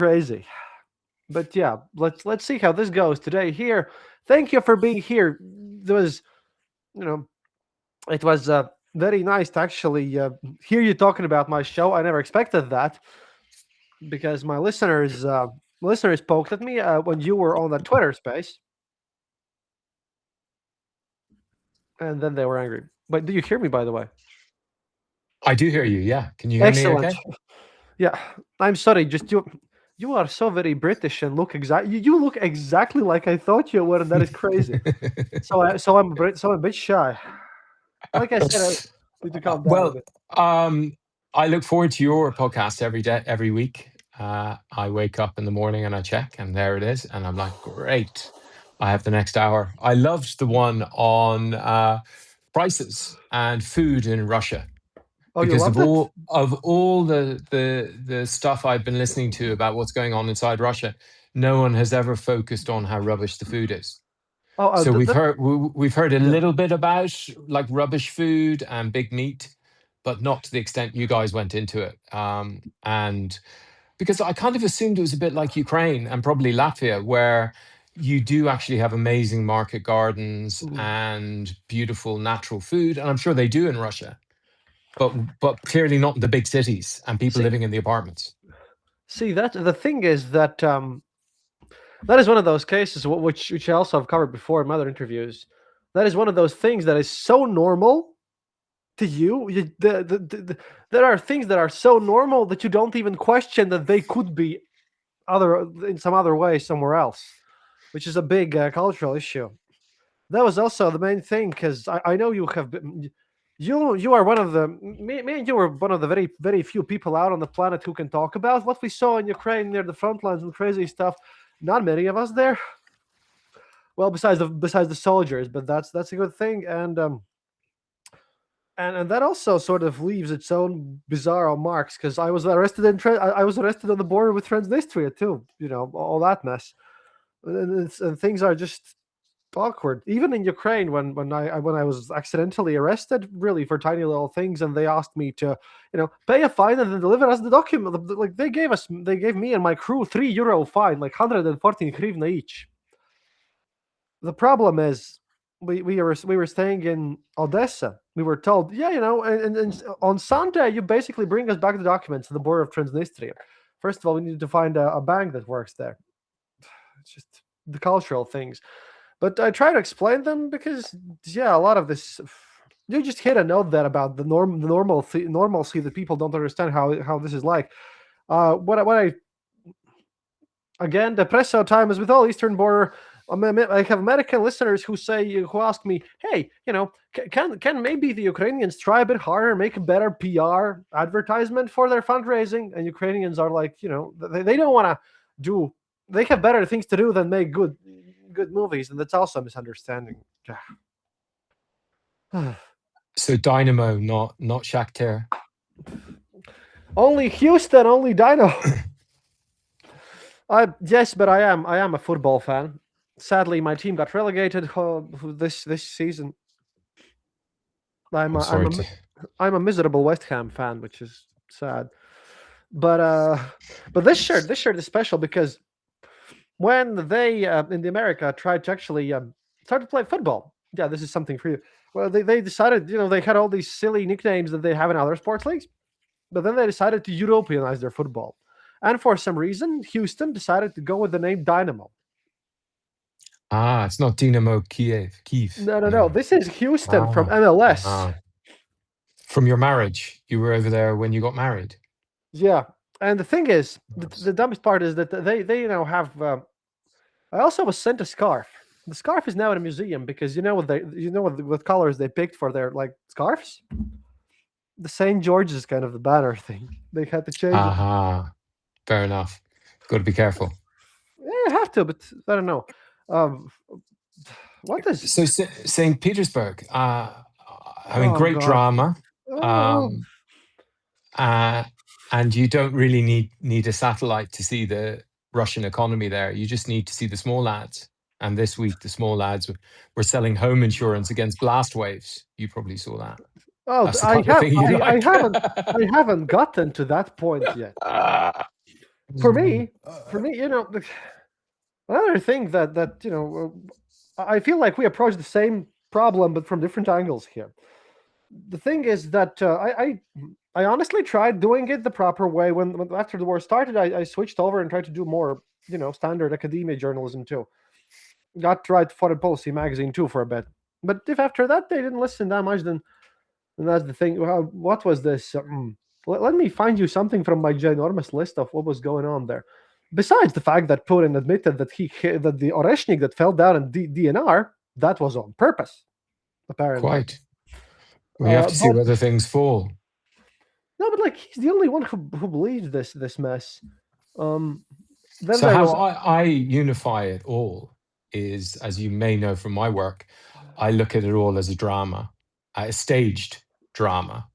crazy. But yeah, let's see how this goes today. Here, thank you for being here. There was, you know, it was very nice to actually hear you talking about my show. I never expected that because my listeners poked at me when you were on the Twitter space, and then they were angry. But do you hear me, by the way? I do hear you. Yeah. Can you hear me Excellent. okay? Yeah, I'm sorry. Just you. You are so very British and look You look exactly like I thought you would, and that is crazy. So I'm a bit shy. Like I said, I need to calm down a Well, bit. um, I look forward to your podcast every day, every week. I wake up in the morning and I check, and there it is. And I'm like, great. I have the next hour. I loved the one on prices and food in Russia Oh, you because loved it? of all the stuff I've been listening to about what's going on inside Russia, no one has ever focused on how rubbish the food is. Oh, So that we've heard a yeah. little bit about like rubbish food and big meat, but not to the extent you guys went into it. And because I kind of assumed it was a bit like Ukraine and probably Latvia, where you do actually have amazing market gardens Mhm. and beautiful natural food, and I'm sure they do in Russia, but clearly not in the big cities and people See, living in the apartments. see that the thing is that that is one of those cases which I also have covered before in my other interviews. That is one of those things that is so normal to you. There are things that are so normal that you don't even question that they could be other in some other way somewhere else, which is a big cultural issue. That was also the main thing because I know you have been. You are one of the me and you were one of the very few people out on the planet who can talk about what we saw in Ukraine near the front lines and crazy stuff. Not many of us there. Well, besides the soldiers, but that's a good thing, and that also sort of leaves its own bizarre marks because I was arrested on the border with Transnistria too. All that mess, and things are just awkward. Even in Ukraine, when I was accidentally arrested, really for tiny little things, and they asked me to, pay a fine and then deliver us the document. Like they gave me and my crew €3 fine, like 114 hryvnia each. The problem is, we were staying in Odessa. We were told, yeah, and on Sunday you basically bring us back the documents to the border of Transnistria. First of all, we needed to find a bank that works there. It's just the cultural things. But I try to explain them because, yeah, a lot of this, you just hit a note there about the normalcy that people don't understand how this is like. What I again, the presso time is with all Eastern border. I have American listeners who ask me, "Hey, can maybe the Ukrainians try a bit harder, make a better PR advertisement for their fundraising?" And Ukrainians are like, they don't want to do. They have better things to do than make good movies, and that's also a misunderstanding. So Dynamo, not Shakhtar. Only Houston, only Dino. Yes, but I am a football fan. Sadly, my team got relegated this season. I'm I'm a, I'm sorry a to. I'm a miserable West Ham fan, which is sad. But uh, but this shirt is special because when they in the America tried to actually start to play football, yeah, this is something for you. Well, they decided, they had all these silly nicknames that they have in other sports leagues, but then they decided to Europeanize their football, and for some reason, Houston decided to go with the name Dynamo. It's not Dynamo Kiev. Kiev. No, no, no. No. This is Houston from Ah, MLS. ah. From your marriage, you were over there when you got married. Yeah, and the thing is, the Nice. dumbest part is that they have. I also was sent a scarf. The scarf is now in a museum because what colors they picked for their like scarves. The St. George's kind of the banner thing. They had to change it. Aha. Fair enough. Got to be careful. Yeah, I have to, but I don't know. Um, what is? So St. Petersburg, I mean, Oh great God. drama, Oh, um, uh, and you don't really need a satellite to see the Russian economy there. You just need to see the small lads. And this week, the small lads were selling home insurance against blast waves. You probably saw that. oh, That's the I kind of have. thing you I like. haven't. I haven't gotten to that point yet. for me, another thing that I feel like we approach the same problem but from different angles here. The thing is that I honestly tried doing it the proper way when after the war started. I switched over and tried to do more standard academia journalism too. Got to write Foreign Policy magazine too for a bit. But if after that they didn't listen that much, then that's the thing. What was this? Let me find you something from my ginormous list of what was going on there. Besides the fact that Putin admitted that that the Oreshnik that fell down in DNR, that was on purpose, apparently. Quite. We have to see whether things fall. No, but like he's the only one who believes this mess. Then so how I unify it all is, as you may know from my work, I look at it all as a drama, a staged drama.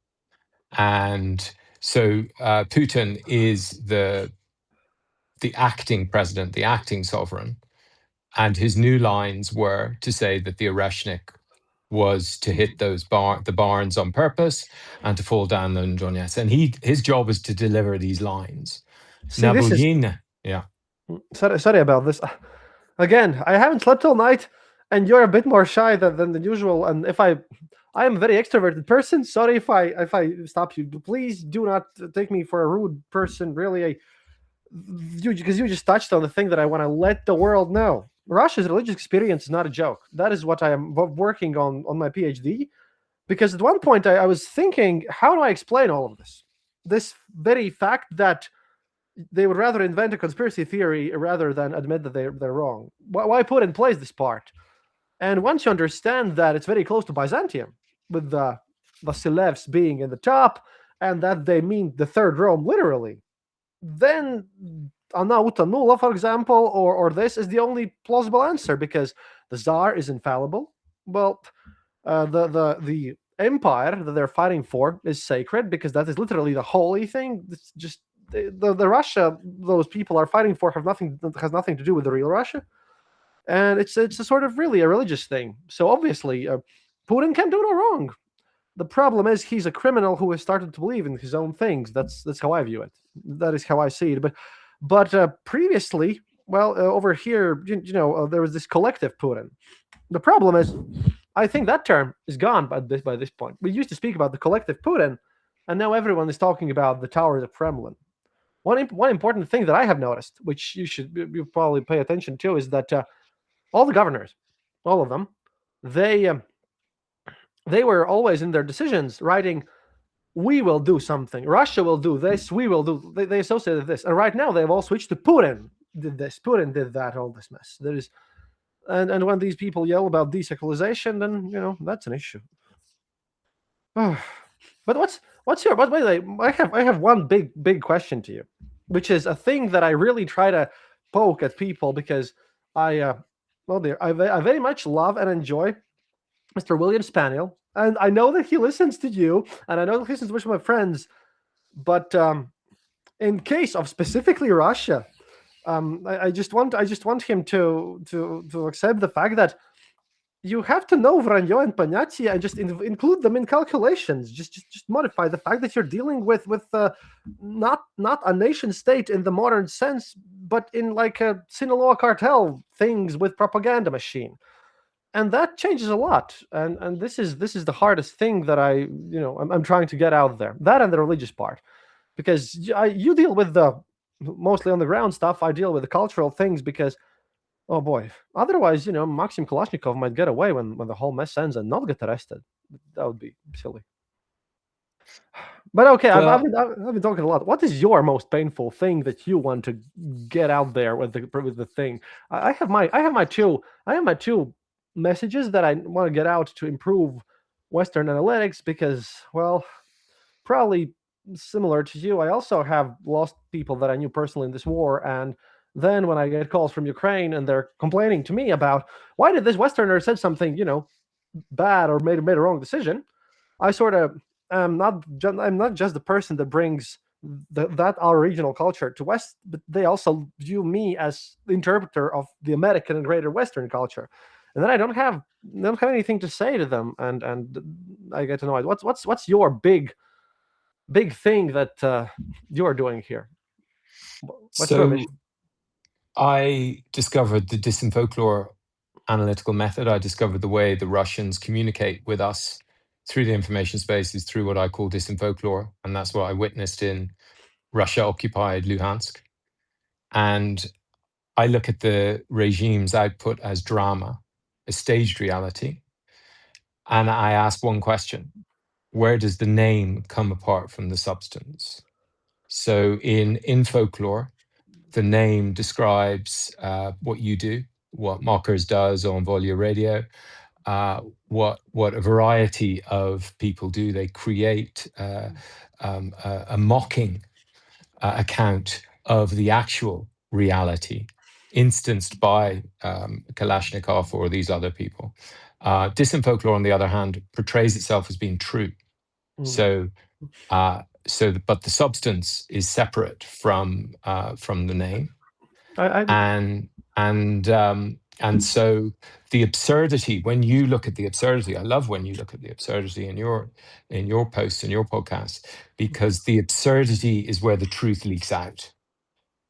And so Putin is the acting president, the acting sovereign. And his new lines were to say that the Oreshnik was to hit those the barns on purpose and to fall down on Donetsk. And his job is to deliver these lines. Yeah. Sorry about this. Again, I haven't slept all night, and you're a bit more shy than the usual. And if I am a very extroverted person. Sorry if I stop you. Please do not take me for a rude person. Really, because you just touched on the thing that I want to let the world know. Russia's religious experience is not a joke. That is what I am working on my PhD. Because at one point I was thinking, how do I explain all of this? This very fact that they would rather invent a conspiracy theory rather than admit that they're wrong. Why put in place this part? And once you understand that it's very close to Byzantium, with the Vasilevs being in the top, and that they mean the Third Rome literally, then Anna Utanula, for example, or this is the only plausible answer, because the Tsar is infallible. Well, the empire that they're fighting for is sacred, because that is literally the holy thing. It's just the Russia those people are fighting for has nothing to do with the real Russia, and it's a sort of really a religious thing. So obviously, Putin can do no wrong. The problem is he's a criminal who has started to believe in his own things. That's how I view it. That is how I see it. But previously, well, over here, there was this collective Putin. The problem is, I think that term is gone by this point. We used to speak about the collective Putin, and now everyone is talking about the towers of Kremlin. One important thing that I have noticed, which you probably pay attention to, is that all the governors, all of them, they were always in their decisions writing, "We will do something. Russia will do this. We will do." They associated this, and right now they've all switched to Putin did this, Putin did that. All this mess. There is, and when these people yell about desecularization, then that's an issue. But what's your? By the way, I have one big question to you, which is a thing that I really try to poke at people, because I very much love and enjoy Mr. William Spaniel, and I know that he listens to you, and I know that he listens to most of my friends. But in case of specifically Russia, I just want him to accept the fact that you have to know Vranyo and Понятие and just include them in calculations. Just modify the fact that you're dealing with not a nation state in the modern sense, but in like a Sinaloa cartel things with propaganda machine. And that changes a lot. And this is the hardest thing that I'm trying to get out there. That and the religious part. Because you deal with the mostly on the ground stuff. I deal with the cultural things, because oh boy, otherwise, Maxim Kalashnikov might get away when the whole mess ends and not get arrested. That would be silly. But okay, I've been talking a lot. What is your most painful thing that you want to get out there with the thing? I have my two messages that I want to get out to improve Western analytics, because, well, probably similar to you, I also have lost people that I knew personally in this war, and then when I get calls from Ukraine and they're complaining to me about why did this Westerner said something, bad or made a wrong decision, I sort of I'm not just the person that brings that our regional culture to West, but they also view me as the interpreter of the American and greater Western culture, and then I don't have anything to say to them, and I get annoyed. What's your big thing that you're doing here? What's your So vision? I discovered the Disinfolklore analytical method. I discovered the way the Russians communicate with us through the information spaces, through what I call Disinfolklore. And that's what I witnessed in Russia-occupied Luhansk. And I look at the regime's output as drama, a staged reality. And I ask one question: where does the name come apart from the substance? So in folklore, the name describes what you do, what Mockers does on Volya Radio, what a variety of people do. They create a mocking account of the actual reality, instanced by Kalashnikov or these other people. Disinfolklore, on the other hand, portrays itself as being true. So, but the substance is separate from the name, I and so the absurdity. When you look at the absurdity, I love when you look at the absurdity in your posts and your podcast, because the absurdity is where the truth leaks out.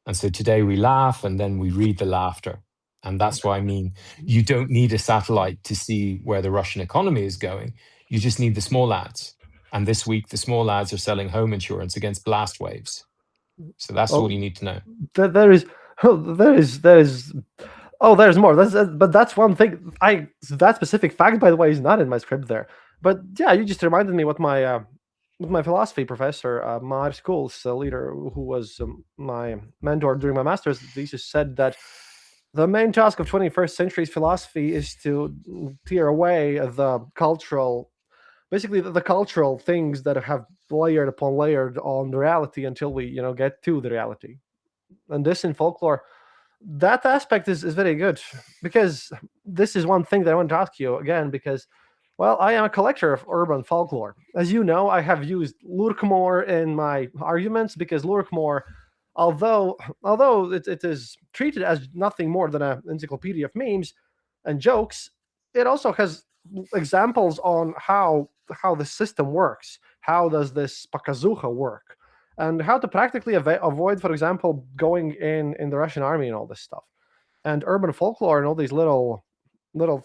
And so today we laugh and then we read the laughter. And that's why I mean, you don't need a satellite to see where the Russian economy is going. You just need the small lads. And this week, the small lads are selling home insurance against blast waves. So that's all you need to know. there is there is there's more. But that's one thing. That specific fact, by the way, is not in my script there. But yeah, you just reminded me what my philosophy professor, my school's leader, who was my mentor during my master's thesis, said that the main task of 21st century's philosophy is to tear away the cultural, basically the cultural things that have layered upon layered on the reality until we get to the reality. And this in folklore, that aspect is very good, because this is one thing that I want to ask you again, because well, I am a collector of urban folklore. As you know, I have used Lurkmore in my arguments, because Lurkmore, although it is treated as nothing more than an encyclopedia of memes and jokes, it also has examples on how the system works. How does this pakazucha work? And how to practically avoid, for example, going in the Russian army and all this stuff. And urban folklore and all these little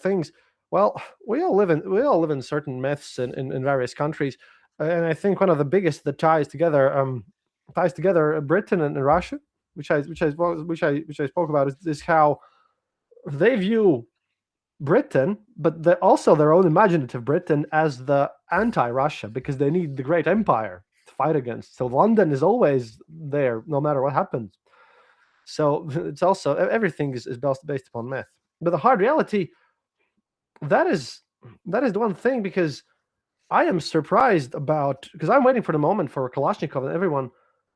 things. Well, we all live in certain myths in various countries, and I think one of the biggest that ties together Britain and Russia, which I spoke about, is how they view Britain, but also their own imaginative Britain, as the anti-Russia, because they need the great empire to fight against. So London is always there, no matter what happens. So it's also everything is based upon myth. But the hard reality, that is the one thing, because I am surprised about, because I'm waiting for the moment for Kalashnikov and everyone.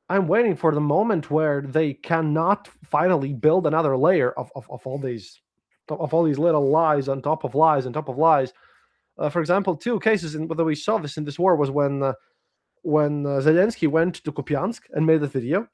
I'm waiting for the moment where they cannot finally build another layer of all these little lies on top of lies on top of lies. For example, two cases in whether we saw this in this war was when Zelensky went to Kupiansk and made the video,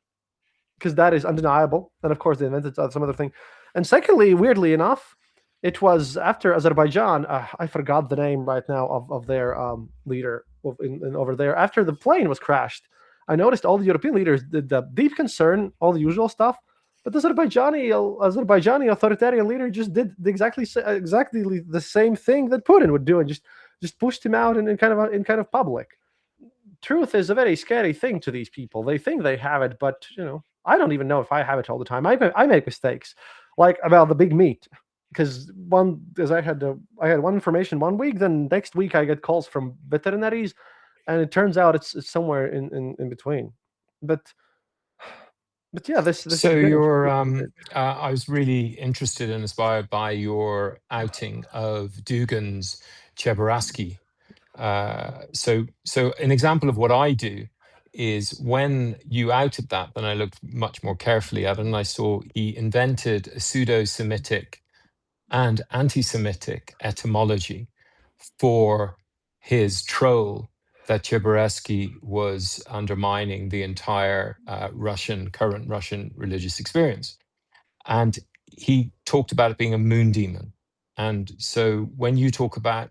because that is undeniable. And of course, they invented some other thing. And secondly, weirdly enough, it was after Azerbaijan. I forgot the name right now of their leader over there. After the plane was crashed, I noticed all the European leaders did the deep concern, all the usual stuff. But the Azerbaijani authoritarian leader just did exactly the same thing that Putin would do, and just pushed him out in kind of public. Truth is a very scary thing to these people. They think they have it, but I don't even know if I have it all the time. I make mistakes, like about the big meat, because I had one information one week, then next week I get calls from veterinaries, and it turns out it's somewhere in between. But yeah, this So is getting. I was really interested and inspired by your outing of Dugan's Cheburasky. So an example of what I do is, when you outed that, then I looked much more carefully at it, and I saw he invented a pseudo-Semitic and anti-Semitic etymology for his troll, that Cheburasky was undermining the entire current Russian religious experience. And he talked about it being a moon demon. And so when you talk about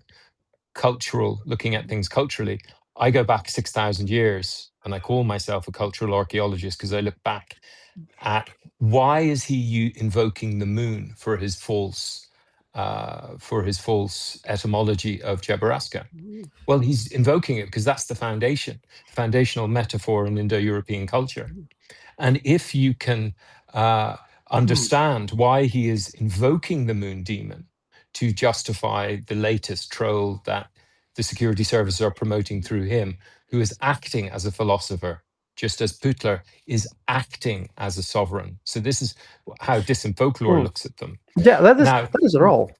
looking at things culturally, I go back 6,000 years, and I call myself a cultural archaeologist, because I look back Why is he invoking the moon for his false etymology of Cheburashka? Well, he's invoking it because that's the foundational metaphor in Indo-European culture. And if you can understand why he is invoking the moon demon to justify the latest troll that the security services are promoting through him, who is acting as a philosopher, just as Putler is acting as a sovereign. So this is how Disinfolklore looks at them. Yeah, that is a role.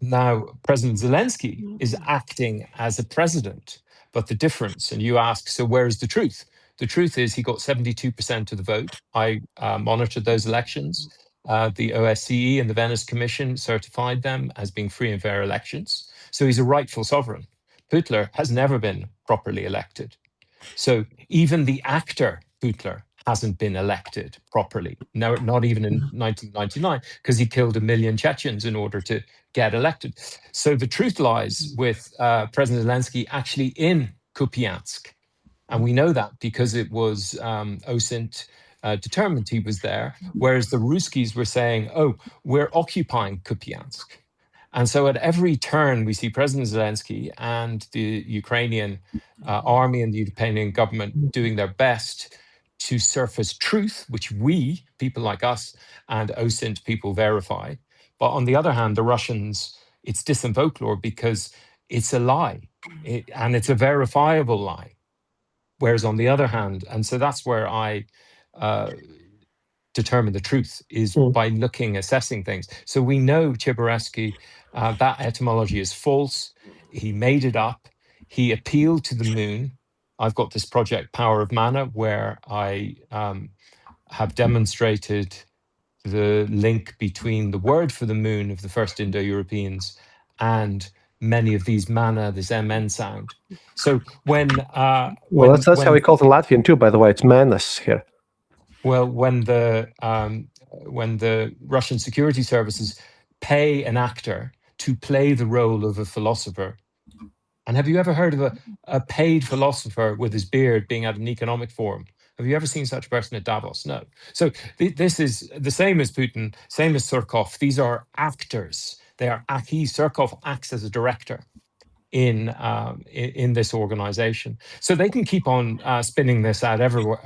Now, President Zelensky is acting as a president, but the difference, and you ask, so where is the truth? The truth is he got 72% of the vote. I monitored those elections. The OSCE and the Venice Commission certified them as being free and fair elections. So he's a rightful sovereign. Putler has never been properly elected. So even the actor Putler hasn't been elected properly. No, not even in 1999, because he killed 1 million Chechens in order to get elected. So the truth lies with President Zelensky actually in Kupiansk. And we know that because it was OSINT determined he was there, whereas the Ruskies were saying, oh, we're occupying Kupiansk. And so at every turn, we see President Zelensky and the Ukrainian army and the Ukrainian government doing their best to surface truth, which we, people like us, and OSINT people verify. But on the other hand, the Russians, it's Disinfolklore because it's a lie, and it's a verifiable lie. Whereas on the other hand, and so that's where I determine the truth is by assessing things. So we know Cheburashki, that etymology is false. He made it up. He appealed to the moon. I've got this project, Power of Mana, where I have demonstrated the link between the word for the moon of the first Indo-Europeans and many of these mana, this MN sound. So when that's how we call it in Latvian too, by the way. It's manus here. Well, when the Russian security services pay an actor to play the role of a philosopher, and have you ever heard of a paid philosopher with his beard being at an economic forum? Have you ever seen such a person at Davos? No. So this is the same as Putin, same as Surkov. These are actors. Surkov acts as a director in this organization, so they can keep on spinning this out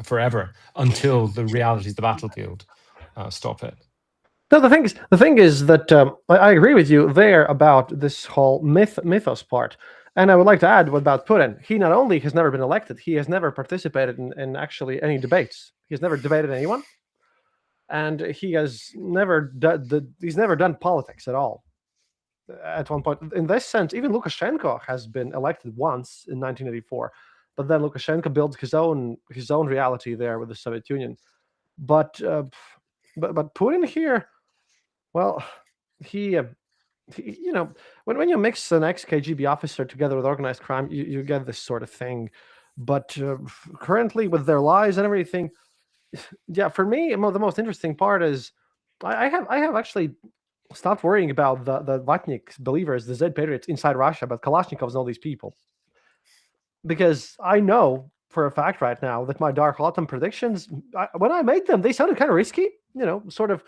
forever until the realities of the battlefield stop it. No, the thing is that I agree with you there about this whole mythos part, and I would like to add about Putin. He not only has never been elected, he has never participated in actually any debates. He has never debated anyone, and he has never he's never done politics at all. At one point, in this sense, even Lukashenko has been elected once in 1984, but then Lukashenko built his own reality there with the Soviet Union. But Putin here, well, he when you mix an ex-KGB officer together with organized crime, you get this sort of thing. But currently, with their lies and everything, yeah, for me, the most interesting part is I have actually stopped worrying about the Vatnik believers, the Z Patriots inside Russia, but Kalashnikovs and all these people. Because I know for a fact right now that my Dark Autumn predictions, when I made them, they sounded kind of risky. Sort of.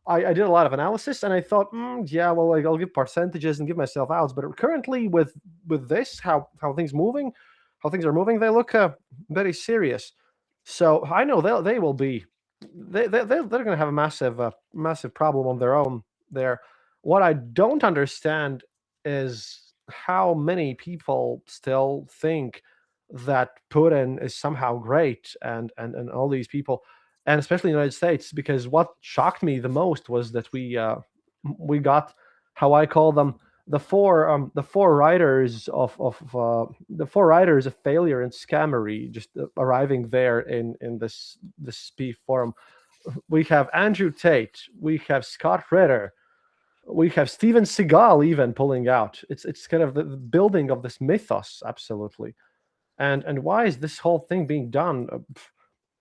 I did a lot of analysis, and I thought, yeah, well, I'll give percentages and give myself outs. But currently, with this, how things are moving, they look very serious. So I know they will be, they're going to have a massive problem on their own there. What I don't understand is how many people still think that Putin is somehow great, and all these people, and especially in the United States, because what shocked me the most was that we got, how I call them, the four riders of failure and scammery, just arriving there in this SPI forum. We have Andrew Tate, we have Scott Ritter, we have Steven Seagal even pulling out. It's kind of the building of this mythos, absolutely. And why is this whole thing being done?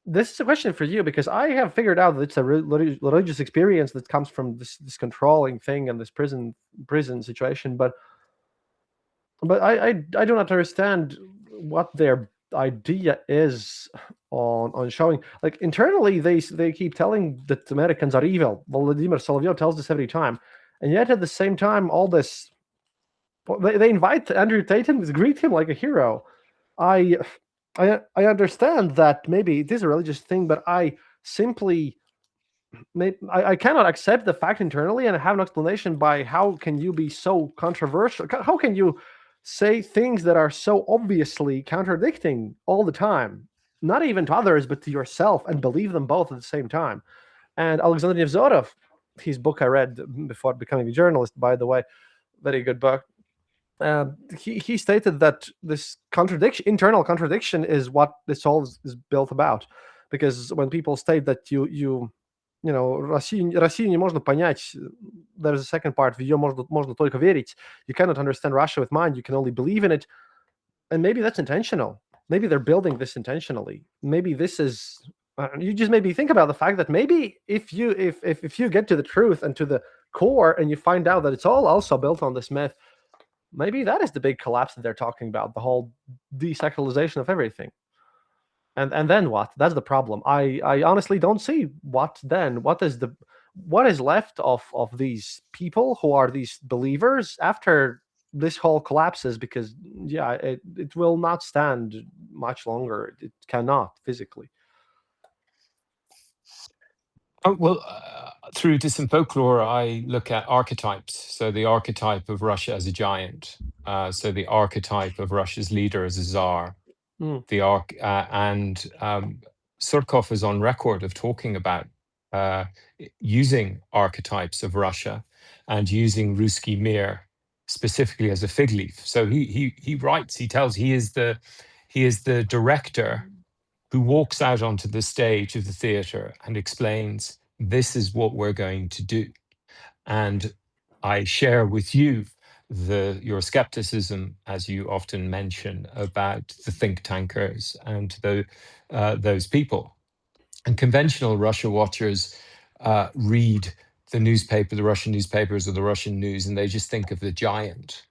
This is a question for you, because I have figured out that it's a religious experience that comes from this controlling thing and this prison situation. But I do not understand what their idea is on showing, like, internally they keep telling that Americans are evil. Vladimir Solovyov tells this every time, and yet at the same time, all this, they invite Andrew Tate and greet him like a hero. I understand that maybe it is a religious thing, but I simply I cannot accept the fact internally, and I have an explanation by how can you be so controversial? How can you say things that are so obviously contradicting all the time, not even to others, but to yourself, and believe them both at the same time? And Alexander Nevzorov, his book I read before becoming a journalist, by the way, very good book. He stated that this internal contradiction, is what this all is built about. Because when people state that you know, Россию не можно понять, there's a second part, в ее можно только верить. You cannot understand Russia with mind, you can only believe in it. And maybe that's intentional. Maybe they're building this intentionally. Maybe this is, you just maybe think about the fact that maybe if you get to the truth and to the core, and you find out that it's all also built on this myth, maybe that is the big collapse that they're talking about, the whole desacralization of everything. And then what? That's the problem. I honestly don't see what then. What is left of these people who are these believers after this whole collapses? Because it will not stand much longer. It cannot physically. Oh, well, through Disinfolklore, I look at archetypes. So the archetype of Russia as a giant. So the archetype of Russia's leader as a czar. Surkov is on record of talking about using archetypes of Russia and using Ruski Mir specifically as a fig leaf. So he writes, he tells, he is the director who walks out onto the stage of the theater and explains, this is what we're going to do. And I share with you your skepticism, as you often mention, about the think tankers and those people. And conventional Russia watchers read the Russian newspapers or the Russian news, and they just think of the giant.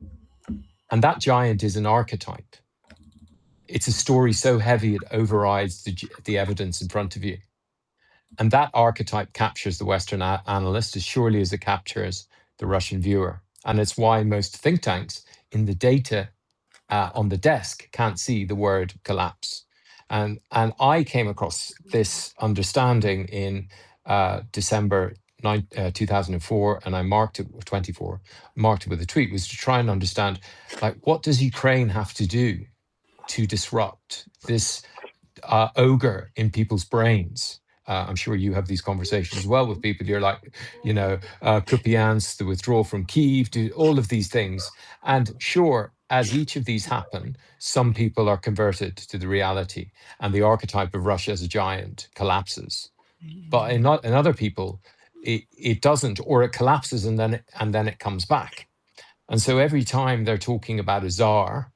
And that giant is an archetype. It's a story so heavy it overrides the evidence in front of you. And that archetype captures the Western analyst as surely as it captures the Russian viewer. And it's why most think tanks in the data on the desk can't see the word collapse. And I came across this understanding in December 2004, and I marked it with 24, marked it with a tweet, was to try and understand, like, what does Ukraine have to do to disrupt this ogre in people's brains? I'm sure you have these conversations as well with people. You're like, Kupiansk, the withdrawal from Kyiv, do all of these things. And sure, as each of these happen, some people are converted to the reality, and the archetype of Russia as a giant collapses. But in other people, it doesn't, or it collapses and then it comes back. And so every time they're talking about a czar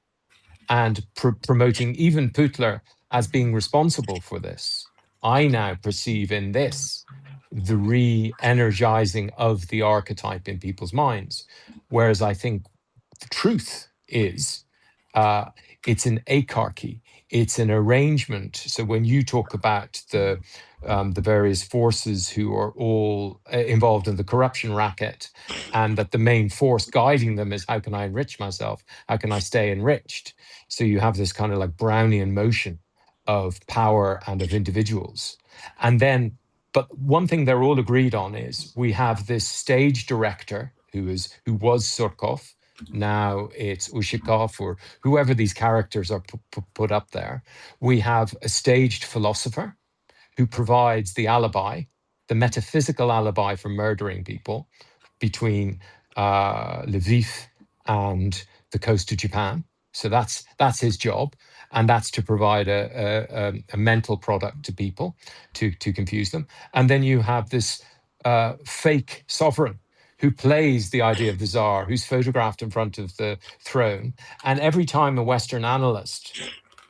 and promoting even Putler as being responsible for this, I now perceive in this the re-energizing of the archetype in people's minds. Whereas I think the truth is it's an acharchy, it's an arrangement. So when you talk about the various forces who are all involved in the corruption racket, and that the main force guiding them is, how can I enrich myself? How can I stay enriched? So you have this kind of like Brownian motion of power and of individuals. And then, but one thing they're all agreed on is we have this stage director who was Surkov. Now it's Ushikov, or whoever these characters are put up there. We have a staged philosopher who provides the alibi, the metaphysical alibi for murdering people between Lviv and the coast of Japan. So that's his job, and that's to provide a mental product to people to confuse them. And then you have this fake sovereign who plays the idea of the czar, who's photographed in front of the throne. And every time a Western analyst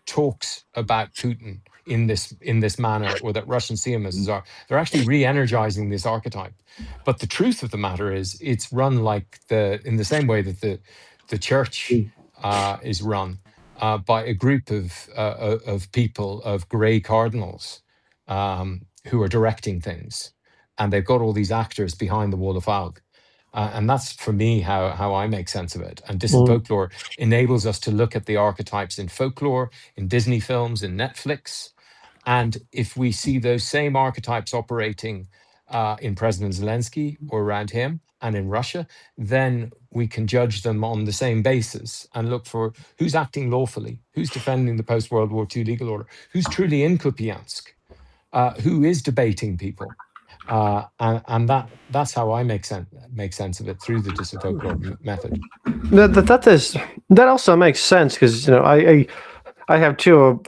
talks about Putin in this manner, or that Russians see him as a czar, they're actually re-energizing this archetype. But the truth of the matter is, it's run like in the same way that the church is run. by a group of people, of grey cardinals, who are directing things, and they've got all these actors behind the wall of Fog. And that's, for me, how I make sense of it. And Disinfolklore enables us to look at the archetypes in folklore, in Disney films, in Netflix. And if we see those same archetypes operating in President Zelensky or around him and in Russia, then we can judge them on the same basis and look for who's acting lawfully, who's defending the post-World War II legal order, who's truly in Kupiansk, who is debating people. And that's how I make sense of it through the Disinfolklore method. That also makes sense, because I have two.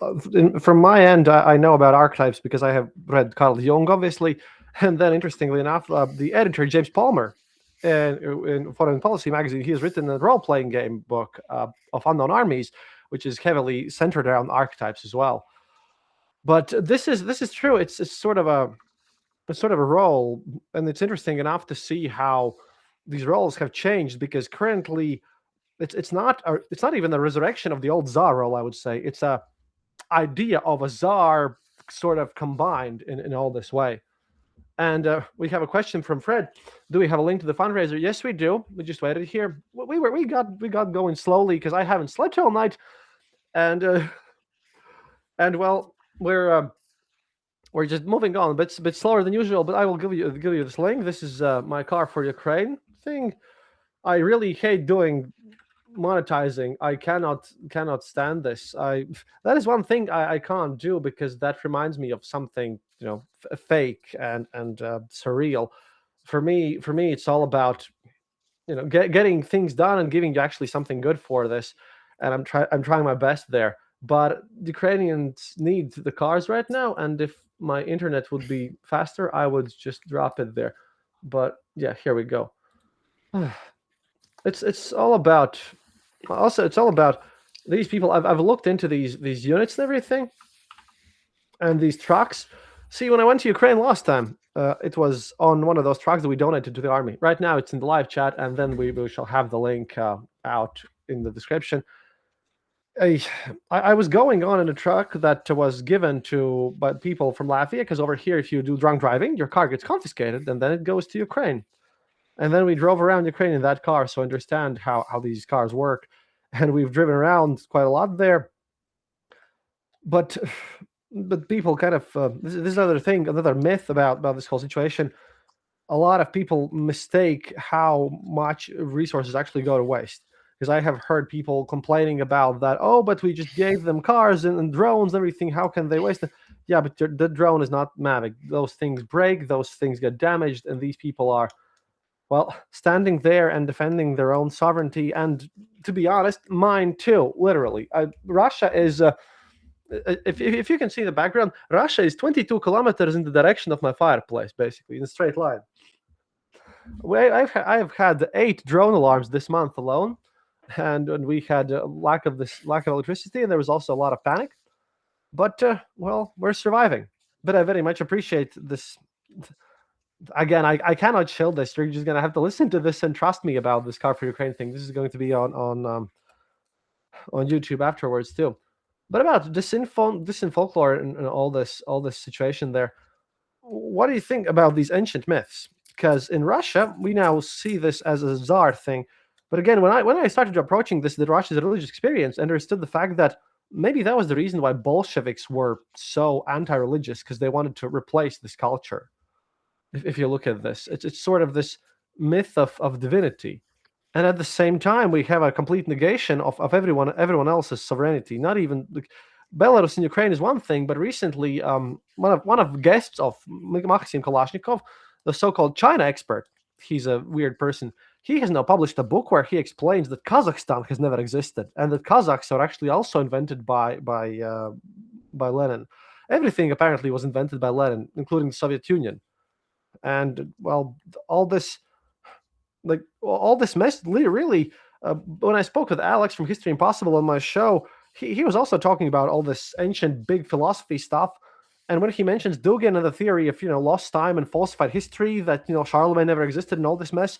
From my end, I know about archetypes because I have read Carl Jung, obviously, and then interestingly enough, the editor James Palmer, in Foreign Policy magazine, he has written a role-playing game book of Unknown Armies, which is heavily centered around archetypes as well. But this is true. It's sort of a role, and it's interesting enough to see how these roles have changed, because currently it's not even the resurrection of the old Tsar role. I would say it's a idea of a Tsar sort of combined in all this way. And we have a question from Fred. Do we have a link to the fundraiser? Yes, we do. We just waited here. We got going slowly because I haven't slept all night, and well, we're just moving on a bit slower than usual. But I will give you this link. This is my Car4Ukraine thing. I really hate doing monetizing. I cannot stand this. That is one thing I can't do, because that reminds me of something fake and surreal. For me, it's all about getting things done and giving you actually something good for this. And I'm trying my best there. But Ukrainians need the cars right now, and if my internet would be faster, I would just drop it there. But yeah, here we go. It's all about. Also, it's all about these people. I've looked into these units and everything, and these trucks. See, when I went to Ukraine last time, it was on one of those trucks that we donated to the army. Right now, it's in the live chat, and then we shall have the link out in the description. I was going on in a truck that was given by people from Latvia, because over here, if you do drunk driving, your car gets confiscated, and then it goes to Ukraine. And then we drove around Ukraine in that car, so I understand how these cars work. And we've driven around quite a lot there. But people kind of this is another myth about this whole situation. A lot of people mistake how much resources actually go to waste, because I have heard people complaining about that. Oh, but we just gave them cars and drones and everything. How can they waste it? Yeah, but the drone is not Mavic. Those things break. Those things get damaged, and these people are, well, standing there and defending their own sovereignty, and to be honest, mine too, literally. Russia is, if you can see the background, Russia is 22 kilometers in the direction of my fireplace, basically, in a straight line. I've had 8 drone alarms this month alone, and we had lack of electricity, and there was also a lot of panic. But, well, we're surviving. But I very much appreciate this. Again, I cannot chill this. You're just gonna have to listen to this and trust me about this Car4Ukraine thing. This is going to be on YouTube afterwards too. But about Disinfolklore and all this situation there, what do you think about these ancient myths? Because in Russia, we now see this as a Tsar thing. But again, when I started approaching the Russia's religious experience, I understood the fact that maybe that was the reason why Bolsheviks were so anti-religious, because they wanted to replace this culture. If you look at this, it's sort of this myth of divinity, and at the same time, we have a complete negation of everyone else's sovereignty. Not even Belarus and Ukraine is one thing, but recently, one of guests of Maxim Kalashnikov, the so-called China expert, he's a weird person. He has now published a book where he explains that Kazakhstan has never existed, and that Kazakhs are actually also invented by Lenin. Everything apparently was invented by Lenin, including the Soviet Union. And well, all this mess really. When I spoke with Alex from History Impossible on my show, he was also talking about all this ancient big philosophy stuff. And when he mentions Dugin and the theory of lost time and falsified history, that Charlemagne never existed and all this mess,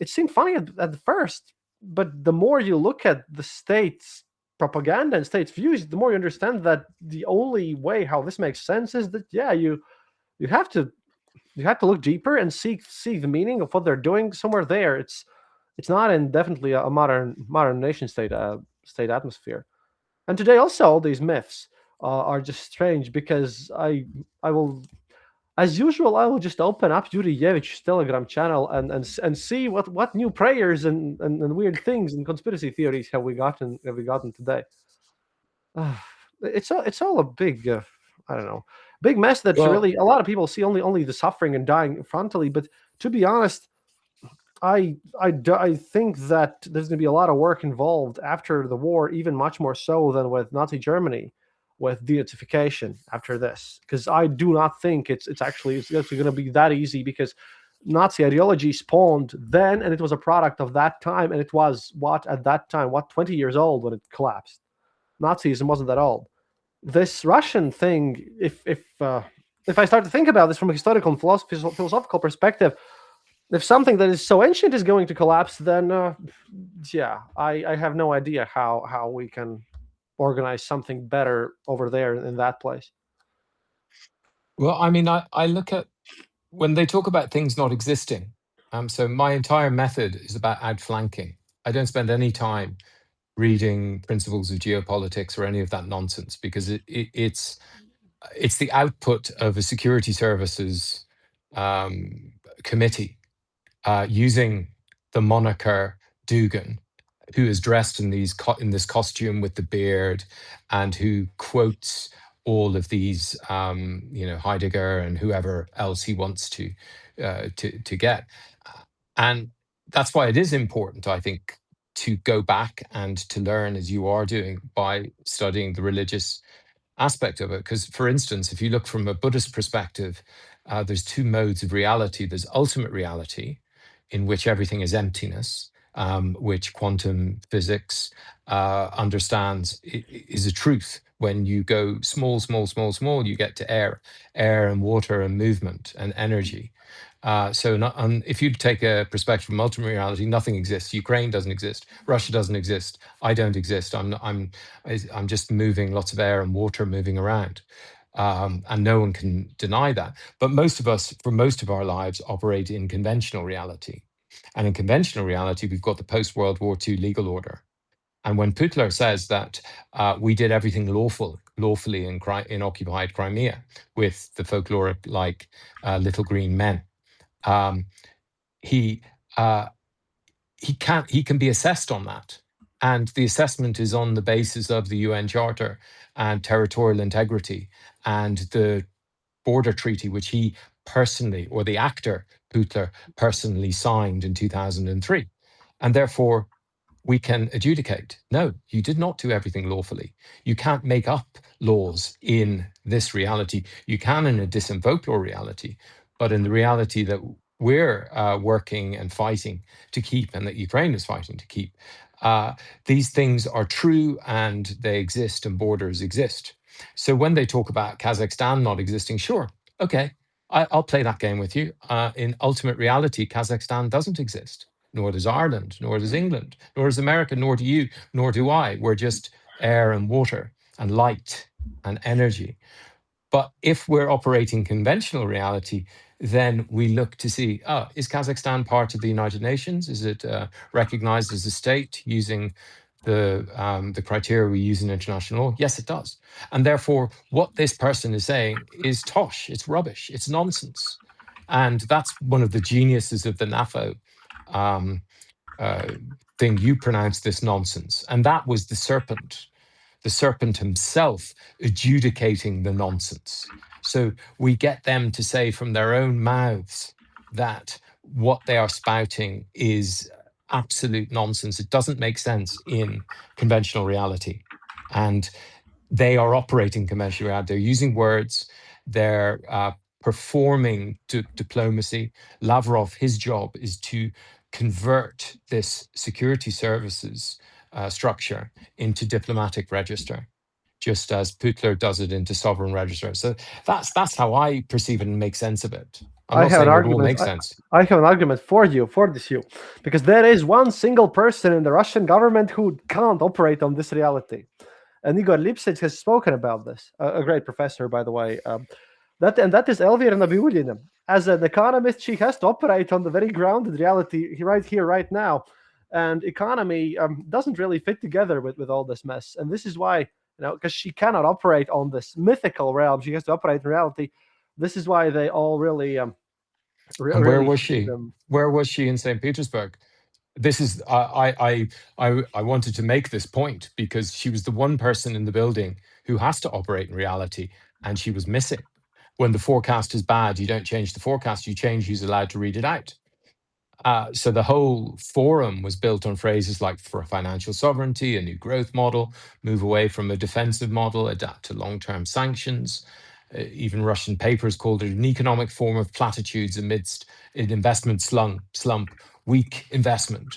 it seemed funny at first. But the more you look at the states propaganda and states views, the more you understand that the only way how this makes sense is that you have to look deeper and see the meaning of what they're doing somewhere there. It's not in definitely a modern nation state atmosphere. And today also all these myths are just strange because I will, as usual, I will just open up Yuri Yevich's Telegram channel and see what new prayers and weird things and conspiracy theories have we gotten today. It's all a big I don't know, big mess that Well, really a lot of people see only the suffering and dying frontally. But to be honest, I think that there's going to be a lot of work involved after the war, even much more so than with Nazi Germany, with denazification after this, because I do not think it's actually going to be that easy, because Nazi ideology spawned then, and it was a product of that time, and it was what at that time 20 years old when it collapsed. Nazism wasn't that old. This Russian thing, if I start to think about this from a historical and philosophical perspective, if something that is so ancient is going to collapse, then yeah, I have no idea how we can organize something better over there in that place. well, I mean, I look at when they talk about things not existing. So my entire method is about outflanking. I don't spend any time reading principles of geopolitics or any of that nonsense, because it's the output of a security services committee using the moniker Dugan, who is dressed in in this costume with the beard, and who quotes all of these, Heidegger and whoever else he wants to get, and that's why it is important, I think, to go back and to learn, as you are doing, by studying the religious aspect of it. Because, for instance, if you look from a Buddhist perspective, there's two modes of reality. There's ultimate reality, in which everything is emptiness, which quantum physics understands is a truth. When you go small, small, small, small, you get to air and water and movement and energy. If you take a perspective from ultimate reality, nothing exists. Ukraine doesn't exist. Russia doesn't exist. I don't exist. I'm just moving lots of air and water moving around. And no one can deny that. But most of us, for most of our lives, operate in conventional reality. And in conventional reality, we've got the post-World War II legal order. And when Putler says that we did everything lawfully in occupied Crimea with the folkloric like little green men, he can be assessed on that, and the assessment is on the basis of the UN Charter and territorial integrity and the border treaty, which he personally, or the actor Putler personally, signed in 2003, and therefore we can adjudicate, no, you did not do everything lawfully. You can't make up laws in this reality. You can in a Disinfolklore reality, but in the reality that we're working and fighting to keep, and that Ukraine is fighting to keep, these things are true and they exist, and borders exist. So when they talk about Kazakhstan not existing, sure, okay, I'll play that game with you. In ultimate reality, Kazakhstan doesn't exist, nor does Ireland, nor does England, nor does America, nor do you, nor do I. We're just air and water and light and energy. But if we're operating conventional reality, then we look to see, is Kazakhstan part of the United Nations? Is it recognized as a state using the criteria we use in international law? Yes, it does. And therefore, what this person is saying is tosh, it's rubbish, it's nonsense. And that's one of the geniuses of the NAFO thing. You pronounced this nonsense. And that was the serpent himself adjudicating the nonsense. So we get them to say from their own mouths that what they are spouting is absolute nonsense. It doesn't make sense in conventional reality. And they are operating conventional reality. They're using words, they're performing diplomacy. Lavrov, his job is to convert this security services structure into diplomatic register, just as Putler does it into sovereign register. So that's how I perceive it and make sense of it. I'm I not have an saying it all argument. makes sense. I have an argument for you for this, you, because there is one single person in the Russian government who can't operate on this reality, and Igor Lipsitz has spoken about this. A great professor, by the way. That is Elvira Nabiullina. As an economist, she has to operate on the very grounded reality right here, right now, and economy doesn't really fit together with all this mess. And this is why, because she cannot operate on this mythical realm, she has to operate in reality. This is why they all really And where really was hate she? them. Where was she in St. Petersburg? This is I wanted to make this point because she was the one person in the building who has to operate in reality, and she was missing. When the forecast is bad, you don't change the forecast; you change who's allowed to read it out. So the whole forum was built on phrases like for financial sovereignty, a new growth model, move away from a defensive model, adapt to long-term sanctions. Even Russian papers called it an economic form of platitudes amidst an investment slump, weak investment.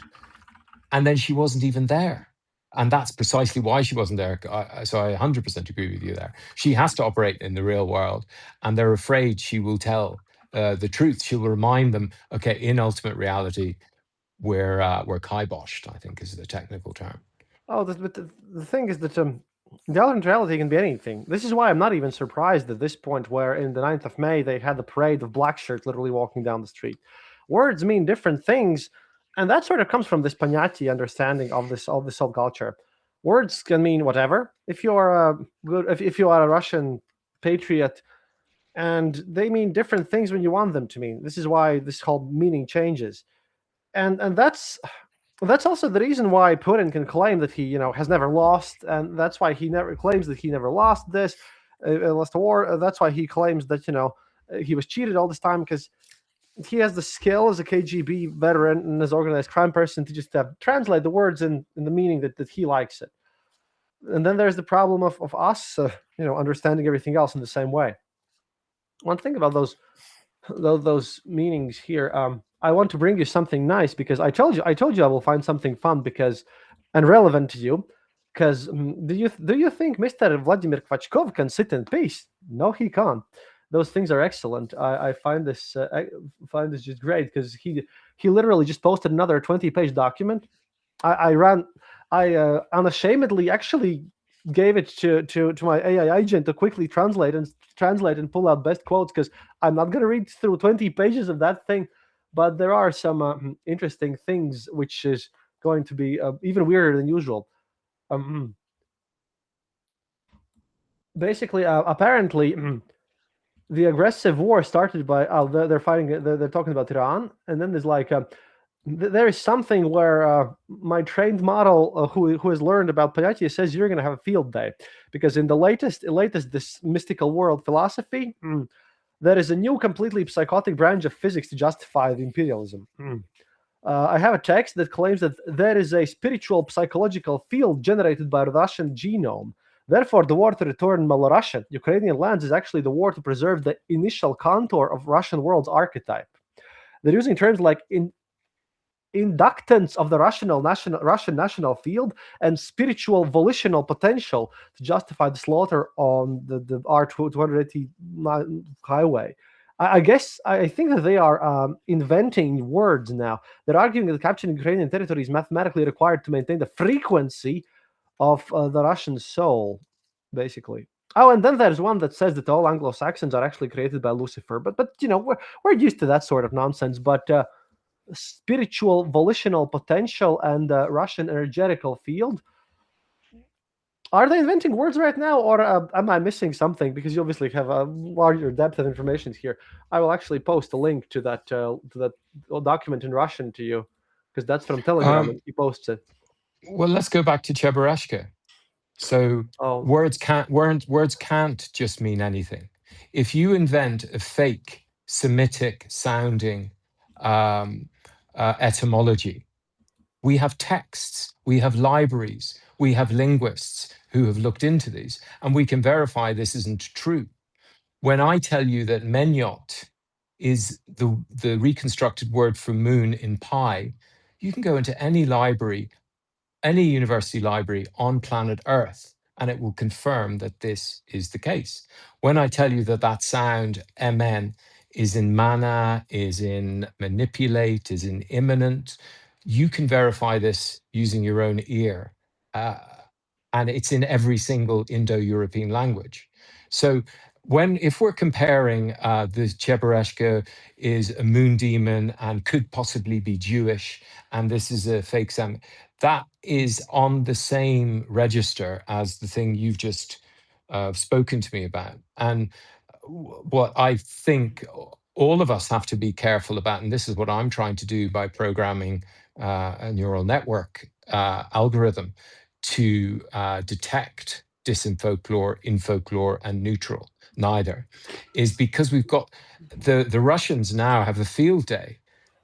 And then she wasn't even there. And that's precisely why she wasn't there. So I 100% agree with you there. She has to operate in the real world, and they're afraid she will tell the truth. She will remind them, okay, in ultimate reality, we're kiboshed, I think is the technical term. Oh, but the thing is that the alternate reality can be anything. This is why I'm not even surprised at this point, where in the 9th of May they had the parade of black shirts literally walking down the street. Words mean different things, and that sort of comes from this Panyati understanding of this subculture. Words can mean whatever. If you're a good, if you are a Russian patriot, and they mean different things when you want them to mean. This is why this whole meaning changes, and that's also the reason why Putin can claim that he, has never lost, and that's why he never claims that he never lost this, lost a war. That's why he claims that he was cheated all this time, because he has the skill as a KGB veteran and as organized crime person to just translate the words in the meaning that he likes it. And then there's the problem of us, understanding everything else in the same way. One thing about those meanings here. I want to bring you something nice, because I told you I will find something fun because and relevant to you. Because do you think Mr. Vladimir Kvachkov can sit in peace? No, he can't. Those things are excellent. I find this just great, because he literally just posted another 20-page document. I unashamedly actually gave it to my AI agent to quickly translate and pull out best quotes, because I'm not going to read through 20 pages of that thing, but there are some interesting things which is going to be even weirder than usual. Basically, apparently, the aggressive war started by they're fighting. They're talking about Iran, and then there's like there is something where my trained model who has learned about Payati says you're going to have a field day, because in the latest this mystical world philosophy, there is a new completely psychotic branch of physics to justify the imperialism. I have a text that claims that there is a spiritual psychological field generated by the Russian genome. Therefore, the war to return Malorussia, Ukrainian lands, is actually the war to preserve the initial contour of Russian world's archetype. They're using terms like inductance of the Russian national field and spiritual volitional potential to justify the slaughter on the R280 highway. I guess I think that they are inventing words now. They're arguing that capturing Ukrainian territory is mathematically required to maintain the frequency of the Russian soul, basically. Oh, and then there's one that says that all Anglo-Saxons are actually created by Lucifer. But we're used to that sort of nonsense. But spiritual volitional potential and Russian energetical field. Are they inventing words right now, or am I missing something? Because you obviously have a larger depth of information here. I will actually post a link to that document in Russian to you, because that's from Telegram and he posts it. Well, let's go back to Cheburashka. So words can't just mean anything. If you invent a fake Semitic sounding etymology, we have texts, we have libraries, we have linguists who have looked into these, and we can verify this isn't true. When I tell you that Menyot is the reconstructed word for moon in Pi, you can go into any library, any university library on planet Earth, and it will confirm that this is the case. When I tell you that that sound, MN, is in mana, is in manipulate, is in imminent. You can verify this using your own ear. And it's in every single Indo-European language. So if we're comparing the Chebureshka is a moon demon and could possibly be Jewish, and this is a fake Sam, that is on the same register as the thing you've just spoken to me about. And what I think all of us have to be careful about, and this is what I'm trying to do by programming a neural network algorithm to detect disinfolklore, infolklore, and neutral, neither, is because we've got the Russians now have a field day.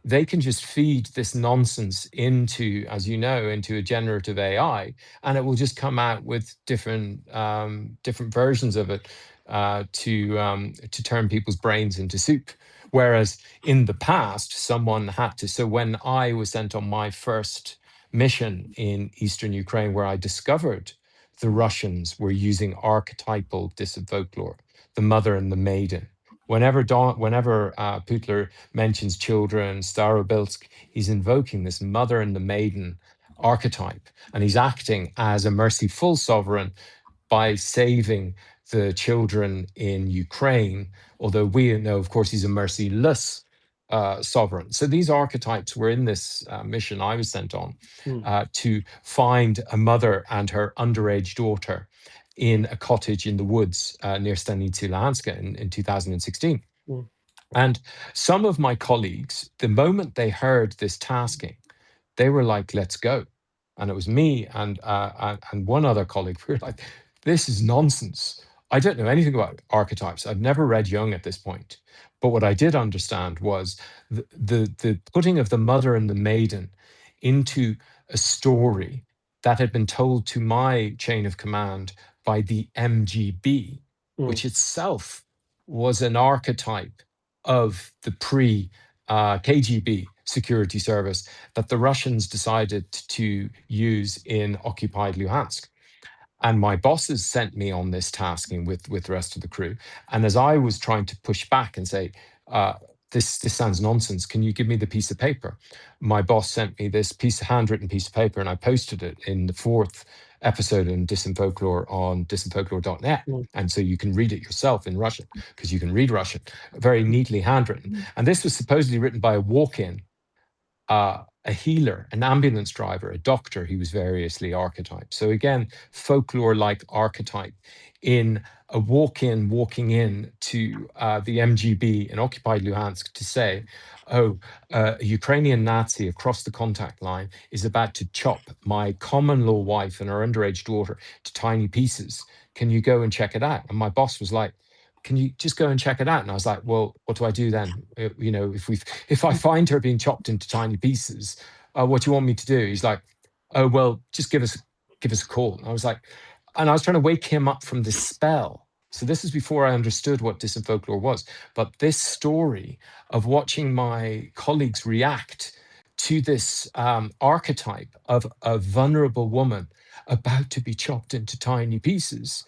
They can just feed this nonsense into, as you know, into a generative AI, and it will just come out with different versions of it to turn people's brains into soup. Whereas in the past, someone had to. So when I was sent on my first mission in Eastern Ukraine, where I discovered the Russians were using archetypal disinfolklore, the mother and the maiden. Whenever Putler mentions children, Starobilsk, he's invoking this mother and the maiden archetype, and he's acting as a merciful sovereign by saving the children in Ukraine, although we know, of course, he's a merciless sovereign. So these archetypes were in this mission I was sent on to find a mother and her underage daughter in a cottage in the woods near Stanitsa Luhanska in 2016. And some of my colleagues, the moment they heard this tasking, they were like, let's go. And it was me and one other colleague. We were like, this is nonsense. I don't know anything about archetypes. I've never read Jung at this point. But what I did understand was the putting of the mother and the maiden into a story that had been told to my chain of command by the MGB, which itself was an archetype of the KGB security service that the Russians decided to use in occupied Luhansk. And my bosses sent me on this tasking with the rest of the crew. And as I was trying to push back and say, this sounds nonsense, can you give me the piece of paper? My boss sent me this handwritten piece of paper, and I posted it in the 4th episode in Disinfolklore on disinfolklore.net. And so you can read it yourself in Russian, because you can read Russian, very neatly handwritten. And this was supposedly written by a walk-in, a healer, an ambulance driver, a doctor. He was variously archetyped. So again, folklore-like archetype in a walking in to the MGB in occupied Luhansk to say, oh, a Ukrainian Nazi across the contact line is about to chop my common law wife and her underage daughter to tiny pieces. Can you go and check it out? And my boss was like, can you just go and check it out? And I was like, well, what do I do then? If I find her being chopped into tiny pieces, what do you want me to do? He's like, oh, well, just give us a call. And I was like, and I was trying to wake him up from this spell. So this is before I understood what disinfolklore was. But this story of watching my colleagues react to this archetype of a vulnerable woman about to be chopped into tiny pieces,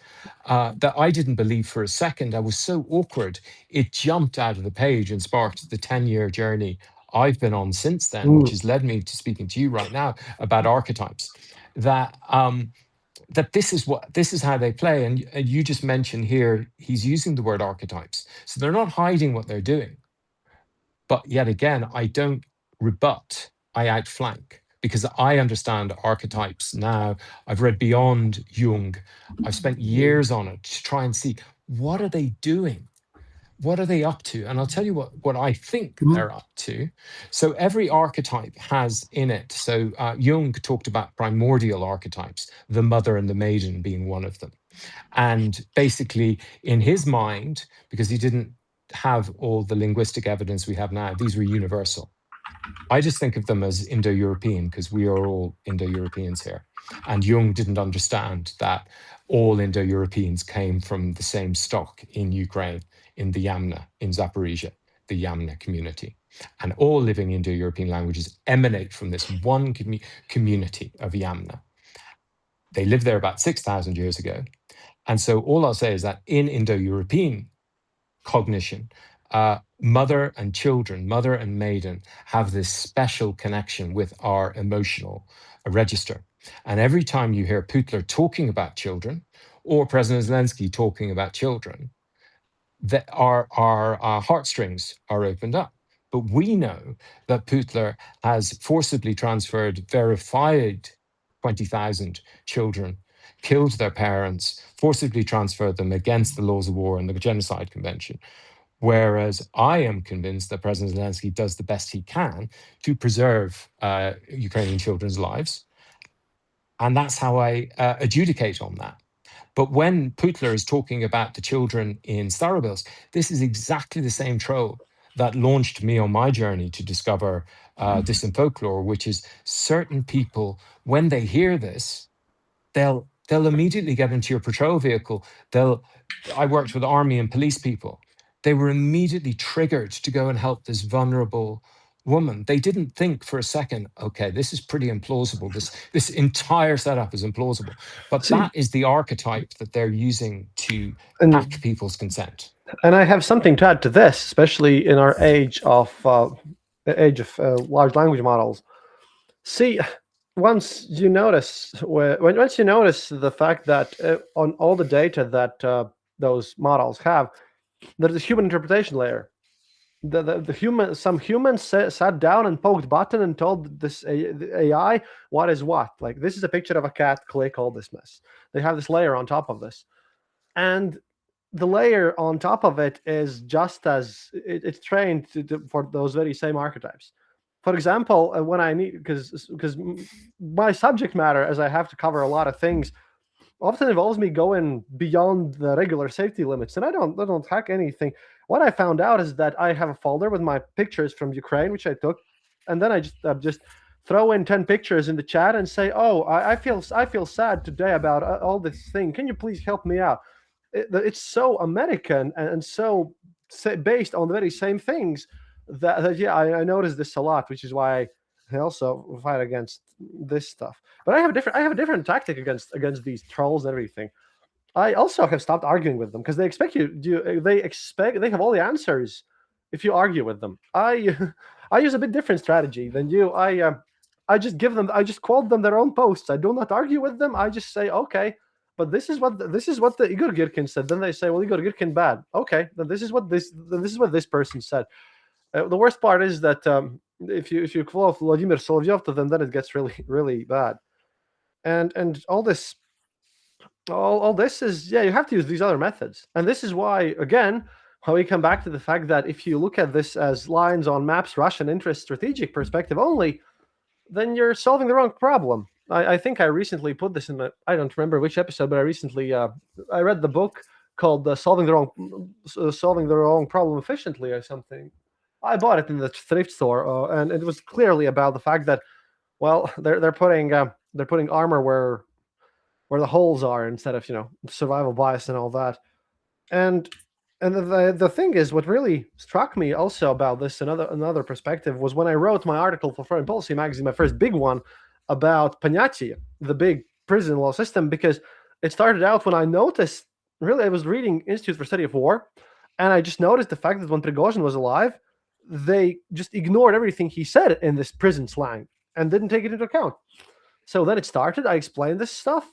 that I didn't believe for a second. I was so awkward. It jumped out of the page and sparked the 10-year journey I've been on since then, which has led me to speaking to you right now about archetypes. That this is how they play. And you just mentioned here, he's using the word archetypes. So they're not hiding what they're doing. But yet again, I don't rebut, I outflank, because I understand archetypes now. I've read beyond Jung. I've spent years on it to try and see, what are they doing? What are they up to? And I'll tell you what I think they're up to. So every archetype has in it. So Jung talked about primordial archetypes, the mother and the maiden being one of them. And basically, in his mind, because he didn't have all the linguistic evidence we have now, these were universal. I just think of them as Indo-European because we are all Indo-Europeans here. And Jung didn't understand that all Indo-Europeans came from the same stock in Ukraine, in the Yamna, in Zaporizhia, the Yamna community. And all living Indo-European languages emanate from this one community of Yamna. They lived there about 6,000 years ago. And so all I'll say is that in Indo-European cognition, mother and children, mother and maiden, have this special connection with our emotional register. And every time you hear Putler talking about children, or President Zelensky talking about children, that our heartstrings are opened up. But we know that Putler has forcibly transferred verified 20,000 children, killed their parents, forcibly transferred them against the laws of war and the Genocide Convention. Whereas I am convinced that President Zelensky does the best he can to preserve Ukrainian children's lives. And that's how I adjudicate on that. But when Putler is talking about the children in Starobilsk, this is exactly the same troll that launched me on my journey to discover Disinfolklore, which is certain people, when they hear this, they'll immediately get into your patrol vehicle. I worked with army and police people. They were immediately triggered to go and help this vulnerable woman. They didn't think for a second, okay, this is pretty implausible. This entire setup is implausible. But that is the archetype that they're using to hack people's consent. And I have something to add to this, especially in our age of large language models. See, once you notice the fact that on all the data that those models have, there's a human interpretation layer. Some humans sat down and poked button and told this AI what is what. Like, this is a picture of a cat. Click all this mess. They have this layer on top of this, and the layer on top of it is just as it's trained for those very same archetypes. For example, when I need, because my subject matter, as I have to cover a lot of things, often involves me going beyond the regular safety limits, and I don't hack anything. What I found out is that I have a folder with my pictures from Ukraine, which I took, and then I just throw in 10 pictures in the chat and say, "Oh, I feel sad today about all this thing. Can you please help me out?" It's so American and so based on the very same things that yeah, I noticed this a lot, which is why I also fight against this stuff. But I have a different tactic against these trolls and everything. I also have stopped arguing with them because they expect they have all the answers if you argue with them. I use a bit different strategy than you. I just quote them their own posts. I do not argue with them. I just say, okay, but this is what the Igor Girkin said. Then they say, well, Igor Girkin bad. Okay, then this is what this person said. The worst part is that if you quote Vladimir Solovyov to them, then it gets really, really bad. And all this is, yeah, you have to use these other methods. And this is why, again, how we come back to the fact that if you look at this as lines on maps, Russian interest, strategic perspective only, then you're solving the wrong problem. I think I recently put this in I don't remember which episode, but I recently I read the book called Solving the Wrong Problem Efficiently or something. I bought it in the thrift store, and it was clearly about the fact that, well, they're putting armor where the holes are instead of survival bias and all that. And the thing is, what really struck me also about this, another perspective, was when I wrote my article for Foreign Policy magazine, my first big one, about Понятие, the big prison law system, because it started out when I noticed, really, I was reading Institute for Study of War, and I just noticed the fact that when Prigozhin was alive, they just ignored everything he said in this prison slang and didn't take it into account. So then it started, I explained this stuff,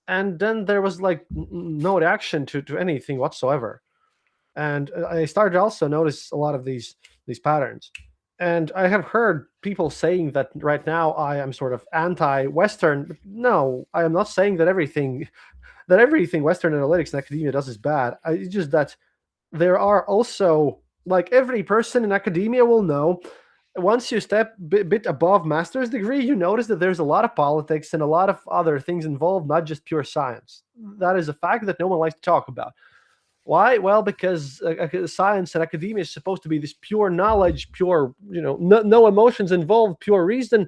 and then there was like no reaction to anything whatsoever. And I started to also notice a lot of these patterns. And I have heard people saying that right now I am sort of anti-Western. But no, I am not saying that everything Western analytics and academia does is bad. It's just that there are also, like every person in academia will know, once you step bit above master's degree, you notice that there's a lot of politics and a lot of other things involved, not just pure science. That is a fact that no one likes to talk about. Why? Well, because science and academia is supposed to be this pure knowledge, pure, no emotions involved, pure reason.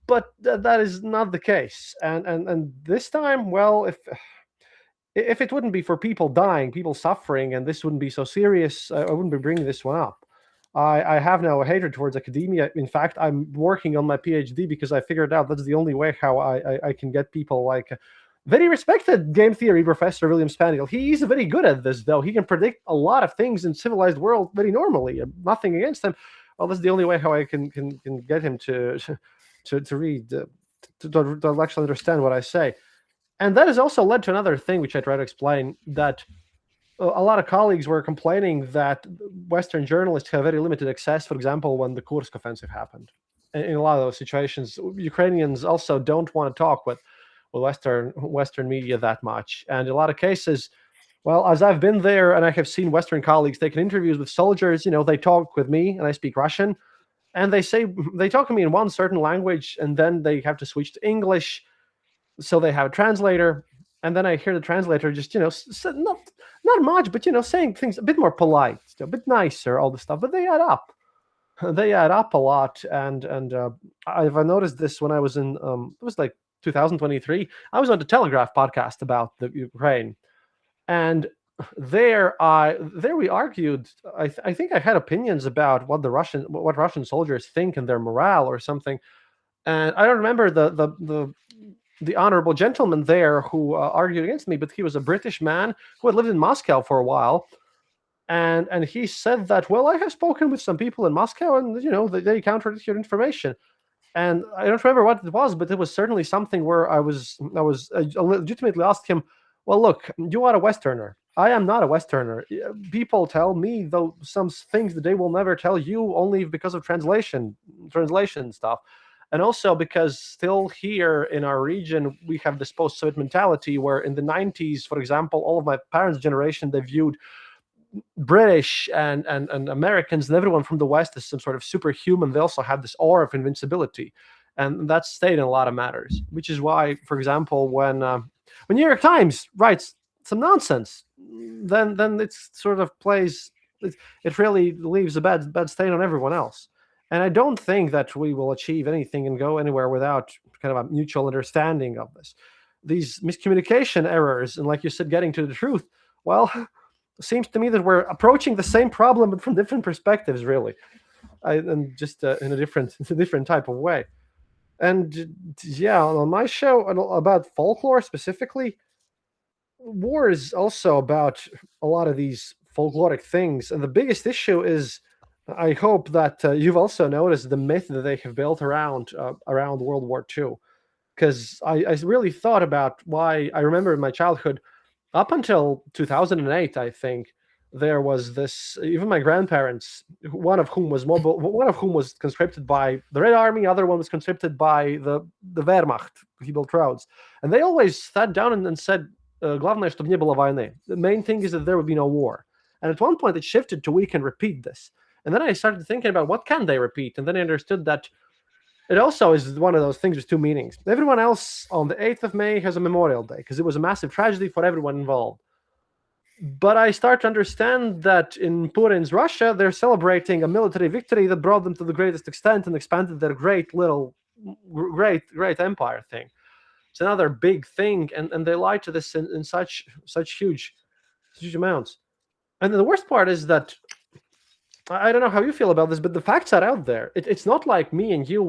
But that is not the case. And this time, well, if it wouldn't be for people dying, people suffering, and this wouldn't be so serious, I wouldn't be bringing this one up. I have no hatred towards academia. In fact, I'm working on my PhD because I figured out that's the only way how I can get people like very respected game theory professor William Spaniel. He's very good at this, though. He can predict a lot of things in civilized world very normally. Nothing against him. Well, that's the only way how I can get him to read to actually understand what I say. And that has also led to another thing, which I try to explain, that a lot of colleagues were complaining that Western journalists have very limited access. For example, when the Kursk offensive happened, in a lot of those situations, Ukrainians also don't want to talk with Western media that much. And in a lot of cases, well, as I've been there and I have seen Western colleagues taking interviews with soldiers, they talk with me and I speak Russian, and they talk to me in one certain language, and then they have to switch to English, so they have a translator, and then I hear the translator just not much, but saying things a bit more polite, a bit nicer, all the stuff, but they add up. They add up a lot, and I've noticed this when I was in it was like 2023. I was on the Telegraph podcast about the Ukraine, and there we argued. I think I had opinions about what Russian soldiers think and their morale or something, and I don't remember the honorable gentleman there who argued against me, but he was a British man who had lived in Moscow for a while. And he said that, well, I have spoken with some people in Moscow, and they contradict your information. And I don't remember what it was, but it was certainly something where I legitimately asked him, well, look, you are a Westerner. I am not a Westerner. People tell me though some things that they will never tell you, only because of translation stuff. And also because still here in our region, we have this post-Soviet mentality where in the 90s, for example, all of my parents' generation, they viewed British and Americans and everyone from the West as some sort of superhuman. They also had this aura of invincibility. And that stayed in a lot of matters, which is why, for example, when New York Times writes some nonsense, then it sort of plays, it really leaves a bad stain on everyone else. And I don't think that we will achieve anything and go anywhere without kind of a mutual understanding of this. These miscommunication errors, and like you said, getting to the truth, well, it seems to me that we're approaching the same problem, but from different perspectives, really, and just in a different type of way. And yeah, on my show about folklore specifically, war is also about a lot of these folkloric things. And the biggest issue is, I hope that you've also noticed the myth that they have built around World War II. Because I really thought about why. I remember in my childhood, up until 2008, I think, there was this, even my grandparents, one of whom was conscripted by the Red Army, other one was conscripted by the Wehrmacht, he built roads. And they always sat down and said, "Главное, чтобы не было войны." The main thing is that there would be no war. And at one point it shifted to we can repeat this. And then I started thinking about what can they repeat? And then I understood that it also is one of those things with two meanings. Everyone else on the 8th of May has a Memorial Day because it was a massive tragedy for everyone involved. But I start to understand that in Putin's Russia, they're celebrating a military victory that brought them to the greatest extent and expanded their great empire thing. It's another big thing, and they lie to this in such huge amounts. And the worst part is that, I don't know how you feel about this, but the facts are out there. It's not like me and you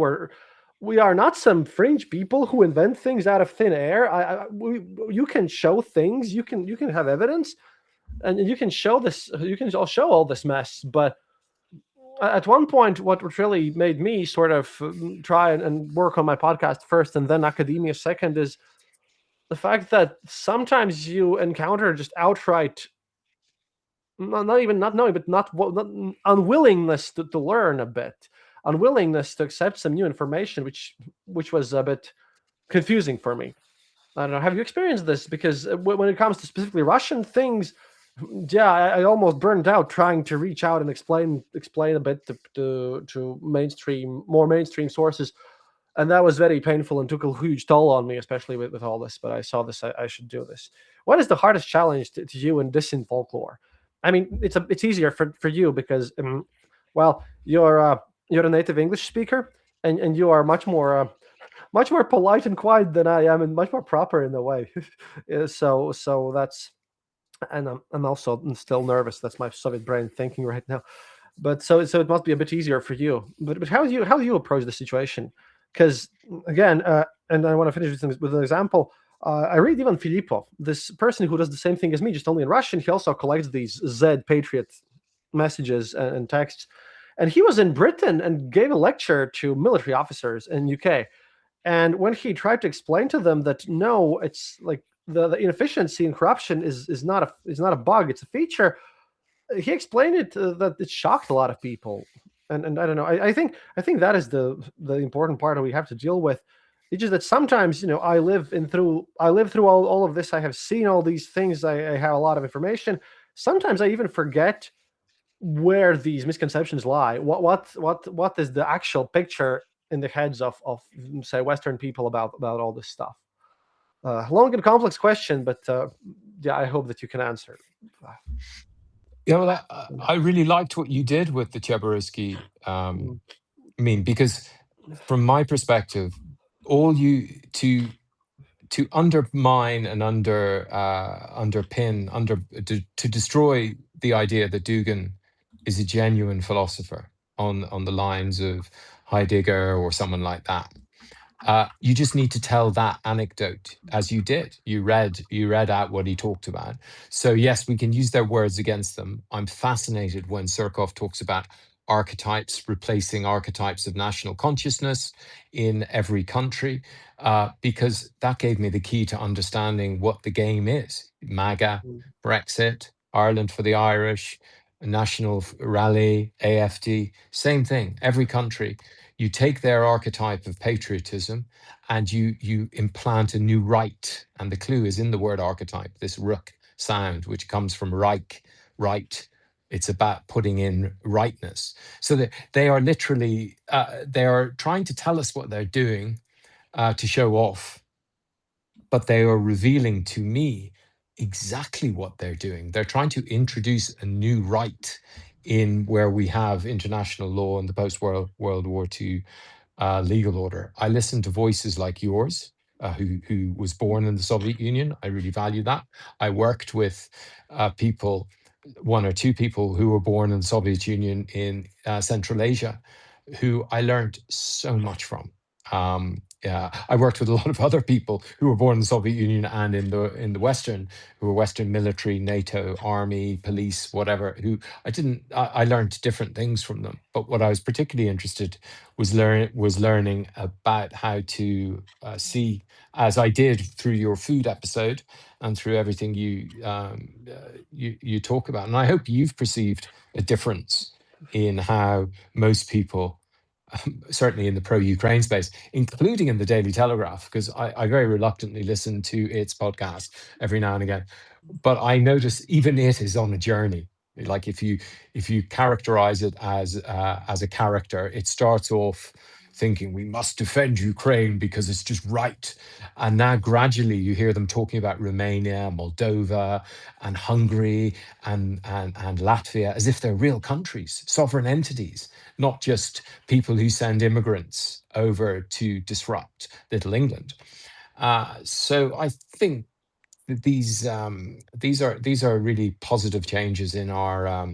we are not some fringe people who invent things out of thin air. You can show things, you can have evidence, and you can show this. You can all show all this mess. But at one point, what really made me sort of try and work on my podcast first, and then academia second, is the fact that sometimes you encounter just outright, not knowing, but not unwillingness to learn a bit, unwillingness to accept some new information, which was a bit confusing for me. I don't know. Have you experienced this? Because when it comes to specifically Russian things, yeah, I almost burned out trying to reach out and explain a bit to more mainstream sources, and that was very painful and took a huge toll on me, especially with all this. But I saw this. I should do this. What is the hardest challenge to you in Disinfolklore? I mean, it's easier for you because, well, you're a native English speaker, and you are much more polite and quiet than I am, and much more proper in a way. So that's, and I'm also still nervous. That's my Soviet brain thinking right now. But so it must be a bit easier for you. But how do you approach the situation? Because again, and I want to finish with an example. I read Ivan Filipov, this person who does the same thing as me, just only in Russian. He also collects these Z Patriot messages and texts. And he was in Britain and gave a lecture to military officers in UK. And when he tried to explain to them that no, it's like the inefficiency and corruption is not a bug, it's a feature, he explained it that it shocked a lot of people. And I don't know. I think that is the important part that we have to deal with. It's just that sometimes, I live through all of this. I have seen all these things. I have a lot of information. Sometimes I even forget where these misconceptions lie. What is the actual picture in the heads of say Western people about all this stuff? Long and complex question, but yeah, I hope that you can answer. Yeah, well, I really liked what you did with the Cheborowski meme, because from my perspective, all you to undermine and to destroy the idea that Dugin is a genuine philosopher on the lines of Heidegger or someone like that. You just need to tell that anecdote as you did. You read out what he talked about. So yes, we can use their words against them. I'm fascinated when Surkov talks about archetypes, replacing archetypes of national consciousness in every country, because that gave me the key to understanding what the game is. MAGA, Brexit, Ireland for the Irish, National Rally, AFD, same thing. Every country, you take their archetype of patriotism and you implant a new right. And the clue is in the word archetype, this rook sound, which comes from Reich, right. It's about putting in rightness. So that they are literally, they are trying to tell us what they're doing to show off, but they are revealing to me exactly what they're doing. They're trying to introduce a new right in where we have international law and the post-World War II legal order. I listen to voices like yours, who was born in the Soviet Union. I really value that. I worked with people, one or two people who were born in the Soviet Union in Central Asia, who I learned so much from. Yeah, I worked with a lot of other people who were born in the Soviet Union and in the Western, who were Western military, NATO, army, police, whatever. Who I learned different things from them. But what I was particularly interested was learning about how to see, as I did through your food episode and through everything you talk about. And I hope you've perceived a difference in how most people, certainly in the pro-Ukraine space, including in the Daily Telegraph, because I very reluctantly listen to its podcast every now and again. But I notice even it is on a journey. Like if you characterize it as a character, it starts off thinking we must defend Ukraine because it's just right. And now gradually you hear them talking about Romania, Moldova, and Hungary and Latvia as if they're real countries, sovereign entities, not just people who send immigrants over to disrupt Little England. So I think that these are really positive changes in our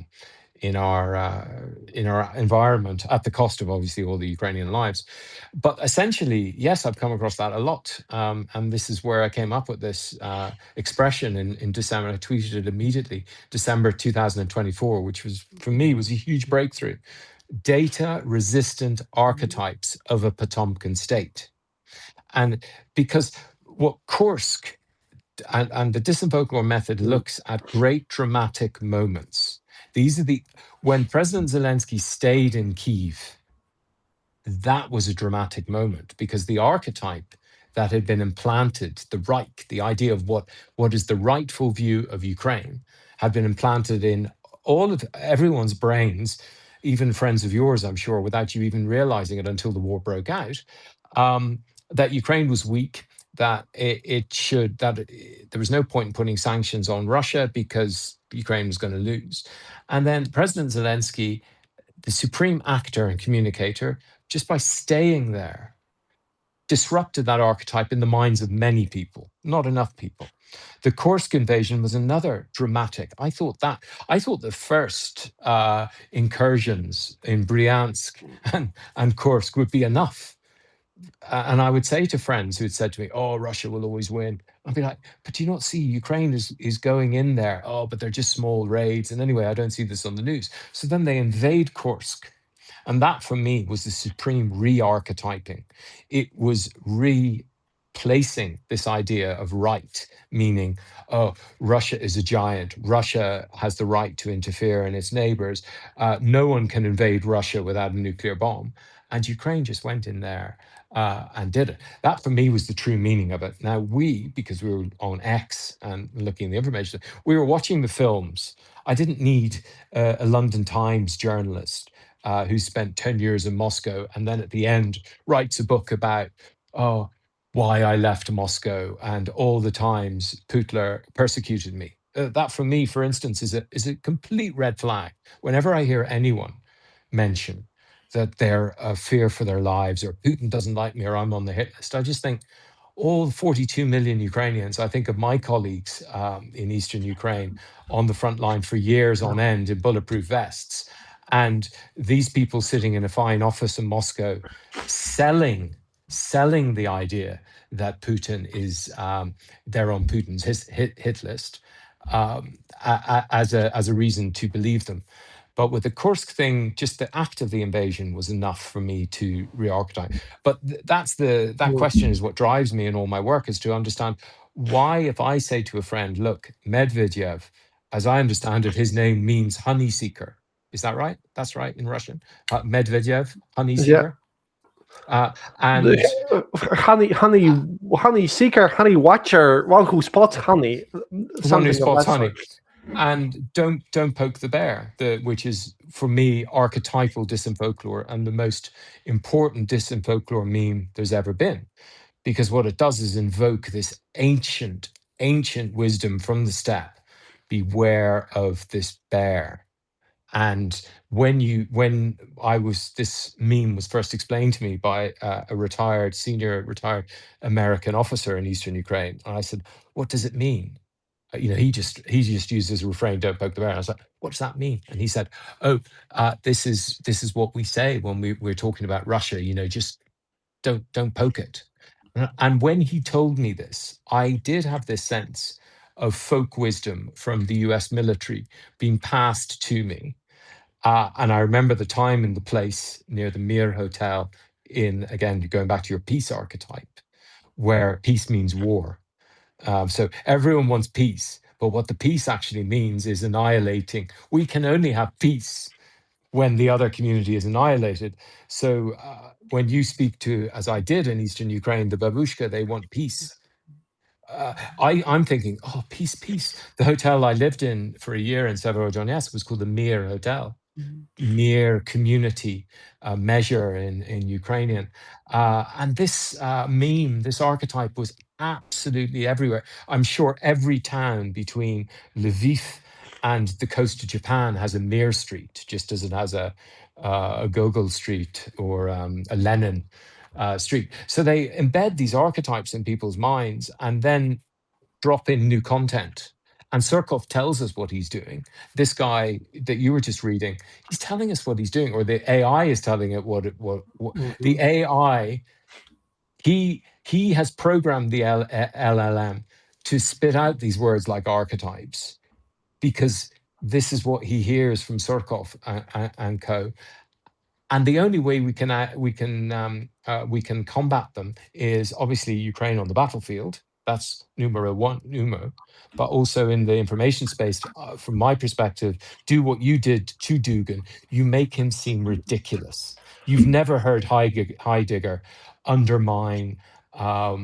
environment, at the cost of obviously all the Ukrainian lives. But essentially, yes, I've come across that a lot, and this is where I came up with this expression in December. I tweeted it immediately, December 2024, which was for me was a huge breakthrough. Data resistant archetypes of a Potemkin state. And because what Kursk and the Disinfolklore method looks at great dramatic moments. These are when President Zelensky stayed in Kyiv, that was a dramatic moment because the archetype that had been implanted, the Reich, the idea of what is the rightful view of Ukraine, had been implanted in all of everyone's brains, even friends of yours, I'm sure, without you even realizing it until the war broke out, that Ukraine was weak, that there was no point in putting sanctions on Russia because Ukraine was going to lose. And then President Zelensky, the supreme actor and communicator, just by staying there, disrupted that archetype in the minds of many people, not enough people. The Kursk invasion was another dramatic. I thought the first incursions in Bryansk and Kursk would be enough. and I would say to friends who had said to me, "Oh, Russia will always win," I'd be like, "But do you not see Ukraine is going in there? Oh, but they're just small raids. And anyway, I don't see this on the news." So then they invade Kursk, and that for me was the supreme re-archetyping. It was replacing this idea of right, meaning, oh, Russia is a giant. Russia has the right to interfere in its neighbors. No one can invade Russia without a nuclear bomb. And Ukraine just went in there and did it. That for me was the true meaning of it. Now, because we were on X and looking at the information, we were watching the films. I didn't need a London Times journalist who spent 10 years in Moscow and then at the end writes a book about, oh, why I left Moscow and all the times Putler persecuted me. That for me, for instance, is a complete red flag. Whenever I hear anyone mention that they're a fear for their lives or Putin doesn't like me or I'm on the hit list, I just think all 42 million Ukrainians, I think of my colleagues in Eastern Ukraine on the front line for years on end in bulletproof vests. And these people sitting in a fine office in Moscow selling the idea that Putin is, they're on Putin's hit list as a reason to believe them. But with the Kursk thing, just the act of the invasion was enough for me to re-archetype. But that question is what drives me in all my work, is to understand why, if I say to a friend, look, Medvedev, as I understand it, his name means honey seeker. Is that right? That's right in Russian. Medvedev, honey Yeah. seeker. And honey seeker, honey watcher, one who spots honey, one who something of spots that sort. honey. And don't poke the bear, which is for me archetypal Disinfolklore and the most important Disinfolklore meme there's ever been, because what it does is invoke this ancient wisdom from the steppe. Beware of this bear. And when this meme was first explained to me by a senior retired American officer in Eastern Ukraine, and I said, "What does it mean?" He just uses a refrain, "Don't poke the bear." And I was like, "What does that mean?" And he said, "Oh, this is what we say when we're talking about Russia. Just don't poke it." And when he told me this, I did have this sense of folk wisdom from the U.S. military being passed to me. And I remember the time and the place near the Mir Hotel again, going back to your peace archetype, where peace means war. So everyone wants peace, but what the peace actually means is annihilating. We can only have peace when the other community is annihilated. So when you speak to, as I did in Eastern Ukraine, the babushka, they want peace. I'm thinking, oh, peace, peace. The hotel I lived in for a year in Severodonetsk was called the Mir Hotel. Mere community measure in Ukrainian. And this meme, this archetype was absolutely everywhere. I'm sure every town between Lviv and the coast of Japan has a Mir Street, just as it has a Gogol Street or a Lenin Street. So they embed these archetypes in people's minds and then drop in new content. And Surkov tells us what he's doing. This guy that you were just reading, he's telling us what he's doing, or the AI is telling it what the AI. He has programmed the LLM to spit out these words like archetypes because this is what he hears from Surkov and co. And the only way we can combat them is obviously Ukraine on the battlefield. That's numero one, but also in the information space. From my perspective, do what you did to Dugan. You make him seem ridiculous. You've never heard Heidegger undermine a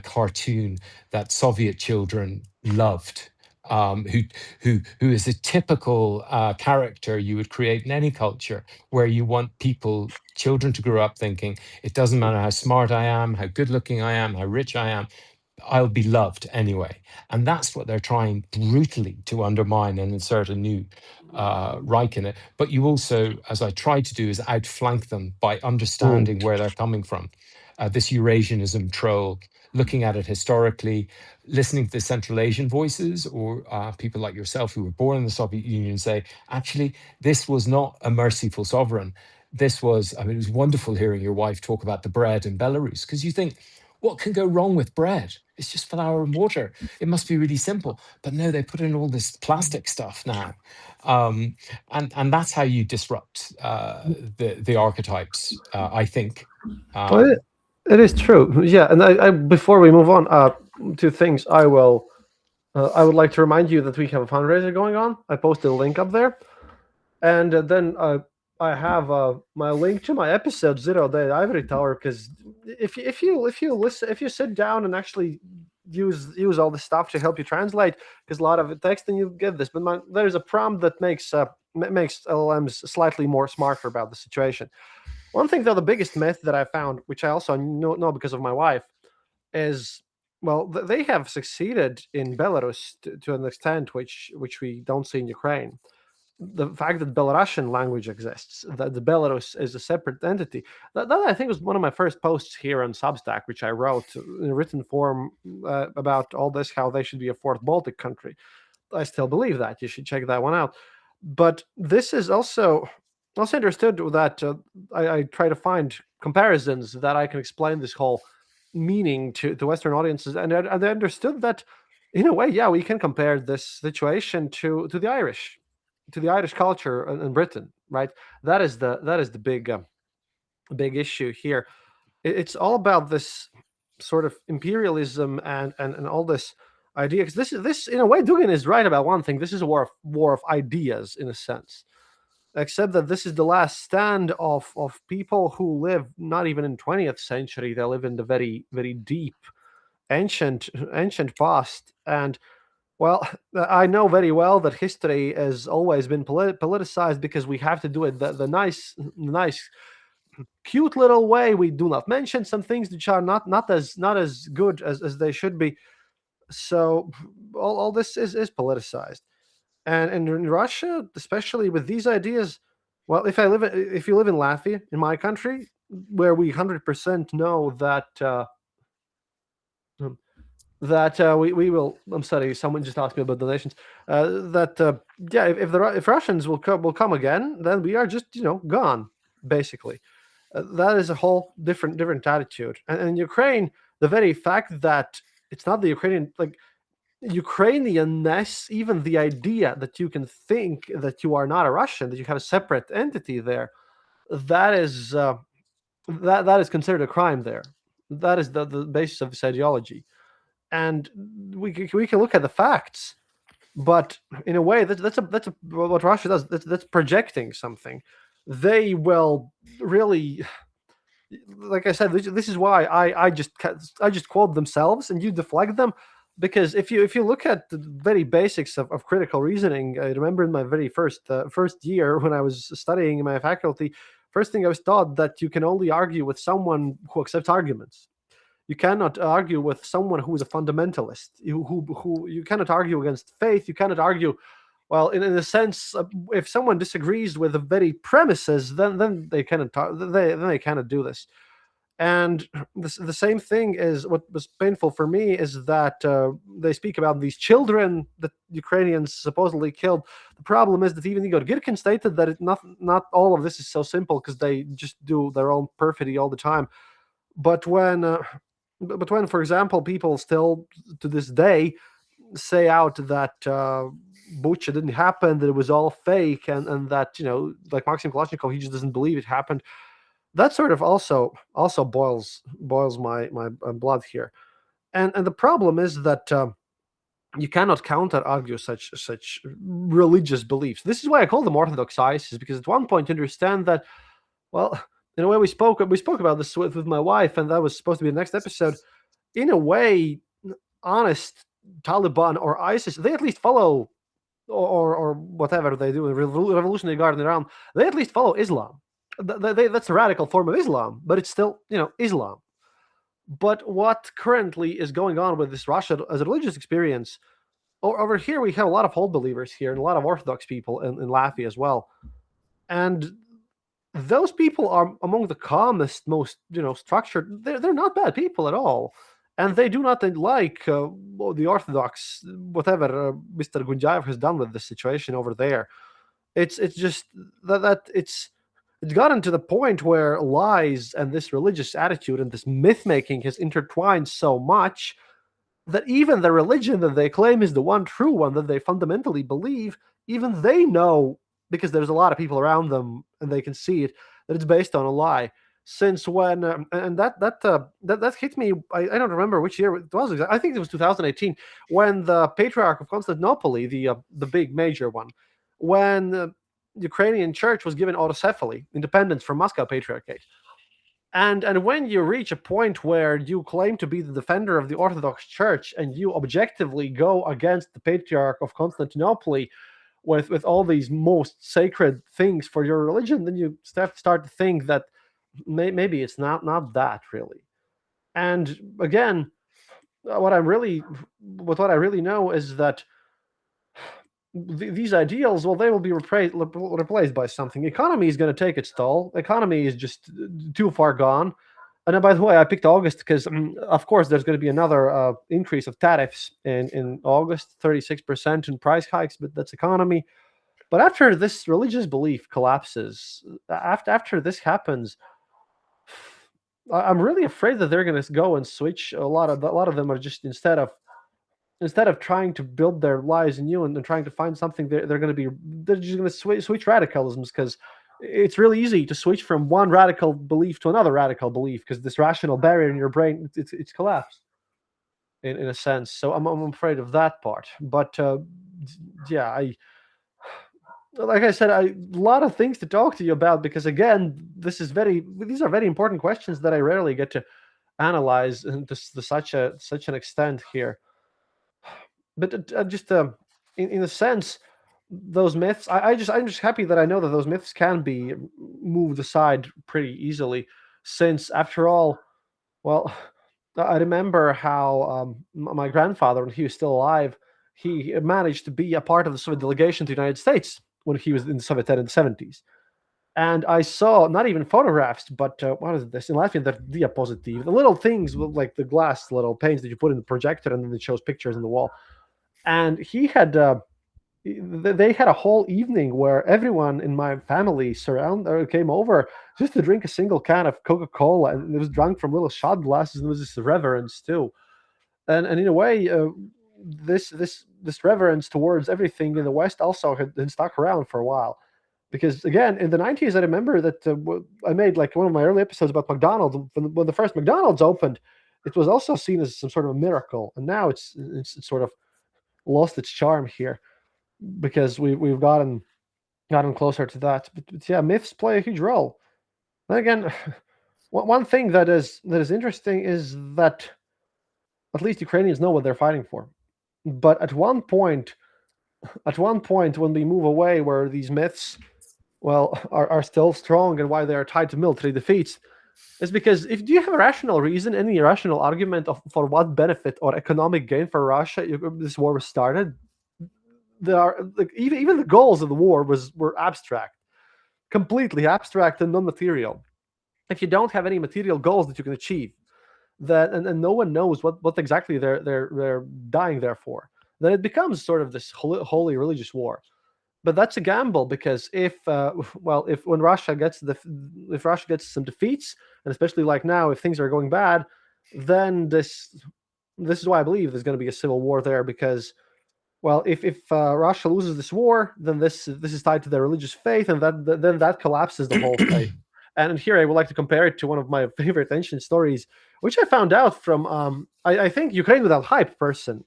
cartoon that Soviet children loved. Who is a typical character you would create in any culture, where you want children to grow up thinking, it doesn't matter how smart I am, how good looking I am, how rich I am, I'll be loved anyway. And that's what they're trying brutally to undermine and insert a new Reich in it. But you also, as I try to do, is outflank them by understanding where they're coming from. This Eurasianism troll, looking at it historically, listening to the Central Asian voices or people like yourself who were born in the Soviet Union say, actually, this was not a merciful sovereign. this was, I mean, it was wonderful hearing your wife talk about the bread in Belarus, because you think, what can go wrong with bread? It's just flour and water. It must be really simple. But no, they put in all this plastic stuff now. Um, and that's how you disrupt the archetypes, I think. Well, Um, it is true. Yeah, and I before we move on, two things I would like to remind you that we have a fundraiser going on. I posted a link up there, and then I have my link to my episode 0 Day Ivory Tower. Because if you listen, if you sit down and actually use all the stuff to help you translate, because a lot of text and you get this, but there's a prompt that makes LLMs slightly more smarter about the situation. One thing, though, the biggest myth that I found, which I also know because of my wife, is, well, they have succeeded in Belarus to an extent which we don't see in Ukraine. The fact that Belarusian language exists, that the Belarus is a separate entity, that I think was one of my first posts here on Substack, which I wrote in a written form about all this, how they should be a fourth Baltic country. I still believe that. You should check that one out. But this is also understood that I try to find comparisons that I can explain this whole meaning to Western audiences, and I understood that in a way, yeah, we can compare this situation to the Irish, to the Irish culture in Britain, right? That is the big issue here. It's all about this sort of imperialism and all this idea. Because this in a way, Dugin is right about one thing. This is a war of ideas in a sense, except that this is the last stand of people who live not even in 20th century. They live in the very very deep ancient past. And, well, I know very well that history has always been politicized, because we have to do it the nice cute little way. We do not mention some things which are not as good as they should be. So all this is politicized. And in Russia, especially with these ideas, well, if you live in Latvia, in my country, where we 100% know that we will. I'm sorry, someone just asked me about donations. That Yeah, if Russians will come again, then we are just gone, basically. That is a whole different attitude. And Ukraine, the very fact that it's not the Ukrainian, like, Ukrainianness, even the idea that you can think that you are not a Russian, that you have a separate entity there, that is that is considered a crime there. That is the basis of this ideology. And we can look at the facts, but in a way that's what Russia does. That's projecting something. They will really, like I said, this is why I just quote themselves and you deflect them. Because if you look at the very basics of critical reasoning, I remember in my very first year when I was studying in my faculty, first thing I was taught that you can only argue with someone who accepts arguments. You cannot argue with someone who is a fundamentalist. You cannot argue against faith. You cannot argue. Well, in a sense, if someone disagrees with the very premises, then they cannot they cannot do this. And the same thing is what was painful for me is that they speak about these children that Ukrainians supposedly killed. The problem is that even Igor Girkin stated that not all of this is so simple, because they just do their own perfidy all the time. But when, for example, people still to this day say out that Bucha didn't happen, that it was all fake, and that, like Maxim Kalashnikov, he just doesn't believe it happened. That sort of also boils my blood here. And the problem is that you cannot counter argue such religious beliefs. This is why I call them orthodox ISIS, because at one point you understand that, well, in a way, we spoke about this with my wife, and that was supposed to be the next episode. In a way, honest Taliban or ISIS, they at least follow, or whatever they do, revolutionary guard in Iran, they at least follow Islam. That's a radical form of Islam, but it's still Islam. But what currently is going on with this Russia as a religious experience, over here we have a lot of whole believers here and a lot of Orthodox people in Latvia as well. And those people are among the calmest, most structured. They're not bad people at all, and they do not like the Orthodox, whatever Mr. Gunjaev has done with the situation over there. It's just that it's gotten to the point where lies and this religious attitude and this myth making has intertwined so much that even the religion that they claim is the one true one that they fundamentally believe, even they know, because there's a lot of people around them and they can see it, that it's based on a lie. Since when, and that hit me. I don't remember which year it was. I think it was 2018 when the Patriarch of Constantinople, the big major one, when the Ukrainian Church was given autocephaly, independence from Moscow Patriarchate. And when you reach a point where you claim to be the defender of the Orthodox Church and you objectively go against the Patriarch of Constantinople with all these most sacred things for your religion, then you start to think that maybe it's not that really. And again, what I really know is that these ideals, well, they will be replaced by something. Economy is going to take its toll. Economy is just too far gone. And by the way, I picked August because, of course, there's going to be another increase of tariffs in August, 36% in price hikes, but that's economy. But after this religious belief collapses, after this happens, I'm really afraid that they're going to go and switch. A lot of them are just instead of trying to build their lives anew and trying to find something, they're just going to switch radicalisms, because it's really easy to switch from one radical belief to another radical belief because this rational barrier in your brain, it's collapsed in a sense. So I'm afraid of that part. But yeah, like I said, a lot of things to talk to you about, because again, these are very important questions that I rarely get to analyze to such an extent here. But just in a sense, those myths, I'm just happy that I know that those myths can be moved aside pretty easily, since after all, well, I remember how my grandfather, when he was still alive, he managed to be a part of the Soviet delegation to the United States when he was in the Soviet in the 70s. And I saw not even photographs, but what is this in Latvian? The diapositive, the little things like the glass little panes that you put in the projector, and then it shows pictures on the wall. And he had they had a whole evening where everyone in my family came over just to drink a single can of Coca-Cola, and it was drunk from little shot glasses, and there was this reverence too. And in a way, this reverence towards everything in the West also had been stuck around for a while. Because again, in the 90s, I remember that I made like one of my early episodes about McDonald's. When the first McDonald's opened, it was also seen as some sort of a miracle, and now it's sort of lost its charm here, because we've gotten closer to that. But yeah, myths play a huge role. And again, one thing that is interesting is that at least Ukrainians know what they're fighting for. But at one point, when we move away, where these myths, well, are still strong, and why they are tied to military defeats, is because if you have a rational reason, any rational argument for what benefit or economic gain for Russia this war was started, there are like even the goals of the war were abstract, completely abstract and non-material. If you don't have any material goals that you can achieve, that and no one knows what exactly they're dying there for, then it becomes sort of this holy religious war. But that's a gamble, because if when Russia gets some defeats, and especially like now, if things are going bad, then this is why I believe there's going to be a civil war there, because well, if Russia loses this war, then this is tied to their religious faith, and then that collapses the whole faith. And here I would like to compare it to one of my favorite ancient stories, which I found out from I think Ukraine Without Hype person,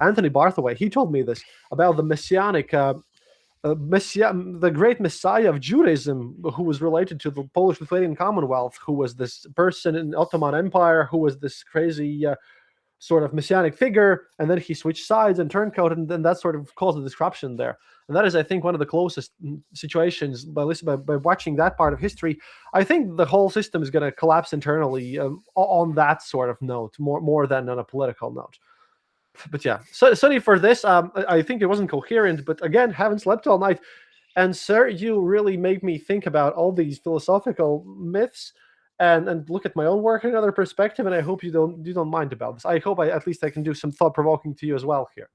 Anthony Barthaway. He told me this about the messianic the great messiah of Judaism, who was related to the Polish-Lithuanian Commonwealth, who was this person in Ottoman Empire, who was this crazy sort of messianic figure, and then he switched sides and turncoat, and then that sort of caused a disruption there. And that is, I think, one of the closest situations by watching that part of history. I think the whole system is going to collapse internally on that sort of note, more than on a political note. But yeah, so sorry for this. I think it wasn't coherent, but again, haven't slept all night. And sir, you really made me think about all these philosophical myths and look at my own work in another perspective. And I hope you don't mind about this. I hope at least I can do some thought provoking to you as well here.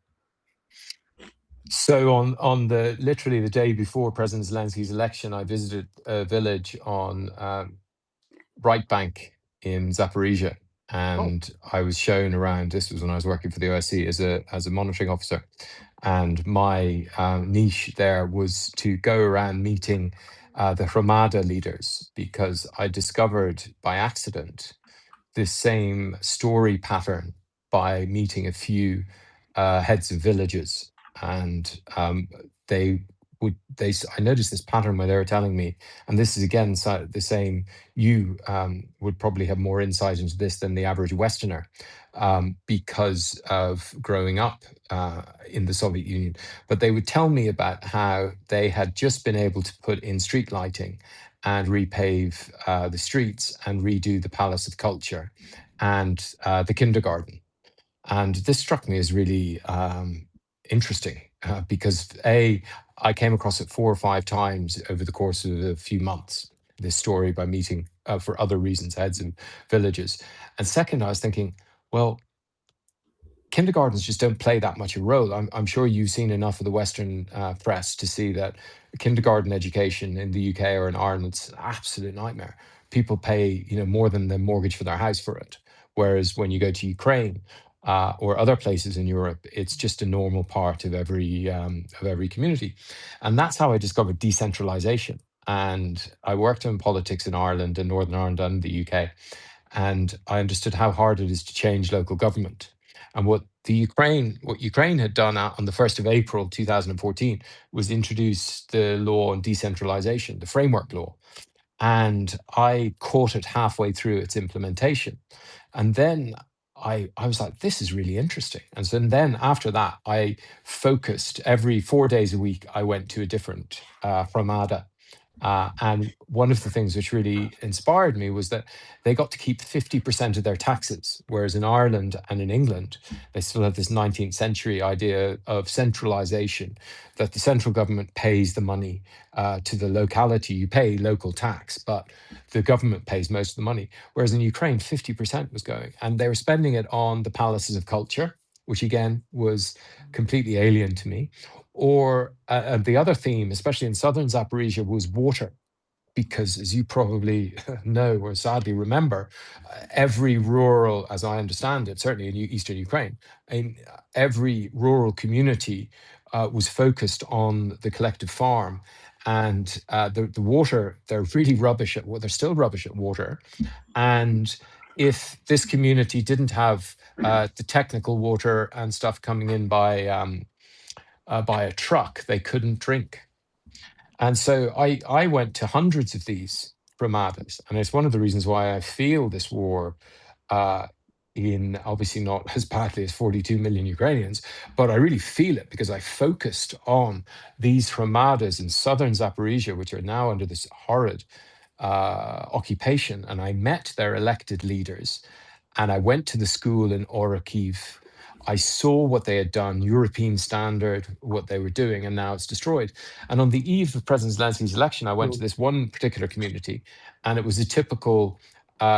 So on the literally the day before President Zelensky's election, I visited a village on right bank in Zaporizhia, Oh, and I was shown around. This was when I was working for the OSC as a monitoring officer, and my niche there was to go around meeting the Hromada leaders, because I discovered by accident this same story pattern by meeting a few heads of villages, and they I noticed this pattern where they were telling me, and this is again the same. You would probably have more insight into this than the average Westerner, because of growing up in the Soviet Union. But they would tell me about how they had just been able to put in street lighting and repave the streets and redo the Palace of Culture and the kindergarten. And this struck me as really interesting, because I came across it 4 or 5 times over the course of a few months, this story, by meeting, for other reasons, heads of villages. And second, I was thinking, well, kindergartens just don't play that much a role. I'm sure you've seen enough of the Western press to see that kindergarten education in the UK or in Ireland is an absolute nightmare. People pay, more than the mortgage for their house for it. Whereas when you go to Ukraine or other places in Europe, it's just a normal part of every community, and that's how I discovered decentralization. And I worked in politics in Ireland and Northern Ireland and the UK, and I understood how hard it is to change local government. And what Ukraine had done on the 1st of April 2014 was introduce the law on decentralization, the framework law. And I caught it halfway through its implementation. And then I was like, this is really interesting. And so then after that, I focused every 4 days a week, I went to a different Ramada. And one of the things which really inspired me was that they got to keep 50% of their taxes, whereas in Ireland and in England, they still have this 19th century idea of centralization, that the central government pays the money to the locality. You pay local tax, but the government pays most of the money. Whereas in Ukraine, 50% was going, and they were spending it on the palaces of culture, which again was completely alien to me. Or the other theme, especially in southern Zaporizhia, was water, because as you probably know or sadly remember, every rural, as I understand it, certainly in eastern Ukraine, every rural community was focused on the collective farm. And the water, they're really rubbish at, well, they're still rubbish at water. And if this community didn't have the technical water and stuff coming in by a truck, they couldn't drink. And so I went to hundreds of these bramadas. And it's one of the reasons why I feel this war, uh, in obviously not as badly as 42 million Ukrainians, but I really feel it because I focused on these bramadas in southern Zaporizhia, which are now under this horrid occupation. And I met their elected leaders, and I went to the school in Orokhiv. I saw what they had done, European standard, what they were doing, and now it's destroyed. And on the eve of President Zelensky's election, I went to mm, this one particular community, and it was a typical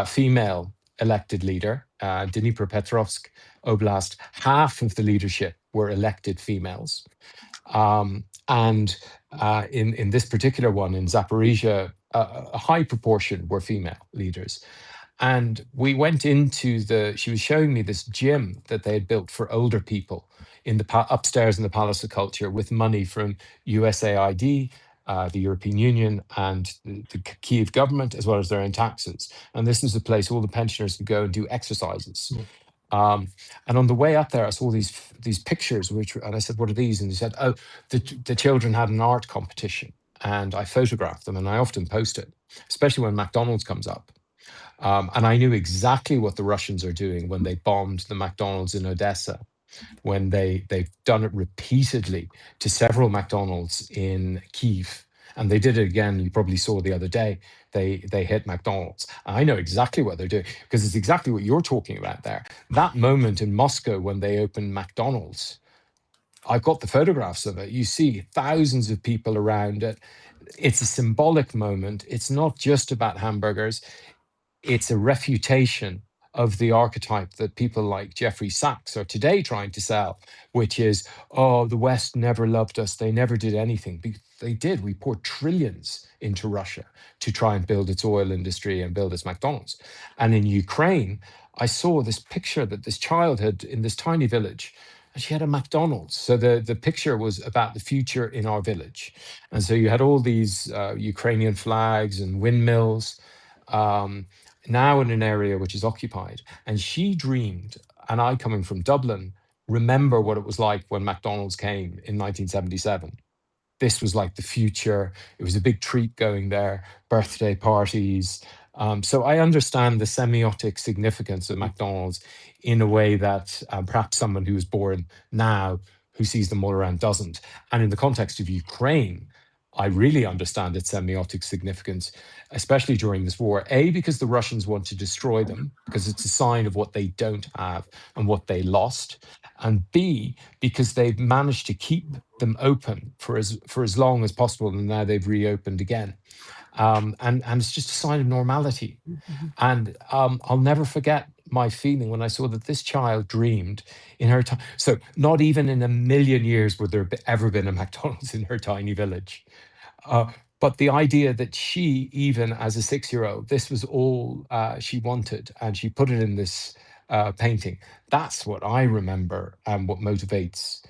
female elected leader, Dnipropetrovsk Oblast. Half of the leadership were elected females. And in this particular one in Zaporizhia, a high proportion were female leaders. And we went into she was showing me this gym that they had built for older people in the upstairs in the Palace of Culture with money from USAID, the European Union, and the Kiev government, as well as their own taxes. And this was a place all the pensioners could go and do exercises. mm. Um, and on the way up there, I saw these pictures, and I said, "What are these?" And they said, "Oh, the children had an art competition." And I photographed them, and I often post it, especially when McDonald's comes up. And I knew exactly what the Russians are doing when they bombed the McDonald's in Odessa, when they've done it repeatedly to several McDonald's in Kiev. And they did it again. You probably saw the other day. They hit McDonald's. I know exactly what they're doing because it's exactly what you're talking about there. That moment in Moscow when they opened McDonald's, I've got the photographs of it. You see thousands of people around it. It's a symbolic moment. It's not just about hamburgers, it's a refutation of the archetype that people like Jeffrey Sachs are today trying to sell, which is, oh, the West never loved us. They never did anything. They did. We poured trillions into Russia to try and build its oil industry and build its McDonald's. And in Ukraine, I saw this picture that this child had in this tiny village, and she had a McDonald's. So the picture was about the future in our village. And so you had all these Ukrainian flags and windmills, um, now in an area which is occupied. And she dreamed, and I, coming from Dublin, remember what it was like when McDonald's came in 1977. This was like the future. It was a big treat going there, birthday parties. So I understand the semiotic significance of McDonald's in a way that perhaps someone who was born now, who sees them all around, doesn't. And in the context of Ukraine, I really understand its semiotic significance, especially during this war. A, because the Russians want to destroy them, because it's a sign of what they don't have and what they lost. And B, because they've managed to keep them open for as long as possible, and now they've reopened again. And it's just a sign of normality. And I'll never forget my feeling when I saw that this child dreamed in her time. So not even in a million years would there ever been a McDonald's in her tiny village. But the idea that she, even as a 6-year-old, this was all she wanted, and she put it in this painting. That's what I remember, and what motivates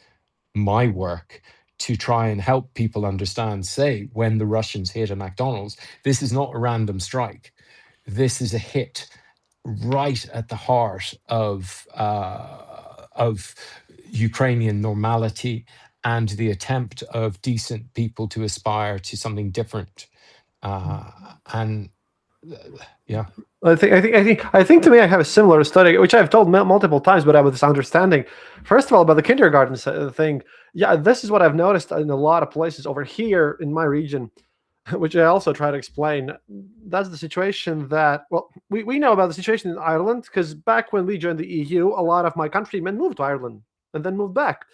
my work to try and help people understand, say, when the Russians hit a McDonald's, this is not a random strike. This is a hit right at the heart of Ukrainian normality and the attempt of decent people to aspire to something different. And yeah. I think to me, I have a similar study, which I've told multiple times, but I have this understanding. First of all, about the kindergarten thing. Yeah, this is what I've noticed in a lot of places over here in my region, which I also try to explain. That's the situation that, well, we know about the situation in Ireland, because back when we joined the EU, a lot of my countrymen moved to Ireland and then moved back.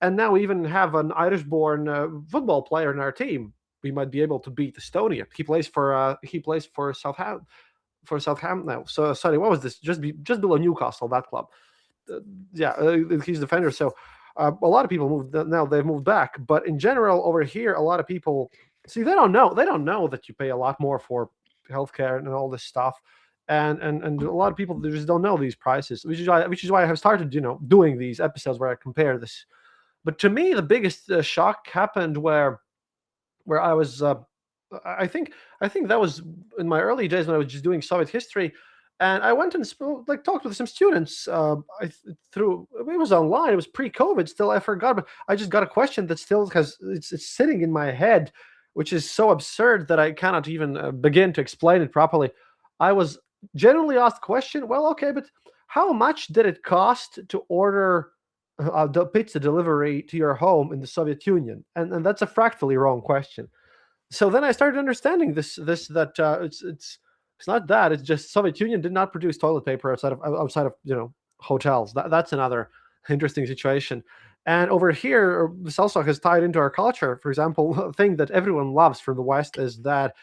And now we even have an Irish-born football player in our team. We might be able to beat Estonia. He plays for Southampton now. So sorry, what was this? Just below Newcastle, that club. He's defender. So a lot of people moved now. They've moved back, but in general, over here, a lot of people see they don't know that you pay a lot more for healthcare and all this stuff, and a lot of people just don't know these prices, which is why I have started doing these episodes where I compare this. But to me, the biggest shock happened where I was. I think that was in my early days when I was just doing Soviet history, and I went and talked with some students. Through it was online. It was pre-COVID. Still, I forgot, but I just got a question that still has it's sitting in my head, which is so absurd that I cannot even begin to explain it properly. I was generally asked the question, well, okay, but how much did it cost to order the pizza delivery to your home in the Soviet Union? And that's a fractally wrong question. So then I started understanding this that it's not that, it's just Soviet Union did not produce toilet paper outside of hotels. That's another interesting situation. And over here, this also has tied into our culture. For example, a thing that everyone loves from the West is that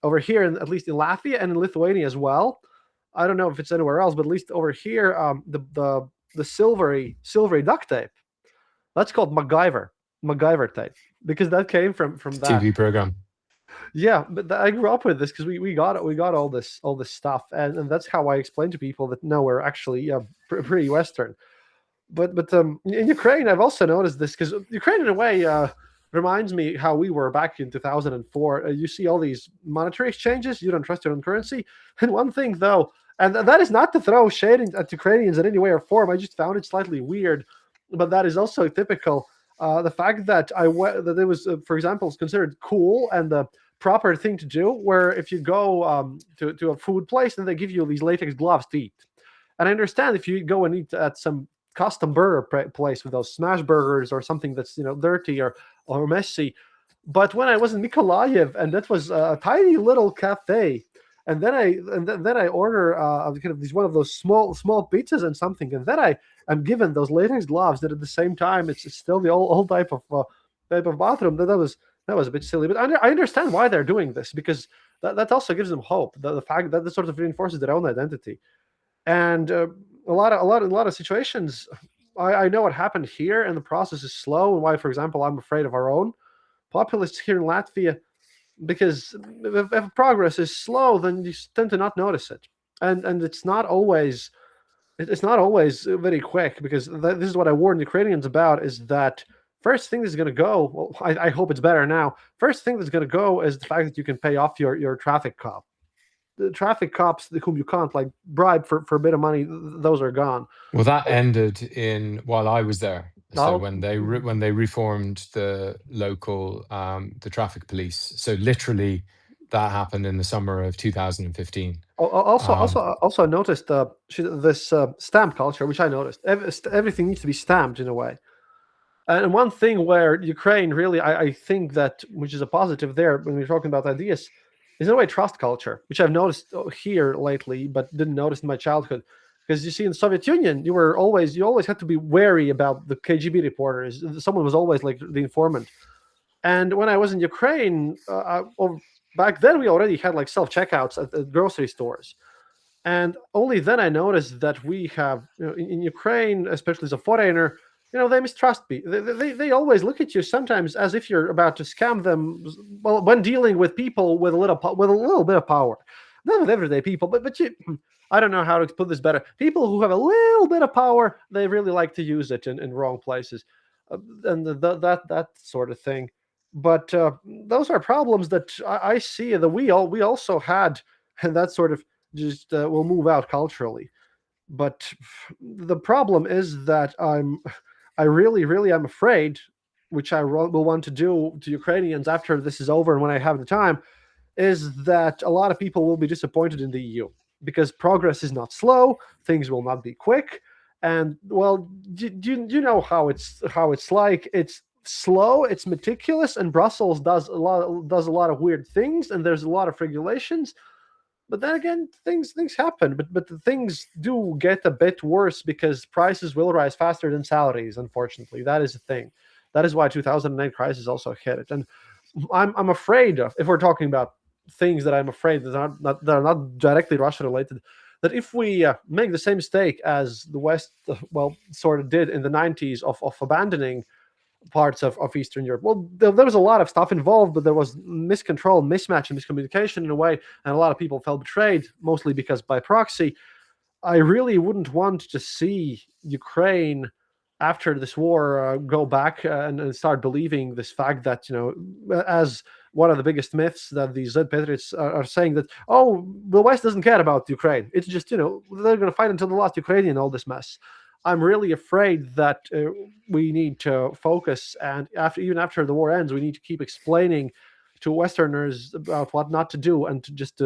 over here, at least in Latvia and in Lithuania as well, I don't know if it's anywhere else, but at least over here, the silvery duct tape, that's called MacGyver tape, because that came from that TV program. Yeah, but I grew up with this because we got all this stuff, and that's how I explain to people that no, we're actually pretty Western. But in Ukraine, I've also noticed this, because Ukraine in a way reminds me how we were back in 2004. You see all these monetary exchanges, you don't trust your own currency. And one thing though, and that is not to throw shade at Ukrainians in any way or form, I just found it slightly weird, but that is also typical. The fact that that it was, for example, is considered cool and the proper thing to do, where if you go to a food place and they give you these latex gloves to eat. And I understand if you go and eat at some custom burger place with those smash burgers or something that's dirty or messy. But when I was in Mykolaiv, and that was a tiny little cafe, and then I order kind of one of those small pizzas and something, and then I'm given those latex gloves that at the same time it's still the old type of bathroom. That was a bit silly, but I understand why they're doing this, because that also gives them hope. The fact that this sort of reinforces their own identity. And a lot of situations, I know what happened here, and the process is slow, and why, for example, I'm afraid of our own populists here in Latvia, because if progress is slow, then you tend to not notice it, and it's not always very quick, because this is what I warned Ukrainians about, is that first thing that's going to go, well, I hope it's better now, first thing that's going to go is the fact that you can pay off your traffic cop. The traffic cops whom you can't like bribe for a bit of money, those are gone. Well, that ended in while I was there. So Now, when they reformed the local the traffic police. So literally, that happened in the summer of 2015. also Um, also also I noticed this stamp culture, which I noticed. Everything needs to be stamped in a way. And one thing where Ukraine really, I think that, which is a positive there when we're talking about ideas, is in a way trust culture, which I've noticed here lately, but didn't notice in my childhood. Because you see, in the Soviet Union, you always had to be wary about the KGB reporters. Someone was always like the informant. And when I was in Ukraine, back then we already had like self checkouts at grocery stores. And only then I noticed that we have, in Ukraine, especially as a foreigner, they mistrust me. They always look at you sometimes as if you're about to scam them. Well, when dealing with people with a little bit of power, not with everyday people, but I don't know how to put this better. People who have a little bit of power, they really like to use it in wrong places, and that sort of thing. But those are problems that I see that we also had, and that sort of just will move out culturally. But the problem is that I really, really am afraid, which I will want to do to Ukrainians after this is over and when I have the time, is that a lot of people will be disappointed in the EU, because progress is not slow, things will not be quick, and well, do you know how it's like? It's slow, it's meticulous, and Brussels does a lot of weird things, and there's a lot of regulations, but then again, things happen. But the things do get a bit worse because prices will rise faster than salaries. Unfortunately, that is a thing. That is why 2008 crisis also hit it. And I'm afraid of, if we're talking about things that I'm afraid that are not directly Russia related, that if we make the same mistake as the West, well, sort of did in the 90s of abandoning parts of Eastern Europe. Well, there was a lot of stuff involved, but there was miscontrol, mismatch, and miscommunication in a way, and a lot of people felt betrayed, mostly because by proxy. I really wouldn't want to see Ukraine after this war go back and start believing this fact that, as one of the biggest myths that these Z patriots are saying, that, oh, the West doesn't care about Ukraine. It's just, they're going to fight until the last Ukrainian, all this mess. I'm really afraid that we need to focus, and even after the war ends, we need to keep explaining to Westerners about what not to do, and to just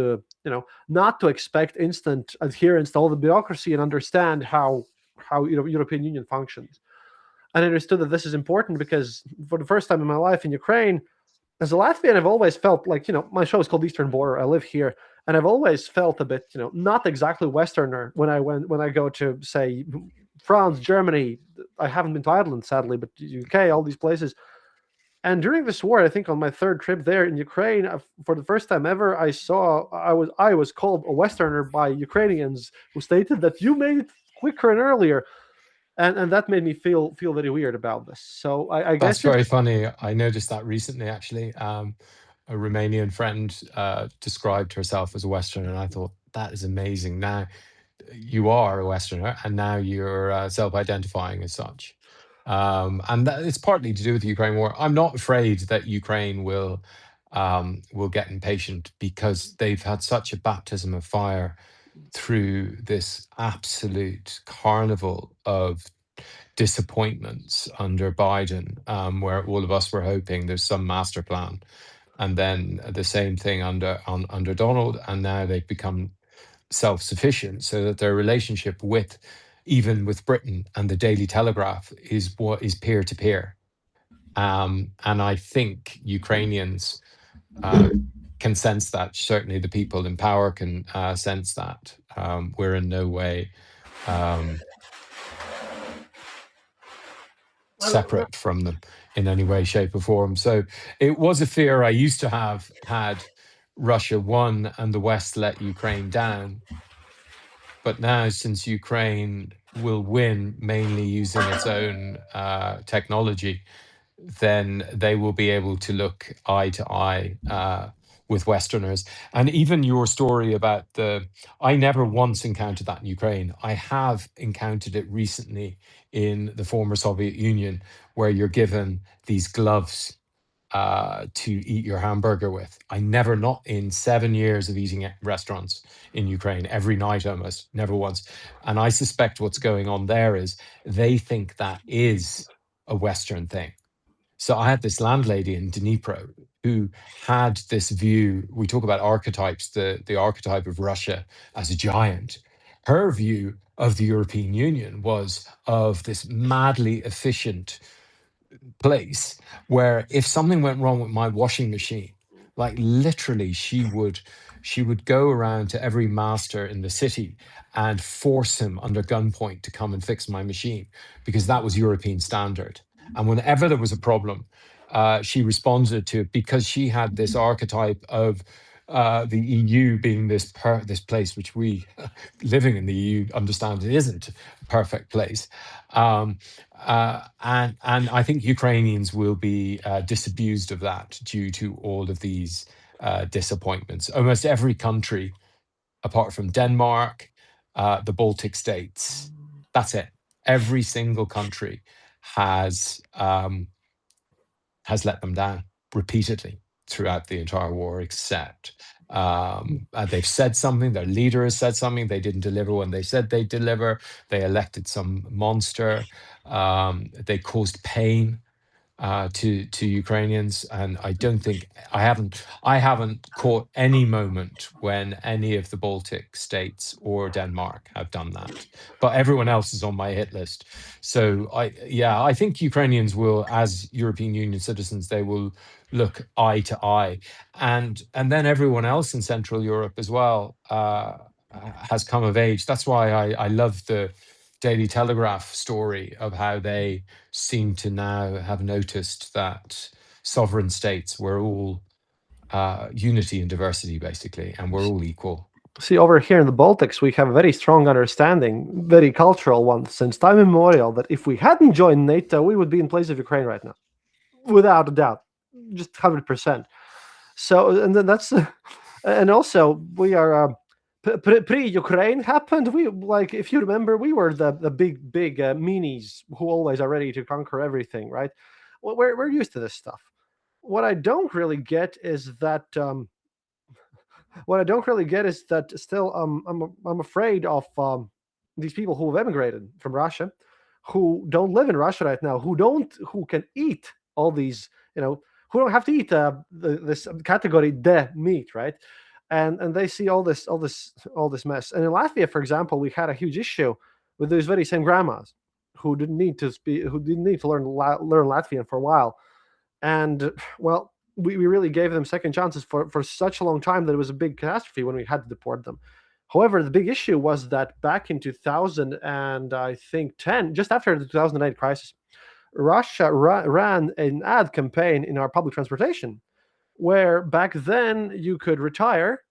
not to expect instant adherence to all the bureaucracy, and understand how European Union functions. And I understood that this is important because for the first time in my life in Ukraine, as a Latvian, I've always felt like, my show is called Eastern Border. I live here, and I've always felt a bit, not exactly Westerner when I go to, say, France, Germany. I haven't been to Ireland, sadly, but UK, all these places. And during this war, I think on my third trip there in Ukraine, for the first time ever, I was called a Westerner by Ukrainians who stated that you made it quicker and earlier, and that made me feel very weird about this. So I That's guess very funny. I noticed that recently, actually. A Romanian friend described herself as a Westerner, and I thought that is amazing. Now you are a Westerner, and now you're self-identifying as such. And that, it's partly to do with the Ukraine war. I'm not afraid that Ukraine will get impatient because they've had such a baptism of fire through this absolute carnival of disappointments under Biden, where all of us were hoping there's some master plan, and then the same thing under Donald, and now they've become self-sufficient, so that their relationship with even with Britain and the Daily Telegraph is what is peer to peer. And I think Ukrainians can sense that. Certainly, the people in power can sense that. We're in no way um, separate from them in any way, shape, or form. So it was a fear I used to had Russia won and the West let Ukraine down. But now, since Ukraine will win mainly using its own technology, then they will be able to look eye to eye with Westerners. And even your story about I never once encountered that in Ukraine. I have encountered it recently in the former Soviet Union, where you're given these gloves to eat your hamburger with. I never, not in 7 years of eating at restaurants in Ukraine, every night almost, never once. And I suspect what's going on there is they think that is a Western thing. So I had this landlady in Dnipro who had this view. We talk about archetypes, the archetype of Russia as a giant. Her view of the European Union was of this madly efficient place where if something went wrong with my washing machine, like literally she would go around to every master in the city and force him under gunpoint to come and fix my machine because that was European standard. And whenever there was a problem, she responded to it because she had this archetype of the EU being this place which we living in the EU understand it isn't a perfect place. Um, and I think Ukrainians will be disabused of that due to all of these disappointments. Almost every country, apart from Denmark, the Baltic states, that's it. Every single country has let them down repeatedly throughout the entire war, except they've said something, their leader has said something, they didn't deliver when they said they'd deliver, they elected some monster, they caused pain to Ukrainians, and I don't think I haven't caught any moment when any of the Baltic states or Denmark have done that, but everyone else is on my hit list. So I think Ukrainians will, as European Union citizens, they will look eye to eye, and then everyone else in Central Europe as well has come of age. That's why I love the Daily Telegraph story of how they seem to now have noticed that sovereign states were all unity and diversity, basically, and we're all equal. See, over here in the Baltics, we have a very strong understanding, very cultural one, since time immemorial, that if we hadn't joined NATO, we would be in place of Ukraine right now, without a doubt, just 100%. So, and then that's, and also we are pre-Ukraine happened. We, like, if you remember, we were the big meanies who always are ready to conquer everything, right? Well, we're used to this stuff. What I don't really get is that. What I don't really get is that still I'm afraid of these people who have emigrated from Russia, who don't live in Russia right now, who can eat all these, who don't have to eat this category de meat, right? And they see all this mess. And in Latvia, for example, we had a huge issue with those very same grandmas who didn't need to learn Latvian for a while, and well, we really gave them second chances for such a long time that it was a big catastrophe when we had to deport them. However, the big issue was that back in 2000 and I think 10, just after the 2008 crisis, Russia ran an ad campaign in our public transportation, where back then you could retire,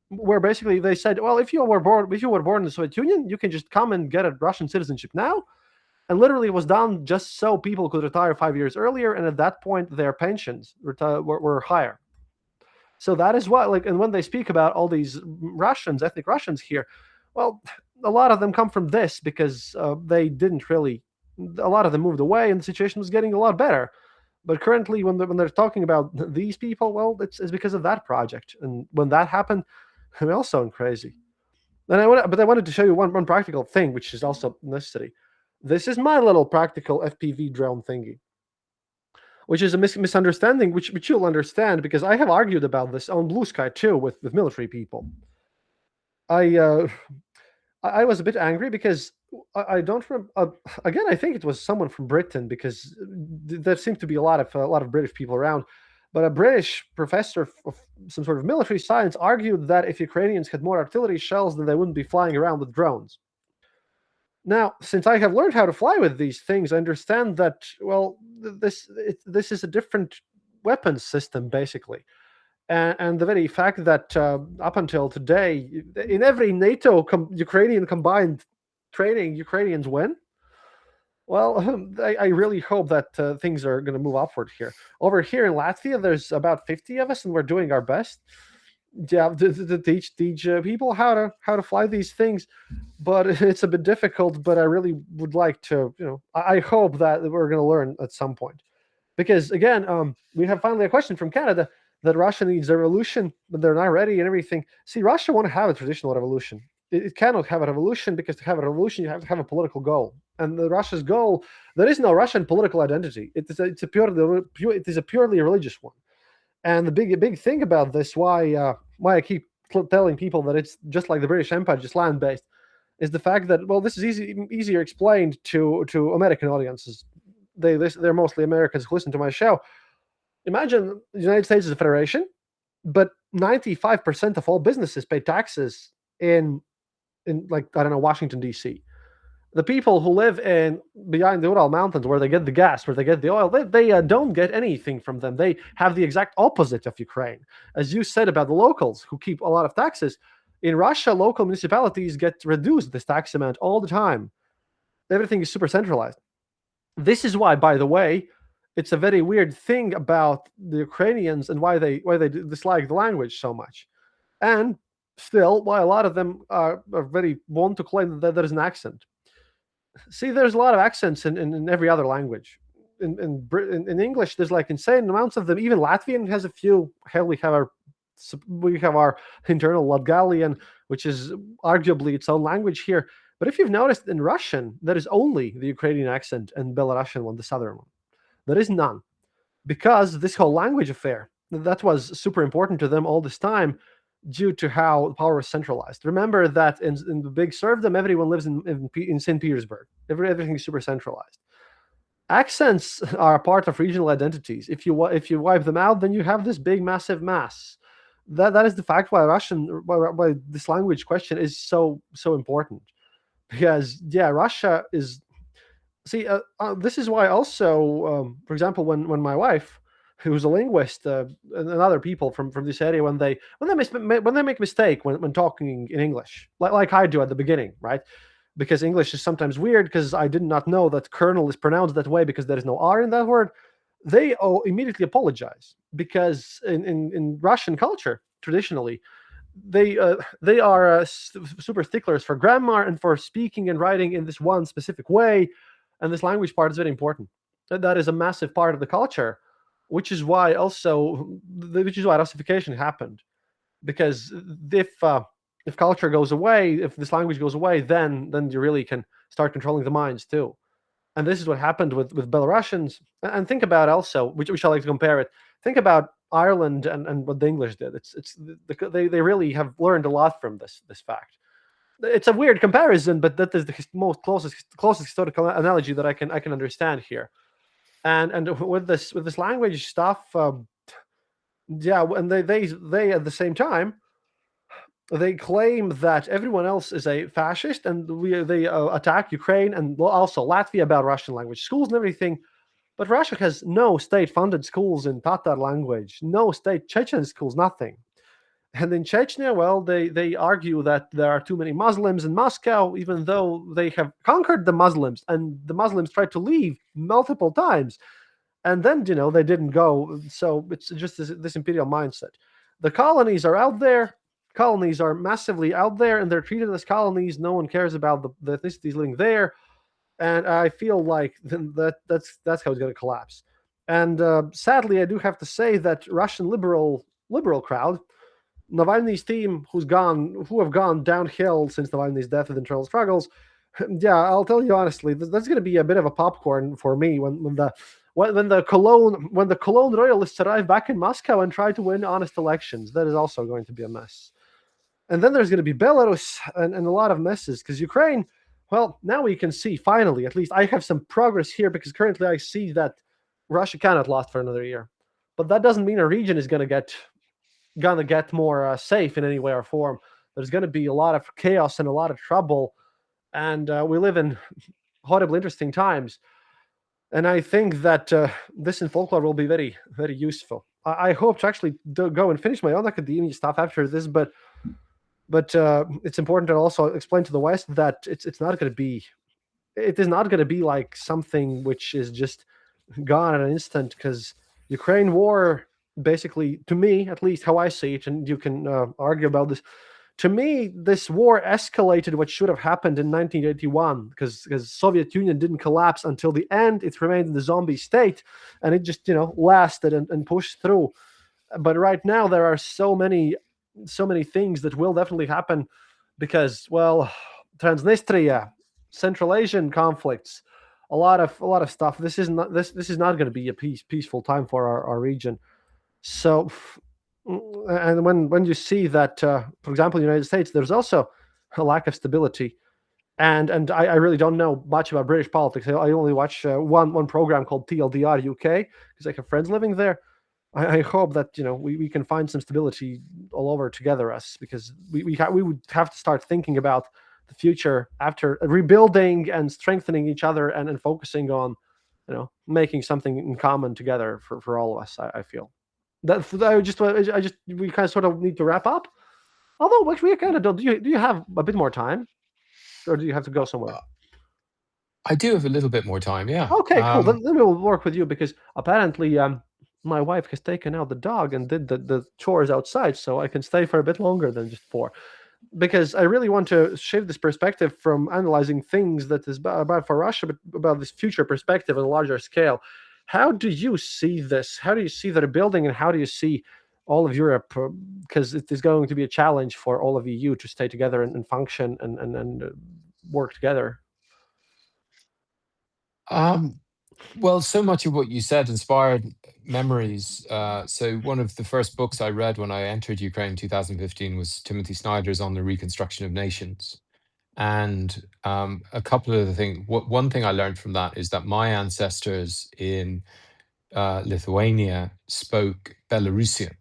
where basically they said, well, if you were born in the Soviet Union, you can just come and get a Russian citizenship now. And literally, it was done just so people could retire 5 years earlier, and at that point, their pensions were higher. So that is what, like, and when they speak about all these Russians, ethnic Russians here, well, a lot of them come from this because they didn't really. A lot of them moved away, and the situation was getting a lot better. But currently, when they're talking about these people, well, it's because of that project, and when that happened, it also crazy. But I wanted to show you one practical thing, which is also necessary. This is my little practical FPV drone thingy, which is a misunderstanding, which you'll understand because I have argued about this on Blue Sky too with military people. I was a bit angry because I don't remember. Again, I think it was someone from Britain because there seemed to be a lot of British people around. But a British professor of some sort of military science argued that if Ukrainians had more artillery shells, then they wouldn't be flying around with drones. Now, since I have learned how to fly with these things, I understand that, well, this is a different weapons system, basically. And the very fact that up until today, in every NATO Ukrainian combined training, Ukrainians win. Well, I really hope that things are going to move upward here. Over here in Latvia, there's about 50 of us, and we're doing our best. Yeah, to teach people how to fly these things, but it's a bit difficult. But I really would like to, I hope that we're going to learn at some point, because again, we have finally a question from Canada that Russia needs a revolution, but they're not ready and everything. See, Russia want to have a traditional revolution. It cannot have a revolution, because to have a revolution, you have to have a political goal. And Russia's goal, there is no Russian political identity. It is a purely religious one. And the big thing about this, why I keep telling people that it's just like the British Empire, just land based, is the fact that, well, this is easier explained to American audiences. They're mostly Americans who listen to my show. Imagine the United States is a federation, but 95% of all businesses pay taxes in like, I don't know, Washington D.C. The people who live in behind the Ural Mountains, where they get the gas, where they get the oil, they don't get anything from them. They have the exact opposite of Ukraine. As you said about the locals who keep a lot of taxes, in Russia, local municipalities get reduced this tax amount all the time. Everything is super centralized. This is why, by the way, it's a very weird thing about the Ukrainians and why they dislike the language so much. And still, why a lot of them are very want to claim that there is an accent. See, there's a lot of accents in every other language. In English, there's like insane amounts of them. Even Latvian has a few. Hell, we have our internal Latgalian, which is arguably its own language here. But if you've noticed, in Russian, there is only the Ukrainian accent and Belarusian one, the southern one. There is none, because this whole language affair, that was super important to them all this time, due to how power was centralized. Remember that in the big serfdom, everyone lives in St. Petersburg. Everything is super centralized. Accents are a part of regional identities. If you wipe them out, then you have this big, massive mass. That is the fact why why this language question is so important. Because Russia is. See, this is why also, for example, when my wife, who's a linguist, and other people from this area, when they make mistake when talking in English, like I do at the beginning, right? Because English is sometimes weird, because I did not know that colonel is pronounced that way because there is no R in that word. They immediately apologize, because in Russian culture, traditionally, they are super sticklers for grammar and for speaking and writing in this one specific way. And this language part is very important. That is a massive part of the culture, which is why Russification happened. Because if culture goes away, if this language goes away, then you really can start controlling the minds too. And this is what happened with Belarusians. And think about also, which I like to compare it. Think about Ireland and what the English did. They really have learned a lot from this fact. It's a weird comparison, but that is the most closest historical analogy that I can understand here. And with this language stuff, and they at the same time, they claim that everyone else is a fascist, and they attack Ukraine and also Latvia about Russian language schools and everything. But Russia has no state-funded schools in Tatar language, no state Chechen schools, nothing. And in Chechnya, well, they argue that there are too many Muslims in Moscow, even though they have conquered the Muslims, and the Muslims tried to leave multiple times. And then, they didn't go. So it's just this imperial mindset. The colonies are out there. Colonies are massively out there, and they're treated as colonies. No one cares about the ethnicities living there. And I feel like that's how it's going to collapse. And sadly, I do have to say that Russian liberal crowd, Navalny's team, who have gone downhill since Navalny's death and internal struggles. Yeah, I'll tell you honestly, that's going to be a bit of a popcorn for me when the Cologne royalists arrive back in Moscow and try to win honest elections. That is also going to be a mess. And then there's going to be Belarus and a lot of messes, because Ukraine, well, now we can see finally, at least I have some progress here, because currently I see that Russia cannot last for another year. But that doesn't mean a region is going to get more safe in any way or form. There's going to be a lot of chaos and a lot of trouble, and we live in horribly interesting times. And I think that Disinfolklore will be very, very useful. I hope to actually go and finish my own academia stuff after this, but it's important to also explain to the West that it's not going to be, it is not going to be like something which is just gone in an instant, because Ukraine war, basically, to me at least, how I see it, and you can argue about this. To me, this war escalated what should have happened in 1981, because Soviet Union didn't collapse until the end. It remained in the zombie state, and it just lasted and pushed through. But right now there are so many things that will definitely happen, because, well, Transnistria, Central Asian conflicts, a lot of stuff. This is not going to be a peaceful time for our region. So, and when you see that, for example, in the United States, there's also a lack of stability, and I really don't know much about British politics. I only watch one program called TLDR UK, because I have friends living there. I hope that we can find some stability all over together, us, because we would have to start thinking about the future after rebuilding and strengthening each other, and focusing on making something in common together for all of us. I feel that I just we kind of sort of need to wrap up. Although actually we kind of don't. Do you have a bit more time, or do you have to go somewhere? I do have a little bit more time. Yeah. Okay, cool. Then we'll work with you, because apparently my wife has taken out the dog and did the chores outside, so I can stay for a bit longer than just 4. Because I really want to shift this perspective from analyzing things that is about for Russia, but about this future perspective on a larger scale. How do you see this? How do you see the rebuilding, and how do you see all of Europe? Because it is going to be a challenge for all of EU to stay together and function and work together. Well, so much of what you said inspired memories. So one of the first books I read when I entered Ukraine in 2015 was Timothy Snyder's On the Reconstruction of Nations. And a couple of the things, one thing I learned from that is that my ancestors in Lithuania spoke Belarusian,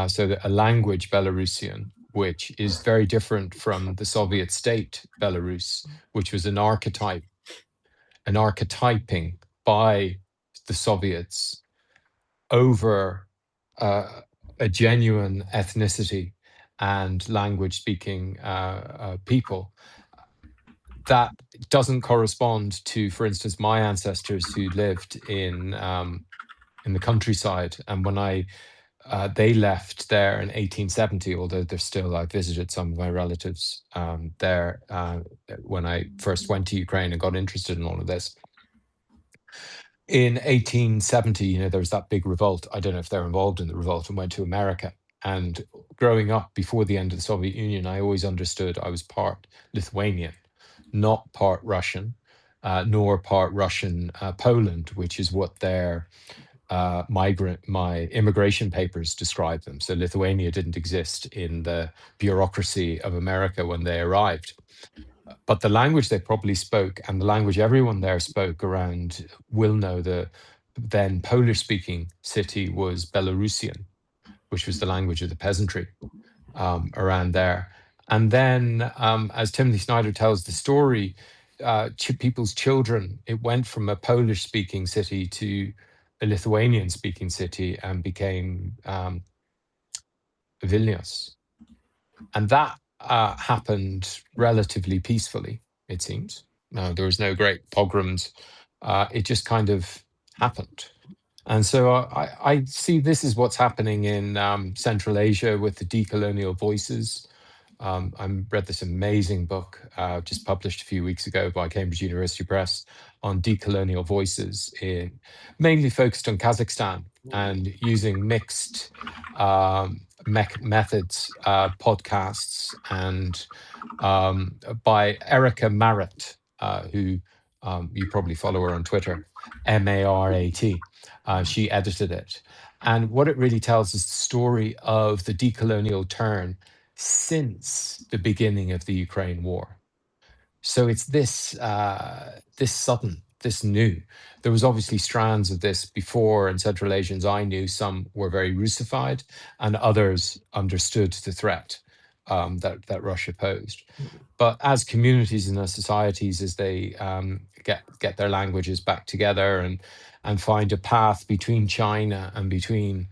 so a language Belarusian, which is very different from the Soviet state Belarus, which was an archetype, an archetyping by the Soviets over a genuine ethnicity and language speaking people. That doesn't correspond to, for instance, my ancestors who lived in the countryside. And when they left there in 1870, although they're still, I visited some of my relatives there when I first went to Ukraine and got interested in all of this. In 1870, there was that big revolt. I don't know if they're involved in the revolt, and went to America. And growing up before the end of the Soviet Union, I always understood I was part Lithuanian, not part Russian, nor part Russian Poland, which is what their my immigration papers describe them. So Lithuania didn't exist in the bureaucracy of America when they arrived. But the language they probably spoke, and the language everyone there spoke around Wilno, the then Polish-speaking city, was Belarusian, which was the language of the peasantry around there. And then, as Timothy Snyder tells the story, people's children, it went from a Polish-speaking city to a Lithuanian-speaking city and became Vilnius. And that happened relatively peacefully, it seems. There was no great pogroms. It just kind of happened. And so I see this is what's happening in Central Asia with the decolonial voices. I read this amazing book just published a few weeks ago by Cambridge University Press on decolonial voices, mainly focused on Kazakhstan and using mixed methods, podcasts, and by Erica Marat, who you probably follow her on Twitter, Marat. She edited it. And what it really tells is the story of the decolonial turn since the beginning of the Ukraine war. So it's this sudden, this new. There was obviously strands of this before, and Central Asians I knew, some were very Russified and others understood the threat. that Russia posed. But as communities and as societies, as they get their languages back together and find a path between China and between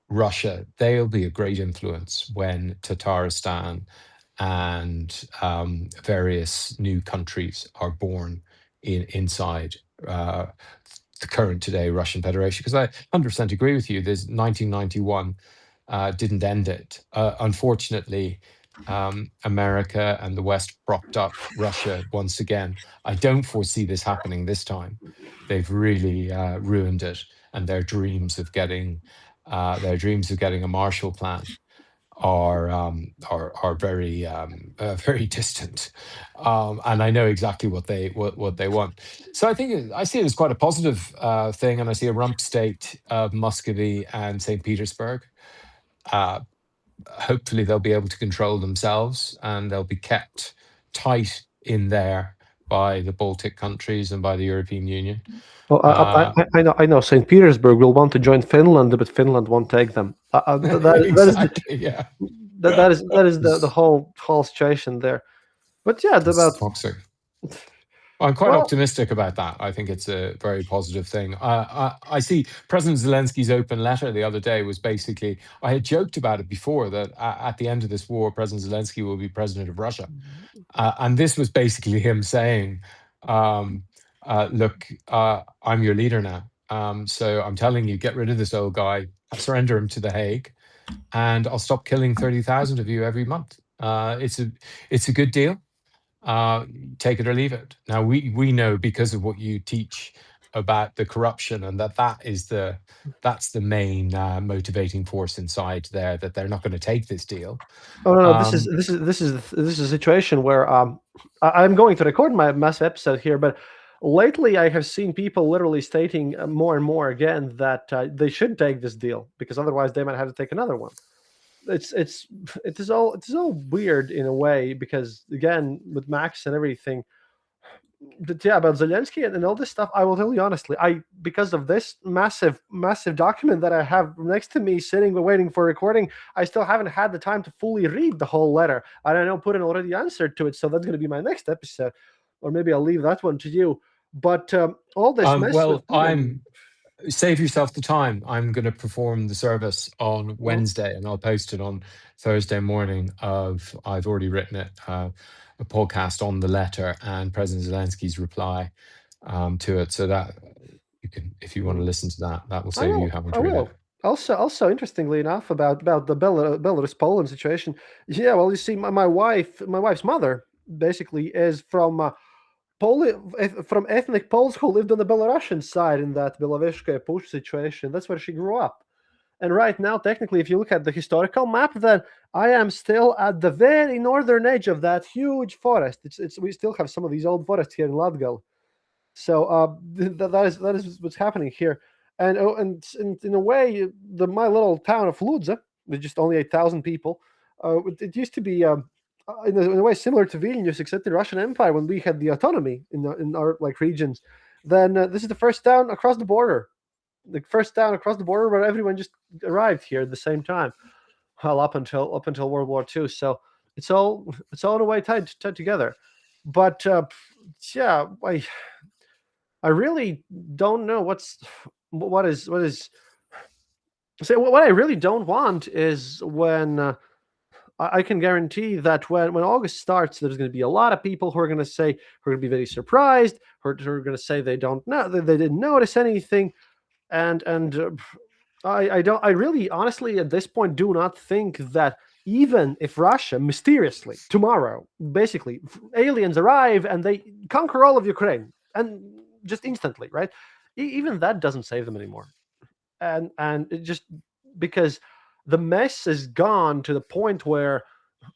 Russia, they'll be a great influence when Tatarstan and various new countries are born inside the current today Russian Federation. Because I 100% agree with you. There's 1991 didn't end it. Unfortunately, America and the West propped up Russia once again. I don't foresee this happening this time. They've really ruined it, and their dreams of getting a Marshall Plan are very very distant, and I know exactly what they want. So I think I see it as quite a positive thing, and I see a rump state of Muscovy and St. Petersburg. Uh, Hopefully, they'll be able to control themselves, and they'll be kept tight in there by the Baltic countries and by the European Union. Well, I know St. Petersburg will want to join Finland, but Finland won't take them. Exactly, yeah. That is the whole situation there. But yeah, It's about toxic. I'm quite well, optimistic about that. I think it's a very positive thing. I see President Zelensky's open letter the other day was basically, I had joked about it before, that at the end of this war, President Zelensky will be president of Russia. And this was basically him saying, look, I'm your leader now. So I'm telling you, get rid of this old guy, surrender him to The Hague, and I'll stop killing 30,000 of you every month. It's a good deal. Take it or leave it. Now we know, because of what you teach about the corruption, and that's the main motivating force inside there, that they're not going to take this deal. oh no, this is a situation where I'm going to record my massive episode here, but lately I have seen people literally stating more and more again that they should take this deal, because otherwise they might have to take another one. It is all weird in a way, because again, with Max and everything, but yeah, about Zelensky and all this stuff, I will tell you honestly, because of this massive document that I have next to me sitting waiting for recording, I still haven't had the time to fully read the whole letter. And I know Putin already answered to it, so that's going to be my next episode, or maybe I'll leave that one to you. But all this mess Well, with Putin, save yourself the time. I'm going to perform the service on Wednesday, and I'll post it on Thursday morning. I've already written it, a podcast on the letter and President Zelensky's reply to it, so that you can, if you want to listen to that, that will save you having to read it. Also, interestingly enough, about the Belarus Poland situation. Yeah, well, you see, my wife's mother basically is from from ethnic Poles who lived on the Belarusian side in that Belovezhskaya Push situation. That's where she grew up. And right now, technically, if you look at the historical map, then I am still at the very northern edge of that huge forest. We still have some of these old forests here in Latgal. So that is what's happening here. And in a way, my little town of Ludza, with just only 8,000 people, it used to be in a way similar to Vilnius, except the Russian Empire when we had the autonomy in our like regions. Then this is the first town across the border, where everyone just arrived here at the same time, well, up until World War II. So it's all in a way tied together. But yeah, I really don't know what I really don't want is when I can guarantee that when August starts, there's going to be a lot of people who are going to be very surprised, who are going to say they don't know, they didn't notice anything, and I really honestly at this point do not think that even if Russia mysteriously tomorrow, basically aliens arrive and they conquer all of Ukraine and just instantly, right? Even that doesn't save them anymore, and it just because the mess is gone to the point where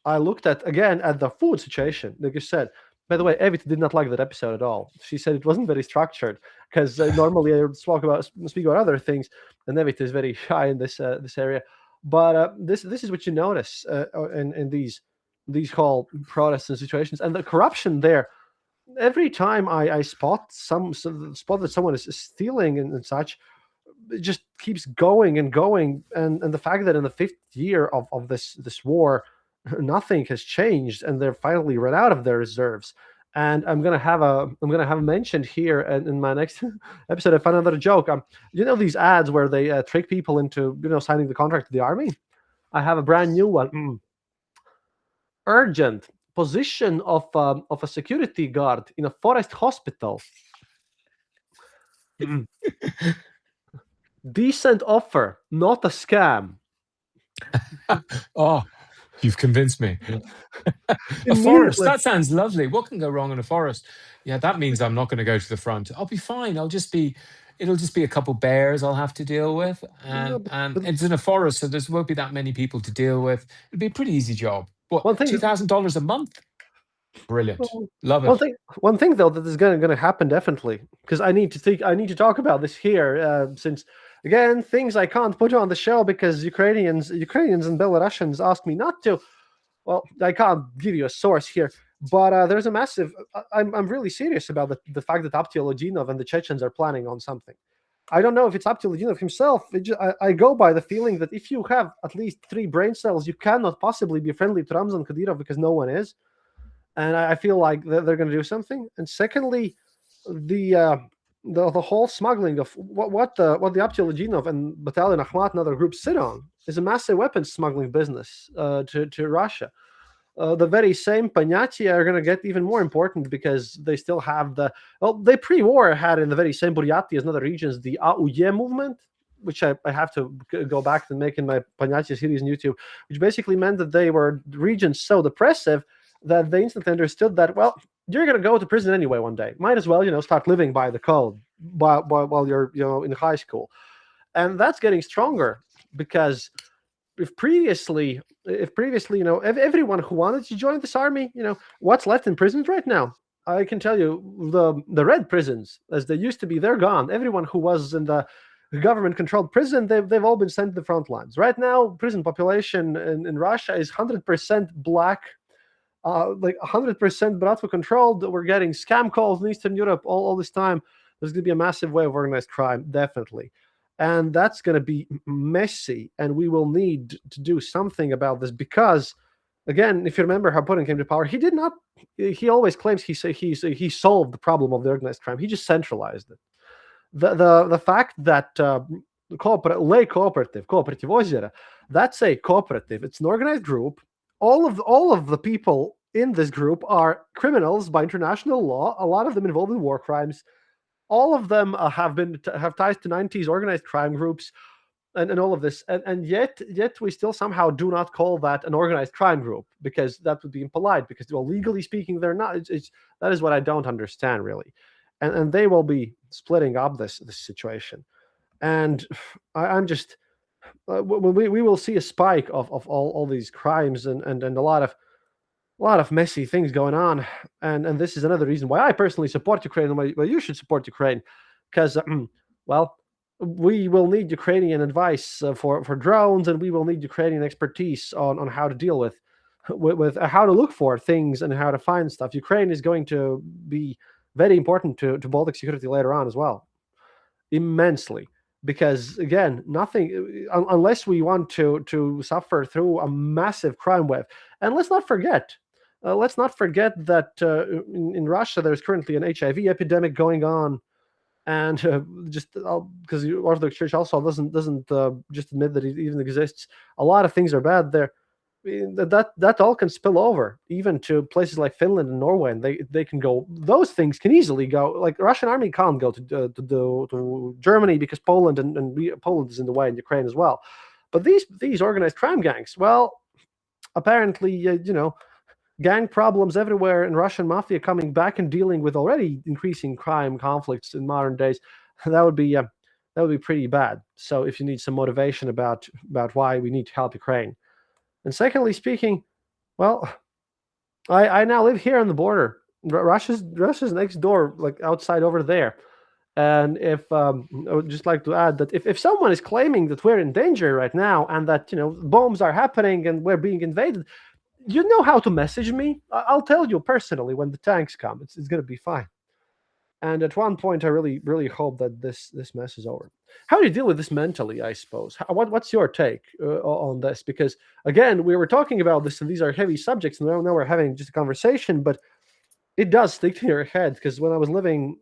I looked at the food situation. Like you said, by the way, Evit did not like that episode at all. She said it wasn't very structured because normally I would speak about other things, and Evit is very shy in this area. But this is what you notice in these whole protests and situations, and the corruption there. Every time I spot that someone is stealing and such, it just keeps going and going. And the fact that in the fifth year of this war, nothing has changed, and they're finally run out of their reserves. And I'm gonna have mentioned here in my next episode. I found another joke. These ads where they trick people into signing the contract to the army. I have a brand new one. Urgent position of a security guard in a forest hospital. Decent offer, not a scam. Oh, you've convinced me. A forest. That sounds lovely. What can go wrong in a forest? Yeah, that means I'm not going to go to the front. I'll be fine. It'll just be a couple bears I'll have to deal with, and it's in a forest, so there won't be that many people to deal with. It'll be a pretty easy job. What, $2,000 a month? Brilliant. Love it. One thing though that is going to happen definitely, because I need to talk about this here, since again things I can't put on the show because Ukrainians and Belarusians asked me not to. Well, I can't give you a source here, but there's a massive. I'm really serious about the fact that Abtiologinov and the Chechens are planning on something. I don't know if it's Abtiologinov himself. I go by the feeling that if you have at least 3 brain cells, you cannot possibly be friendly to Ramzan Kadyrov because no one is. And I feel like they're going to do something. And secondly, the whole smuggling of what the Abtiologinov and Battalion Akhmat and other groups sit on is a massive weapons smuggling business to Russia. The very same Panyatia are going to get even more important because they still have they pre-war had in the very same Buryati as other regions the AUE movement, which I have to go back and make in my Panyatia series on YouTube, which basically meant that they were regions so depressive that they instantly understood that, well, you're going to go to prison anyway one day. Might as well, start living by the code while you're, in high school. And that's getting stronger because if previously, everyone who wanted to join this army, what's left in prisons right now? I can tell you the red prisons, as they used to be, they're gone. Everyone who was in the government-controlled prison, they've all been sent to the front lines. Right now, prison population in Russia is 100% black, like 100% Bratva controlled. We're getting scam calls in Eastern Europe all this time. There's going to be a massive wave of organized crime, definitely. And that's going to be messy. And we will need to do something about this because, again, if you remember how Putin came to power, he always claims he solved the problem of the organized crime. He just centralized it. The fact that Lay Cooperative Ozera, that's a cooperative. It's an organized group. All of the people in this group are criminals by international law. A lot of them involved in war crimes. All of them have ties to 90s organized crime groups, and all of this. And yet we still somehow do not call that an organized crime group because that would be impolite. Because, well, legally speaking, they're not. That is what I don't understand really. And they will be splitting up this situation. And I'm just. We will see a spike of all these crimes and a lot of messy things going on, and this is another reason why I personally support Ukraine and why you should support Ukraine, because well, we will need Ukrainian advice for drones, and we will need Ukrainian expertise on how to deal with how to look for things and how to find stuff. Ukraine is going to be very important to Baltic security later on as well, immensely. Because again, nothing unless we want to suffer through a massive crime wave. And let's not forget that in Russia there's currently an HIV epidemic going on, and just because the Orthodox Church also doesn't just admit that it even exists. A lot of things are bad there. That all can spill over even to places like Finland and Norway, and they can go. Those things can easily go. Like the Russian army can't go to Germany because Poland Poland is in the way, and Ukraine as well. But these organized crime gangs, well, apparently gang problems everywhere, and Russian mafia coming back and dealing with already increasing crime conflicts in modern days. That would be pretty bad. So if you need some motivation about why we need to help Ukraine. And secondly speaking, well, I now live here on the border. Russia's next door, like outside over there. And if I would just like to add that if someone is claiming that we're in danger right now and that bombs are happening and we're being invaded, you know how to message me. I'll tell you personally when the tanks come. It's going to be fine. And at one point, I really hope that this mess is over. How do you deal with this mentally? I suppose. What's your take on this? Because again, we were talking about this, and these are heavy subjects, and now we're having just a conversation, but it does stick to your head. Because when I was living,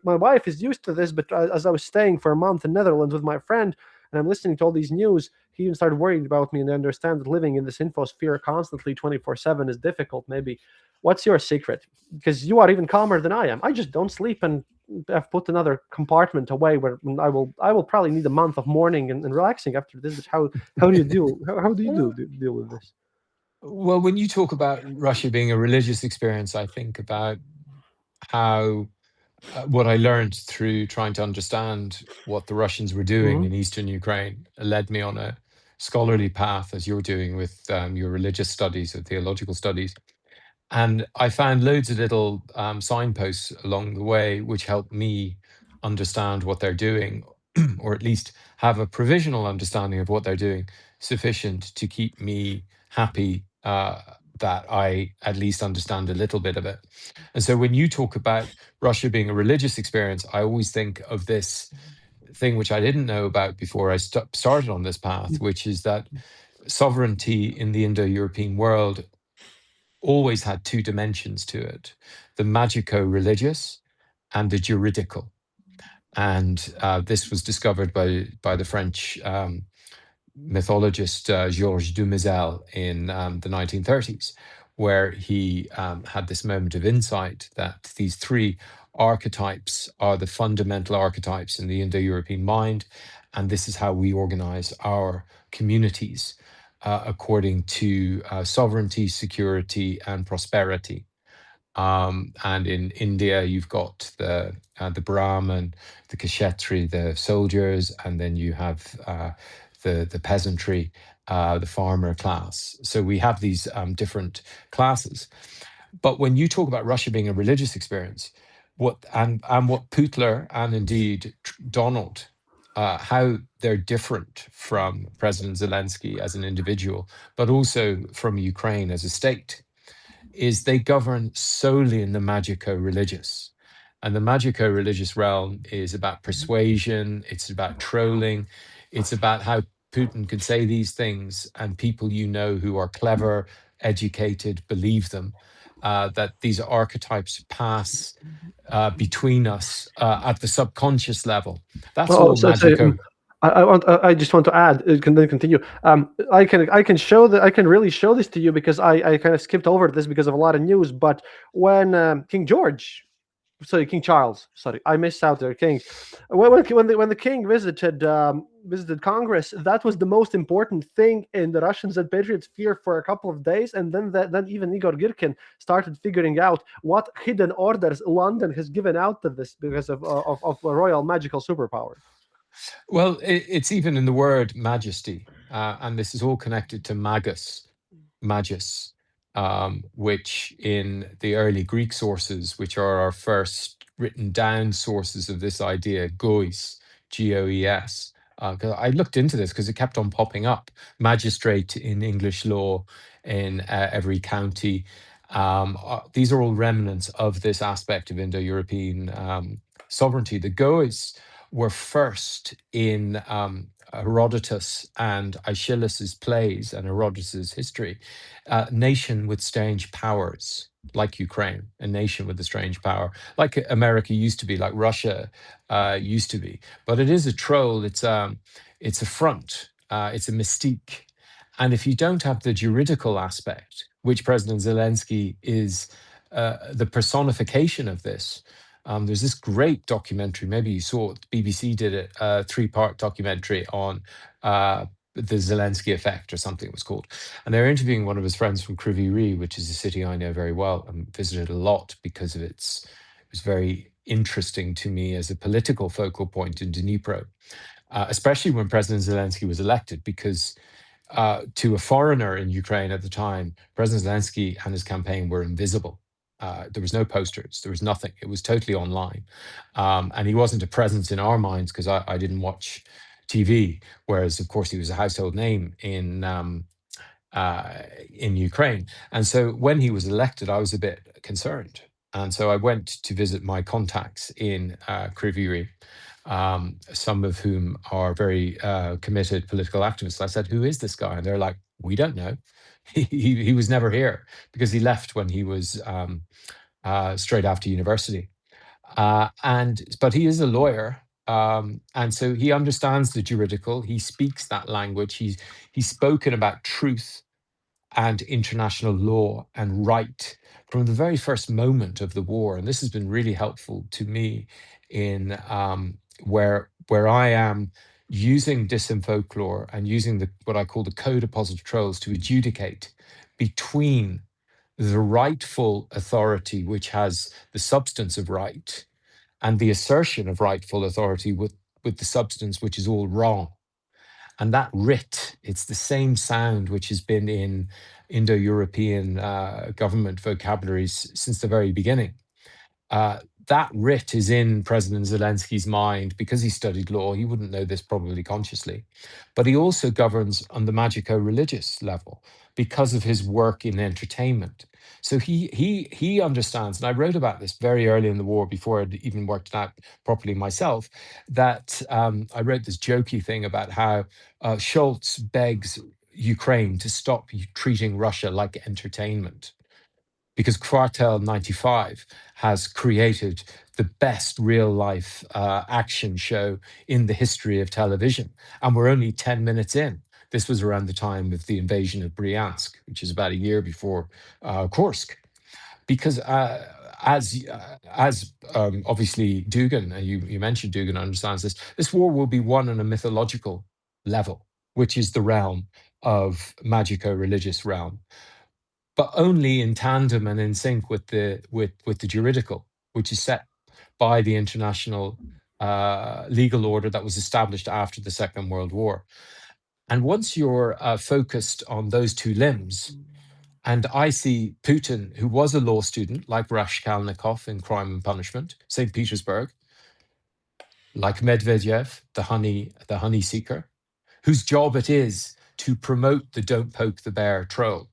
my wife is used to this, but as I was staying for a month in Netherlands with my friend, and I'm listening to all these news, he even started worrying about me, and I understand that living in this infosphere constantly 24/7 is difficult. Maybe, what's your secret? Because you are even calmer than I am. I just don't sleep, and I've put another compartment away where I will probably need a month of mourning and relaxing after this. But how do you deal? How do you deal with this? Well, when you talk about Russia being a religious experience, I think about how what I learned through trying to understand what the Russians were doing Mm-hmm. in eastern Ukraine led me on a scholarly path, as you're doing with your religious studies or theological studies. And I found loads of little signposts along the way which helped me understand what they're doing, or at least have a provisional understanding of what they're doing, sufficient to keep me happy that I at least understand a little bit of it. And so when you talk about Russia being a religious experience, I always think of this thing which I didn't know about before I started on this path, which is that sovereignty in the Indo European world always had two dimensions to it: the magico religious and the juridical. And this was discovered by the French mythologist Georges Dumézil in the 1930s, where he had this moment of insight that these three archetypes are the fundamental archetypes in the Indo European mind. And this is how we organize our communities according to sovereignty, security, and prosperity. And in India, you've got the Brahmin, the Kshetri, the soldiers, and then you have the peasantry, the farmer class. So we have these different classes. But when you talk about Russia being a religious experience, what Putler and indeed Donald, how they're different from President Zelensky as an individual, but also from Ukraine as a state, is they govern solely in the magico religious. And the magico religious realm is about persuasion, it's about trolling, it's about how Putin can say these things and people you know who are clever, educated, believe them. That these archetypes pass between us at the subconscious level. That's Oh, all magico. I just want to add. Can then continue. I can show that I can really show this to you because I kind of skipped over this because of a lot of news. But when King George, sorry, King Charles, sorry, I missed out there. King, when the king visited Congress, that was the most important thing in the Russians and Patriots fear for a couple of days, and then even Igor Girkin started figuring out what hidden orders London has given out to this because of a royal magical superpower. Well, it's even in the word majesty, and this is all connected to magus, which in the early Greek sources, which are our first written down sources of this idea, goes, Goes. 'Cause I looked into this because it kept on popping up. Magistrate in English law in every county. These are all remnants of this aspect of Indo-European sovereignty. The Goes were first in Herodotus and Aeschylus's plays and Herodotus's history, nation with strange powers, like Ukraine, a nation with a strange power, like America used to be, like Russia used to be. But it is a troll. It's a front. It's a mystique. And if you don't have the juridical aspect, which President Zelensky is the personification of this, there's this great documentary, maybe you saw it, BBC did it, a three-part documentary on the Zelensky effect or something it was called. And they were interviewing one of his friends from Kryvyi Rih, which is a city I know very well and visited a lot because it was very interesting to me as a political focal point in Dnipro, especially when President Zelensky was elected, because to a foreigner in Ukraine at the time, President Zelensky and his campaign were invisible. There was no posters, there was nothing. It was totally online. And he wasn't a presence in our minds because I didn't watch TV, whereas, of course, he was a household name in Ukraine. And so when he was elected, I was a bit concerned. And so I went to visit my contacts in Car4Ukraine, some of whom are very committed political activists. I said, "Who is this guy?" And they're like, "We don't know. He was never here because he left when he was straight after university." But he is a lawyer, and so he understands the juridical. He speaks that language. He's spoken about truth and international law and right from the very first moment of the war, and this has been really helpful to me in where I am using Disinfolklore and using what I call the code of positive trolls to adjudicate between the rightful authority, which has the substance of right, and the assertion of rightful authority with the substance, which is all wrong. And that writ, it's the same sound which has been in Indo-European government vocabularies since the very beginning. That writ is in President Zelensky's mind because he studied law. He wouldn't know this probably consciously, but he also governs on the magico-religious level because of his work in entertainment. So he understands, and I wrote about this very early in the war before I'd even worked it out properly myself, that I wrote this jokey thing about how Scholz begs Ukraine to stop treating Russia like entertainment, because Quartel 95 has created the best real life action show in the history of television. And we're only 10 minutes in. This was around the time of the invasion of Bryansk, which is about a year before Kursk. Because as obviously Dugan, you mentioned Dugan understands this war will be won on a mythological level, which is the realm of magico-religious realm, but only in tandem and in sync with the juridical, which is set by the international legal order that was established after the Second World War. And once you're focused on those two limbs, and I see Putin, who was a law student, like Raskolnikov in Crime and Punishment, St. Petersburg, like Medvedev, the honey seeker, whose job it is to promote the "don't poke the bear" troll.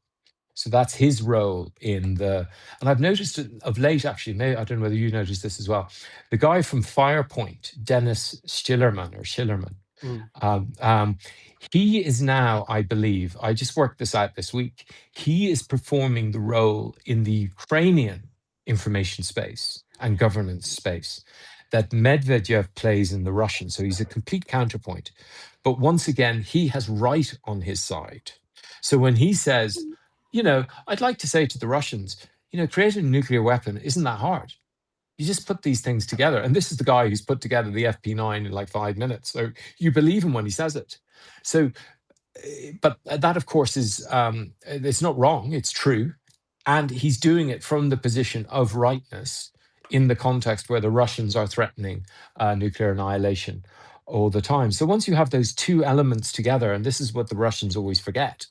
So that's his role in and I've noticed it of late, actually, maybe, I don't know whether you noticed this as well. The guy from Firepoint, Dennis Schillerman, Mm. he is now, I believe, I just worked this out this week, he is performing the role in the Ukrainian information space and governance space that Medvedev plays in the Russian. So he's a complete counterpoint. But once again, he has right on his side. So when he says, I'd like to say to the Russians, creating a nuclear weapon isn't that hard. You just put these things together. And this is the guy who's put together the FP9 in like 5 minutes. So you believe him when he says it. So, but that, of course, is, it's not wrong. It's true. And he's doing it from the position of rightness in the context where the Russians are threatening nuclear annihilation all the time. So once you have those two elements together, and this is what the Russians always forget,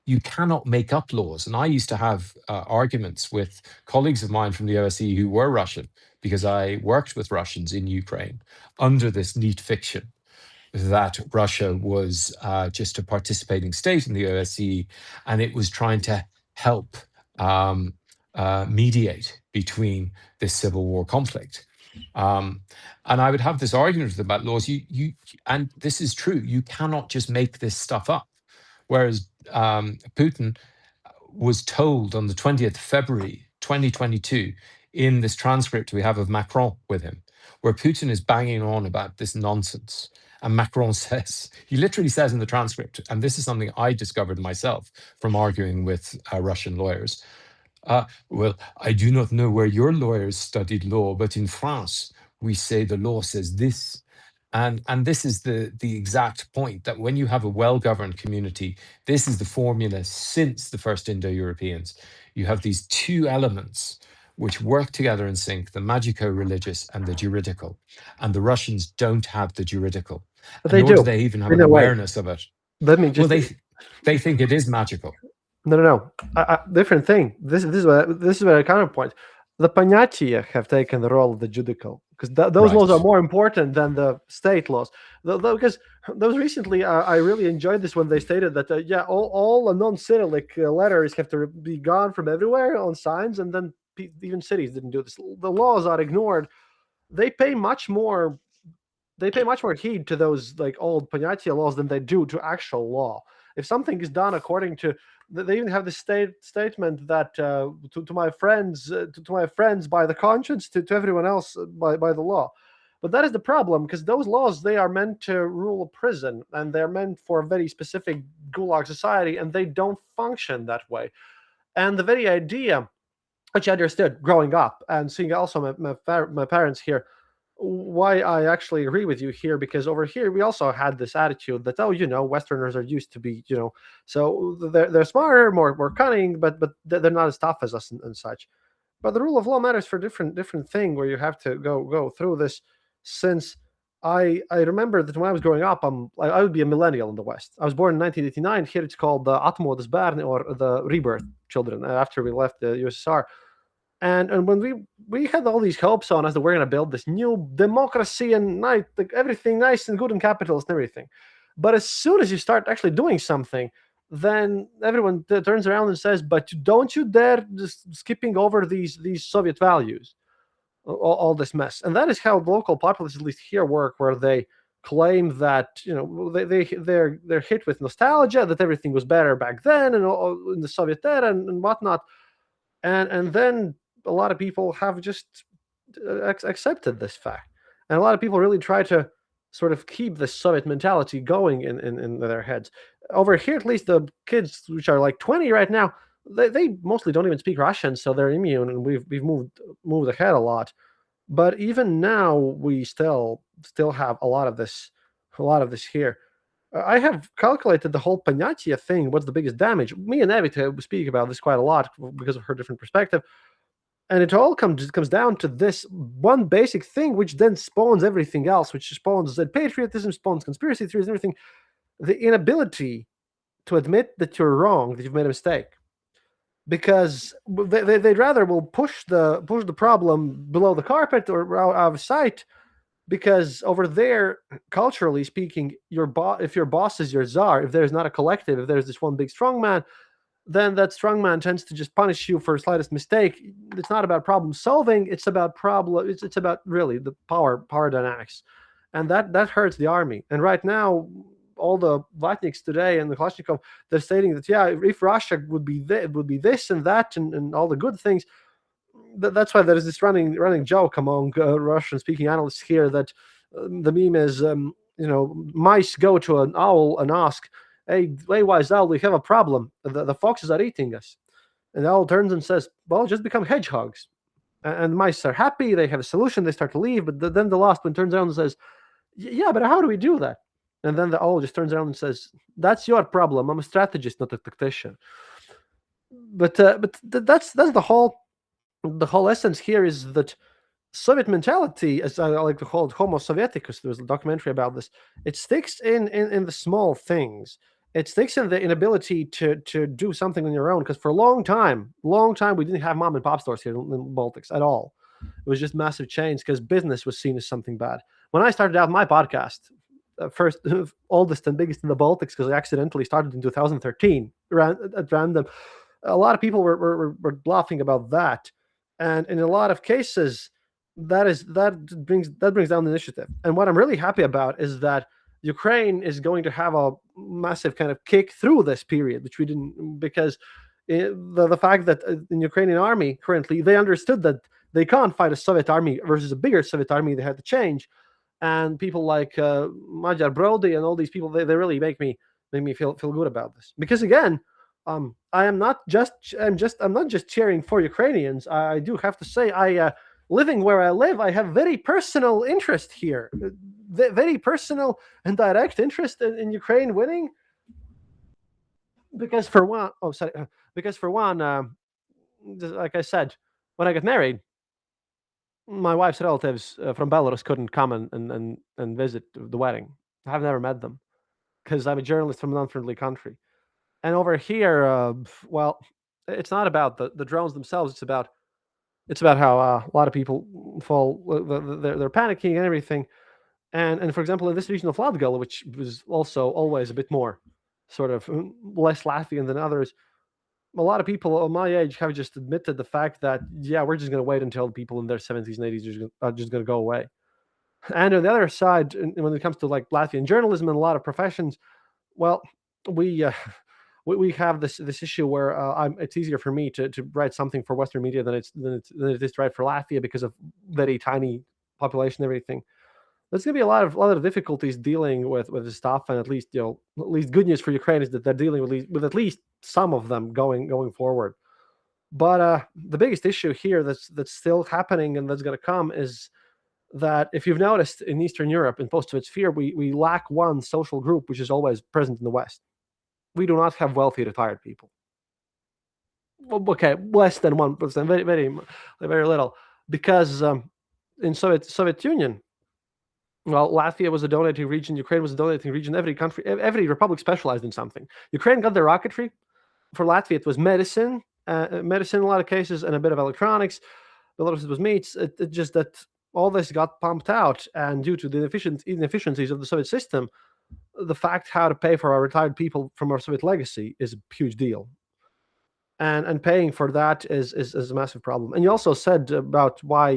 you cannot make up laws. And I used to have arguments with colleagues of mine from the OSCE who were Russian, because I worked with Russians in Ukraine under this neat fiction that Russia was just a participating state in the OSCE, and it was trying to help mediate between this civil war conflict. And I would have this argument with them about laws. And this is true. You cannot just make this stuff up. Whereas Putin was told on the 20th February 2022 in this transcript we have of Macron with him, where Putin is banging on about this nonsense. And Macron says, he literally says in the transcript, and this is something I discovered myself from arguing with Russian lawyers, well, I do not know where your lawyers studied law, but in France, we say the law says this. And this is the exact point, that when you have a well-governed community, this is the formula since the first Indo-Europeans. You have these two elements which work together in sync, the magico-religious and the juridical. And the Russians don't have the juridical. But And they nor do do, they even have in an a way. awareness of it. Let me Well, just. they think it is magical. No. Different thing. This is where a counterpoint. The Panyatia have taken the role of the judicial, because those laws are Right. more important than the state laws. Because those recently, I really enjoyed this when they stated that all non-Cyrillic letters have to be gone from everywhere on signs, and then even cities didn't do this. The laws are ignored. They pay much more. They pay much more heed to those like old Pagnatia laws than they do to actual law. If something is done according to, they even have the statement that to my friends, to my friends by the conscience, to everyone else by the law. But that is the problem, because those laws, they are meant to rule a prison, and they're meant for a very specific gulag society, and they don't function that way. And the very idea, which I understood growing up and seeing also my parents here, why I actually agree with you here, because over here we also had this attitude that, oh, Westerners are used to be, so they're smarter, more cunning, but they're not as tough as us and such. But the rule of law matters for different thing, where you have to go through this. Since I remember that when I was growing up, I would be a millennial in the West. I was born in 1989. Here it's called the Atmodesbarn, or the rebirth children, after we left the USSR. And when we had all these hopes on us that we're going to build this new democracy and like everything nice and good and capitalist and everything. But as soon as you start actually doing something, then everyone turns around and says, but don't you dare just skipping over these Soviet values, all this mess. And that is how local populists, at least here, work, where they claim that they're hit with nostalgia, that everything was better back then and in the Soviet era and whatnot. And then a lot of people have just accepted this fact, and a lot of people really try to sort of keep the Soviet mentality going in their heads. Over here, at least, the kids, which are like 20 right now, they mostly don't even speak Russian, so they're immune, and we've moved ahead a lot. But even now, we still have a lot of this here. I have calculated the whole Pagnatia thing. What's the biggest damage? Me and Evita speak about this quite a lot because of her different perspective. And it all comes down to this one basic thing, which then spawns everything else, which spawns patriotism, spawns conspiracy theories, and everything. The inability to admit that you're wrong, that you've made a mistake. Because they'd rather will push the problem below the carpet or out of sight, because over there, culturally speaking, if your boss is your czar, if there's not a collective, if there's this one big strong man, then that strong man tends to just punish you for slightest mistake. It's not about problem solving, it's about it's about really the power dynamics. And that hurts the army. And right now, all the Vatniks today and the Kalashnikov, they're stating that, yeah, if Russia would be it would be this and that and all the good things. That's why there is this running joke among Russian-speaking analysts here that the meme is, mice go to an owl and ask, hey, wise owl, we have a problem. The foxes are eating us. And the owl turns and says, well, just become hedgehogs. And the mice are happy. They have a solution. They start to leave. But then the last one turns around and says, yeah, but how do we do that? And then the owl just turns around and says, that's your problem. I'm a strategist, not a tactician. But that's the whole essence here, is that Soviet mentality, as I like to call it, Homo Sovieticus. There was a documentary about this. It sticks in the small things. It sticks in the inability to do something on your own. Because for a long time, we didn't have mom and pop stores here in the Baltics at all. It was just massive chains, because business was seen as something bad. When I started out my podcast, first oldest and biggest in the Baltics, because I accidentally started in 2013 at random, a lot of people were laughing about that. And in a lot of cases, that brings down the initiative. And what I'm really happy about is that Ukraine is going to have a massive kind of kick through this period, which we didn't, because the fact that in Ukrainian army currently, they understood that they can't fight a Soviet army versus a bigger Soviet army. They had to change. And people like Magyar Brody and all these people, they really make me feel good about this. Because again, I'm not just cheering for Ukrainians. I do have to say, living where I live, I have very personal interest here, very personal and direct interest in Ukraine winning. Because for one, like I said, when I got married, my wife's relatives from Belarus couldn't come and visit the wedding. I've never met them because I'm a journalist from an unfriendly country. And over here, well, it's not about the drones themselves. It's about how a lot of people fall. They're panicking and everything. And for example, in this region of Latgala, which was also always a bit more sort of less Latvian than others, a lot of people on my age have just admitted the fact that, yeah, we're just going to wait until people in their 70s and 80s are just going to go away. And on the other side, when it comes to like Latvian journalism and a lot of professions, well, we we have this issue where it's easier for me to write something for Western media than it is to write for Latvia because of very tiny population and everything. There's going to be a lot of difficulties dealing with the stuff, and at least at least good news for Ukraine is that they're dealing with at least some of them going forward. But the biggest issue here that's still happening and that's going to come is that if you've noticed in Eastern Europe, in post-Soviet sphere, we lack one social group which is always present in the West. We do not have wealthy retired people. Well, okay, less than 1%, very little, because in Soviet Union, well, Latvia was a donating region, Ukraine was a donating region. Every republic specialized in something. Ukraine got their rocketry. For Latvia, it was medicine in a lot of cases, and a bit of electronics. A lot of it was meats. It just that all this got pumped out, and due to the inefficiencies of the Soviet system, the fact how to pay for our retired people from our Soviet legacy is a huge deal, and paying for that is a massive problem. And you also said about why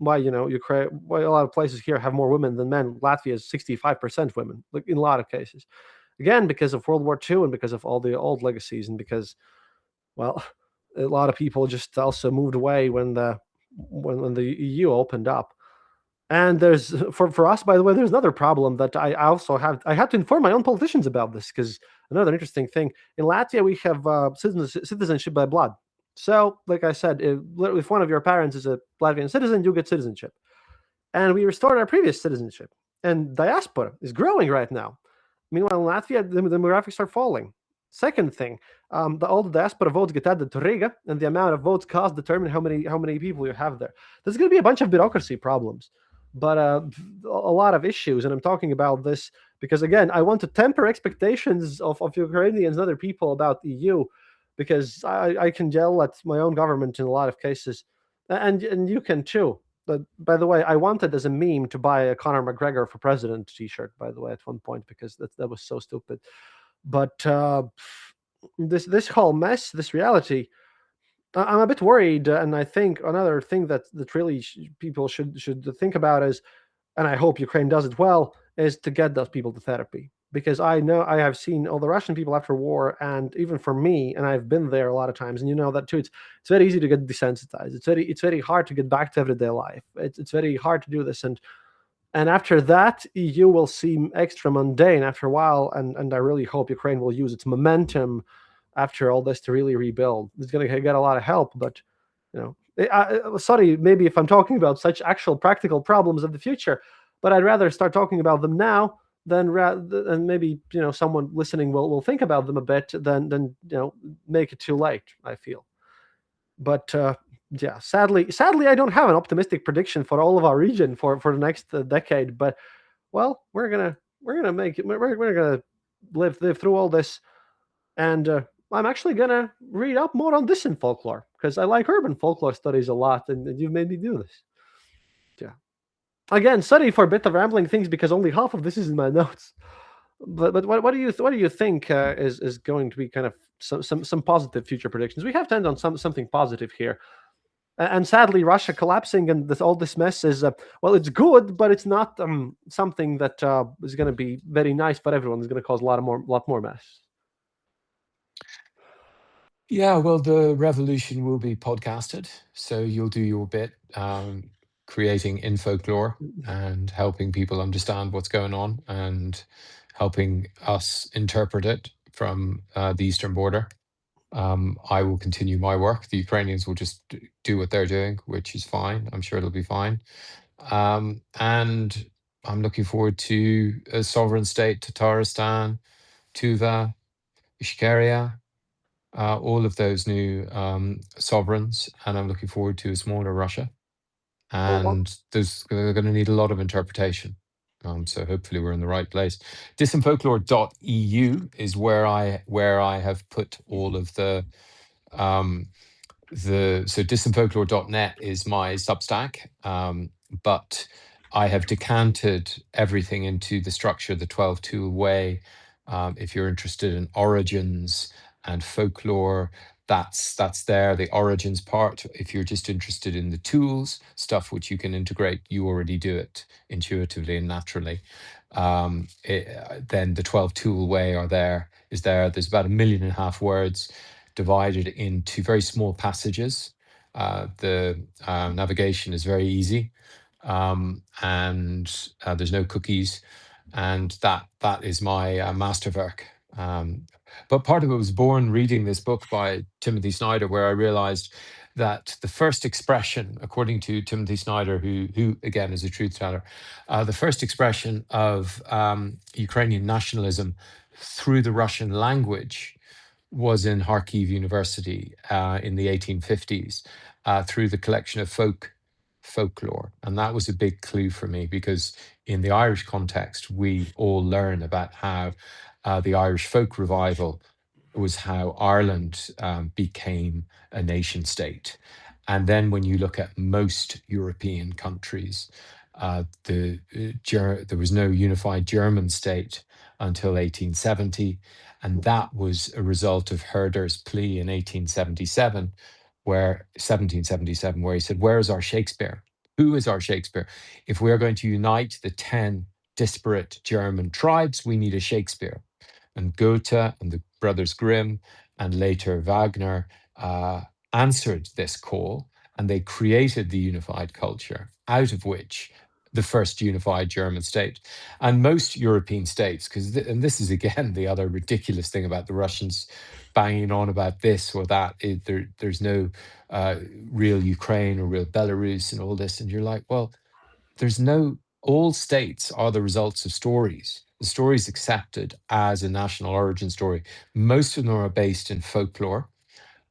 Ukraine, why a lot of places here have more women than men. Latvia is 65% women, like in a lot of cases. Again, because of World War II and because of all the old legacies, and because, well, a lot of people just also moved away when the EU opened up. And there's for us, by the way, there's another problem that I also have. I had to inform my own politicians about this because another interesting thing in Latvia we have citizenship by blood. So, like I said, if one of your parents is a Latvian citizen, you get citizenship. And we restored our previous citizenship. And diaspora is growing right now. Meanwhile, in Latvia, the demographics are falling. Second thing, all the diaspora votes get added to Riga, and the amount of votes cast determine how many people you have there. There's going to be a bunch of bureaucracy problems, but a lot of issues. And I'm talking about this because, again, I want to temper expectations of Ukrainians and other people about the EU, because I can yell at my own government in a lot of cases, and you can too. But by the way, I wanted as a meme to buy a Conor McGregor for president T-shirt. By the way, at one point, because that was so stupid. But this whole mess, this reality, I'm a bit worried, and I think another thing that really people should think about is, and I hope Ukraine does it well, is to get those people to therapy. Because I know I have seen all the Russian people after war, and even for me, and I've been there a lot of times, and you know that too. It's very easy to get desensitized. It's very hard to get back to everyday life. It's very hard to do this, and after that, EU will seem extra mundane after a while, and I really hope Ukraine will use its momentum after all this to really rebuild. It's going to get a lot of help, but sorry, maybe if I'm talking about such actual practical problems of the future, but I'd rather start talking about them now than and maybe someone listening will think about them a bit than make it too late. I feel, but yeah, sadly, I don't have an optimistic prediction for all of our region for the next decade. But well, we're gonna make it. We're gonna live through all this, and I'm actually gonna read up more on Disinfolklore because I like urban folklore studies a lot, and you've made me do this. Yeah. Again, sorry for a bit of rambling things because only half of this is in my notes. But what do you think is going to be kind of some positive future predictions? We have to end on something positive here. And sadly, Russia collapsing and all this mess is well, it's good, but it's not something that is going to be very nice for everyone. It's going to cause a lot more mess. Yeah, well, the revolution will be podcasted, so you'll do your bit, creating in folklore and helping people understand what's going on and helping us interpret it from the eastern border. I will continue my work. The Ukrainians will just do what they're doing, which is fine. I'm sure it'll be fine. And I'm looking forward to a sovereign state, Tatarstan, Tuva, Ishkeria, all of those new sovereigns, and I'm looking forward to a smaller Russia. And they're going to need a lot of interpretation. So hopefully we're in the right place. Disinfolklore.eu is where I have put all of the so disinfolklore.net is my Substack, but I have decanted everything into the structure, the 12 tool way. If you're interested in origins and folklore. That's there. The origins part, if you're just interested in the tools, stuff which you can integrate, you already do it intuitively and naturally. Then the 12 tool way is there. There's about 1.5 million words divided into very small passages. The navigation is very easy, and there's no cookies, and that is my masterwork. But part of it was born reading this book by Timothy Snyder, where I realized that the first expression, according to Timothy Snyder, who again is a truth teller, the first expression of Ukrainian nationalism through the Russian language was in Kharkiv University in the 1850s through the collection of folklore. And that was a big clue for me, because in the Irish context, we all learn about how the Irish folk revival was how Ireland became a nation state. And then when you look at most European countries, there was no unified German state until 1870. And that was a result of Herder's plea in 1777, where he said, "Where is our Shakespeare? Who is our Shakespeare? If we're going to unite the 10 disparate German tribes, we need a Shakespeare." And Goethe and the Brothers Grimm and later Wagner answered this call, and they created the unified culture, out of which the first unified German state. And most European states, and this is again the other ridiculous thing about the Russians banging on about this or that, there's no real Ukraine or real Belarus and all this. And you're like, well, all states are the results of stories. The story is accepted as a national origin story. Most of them are based in folklore,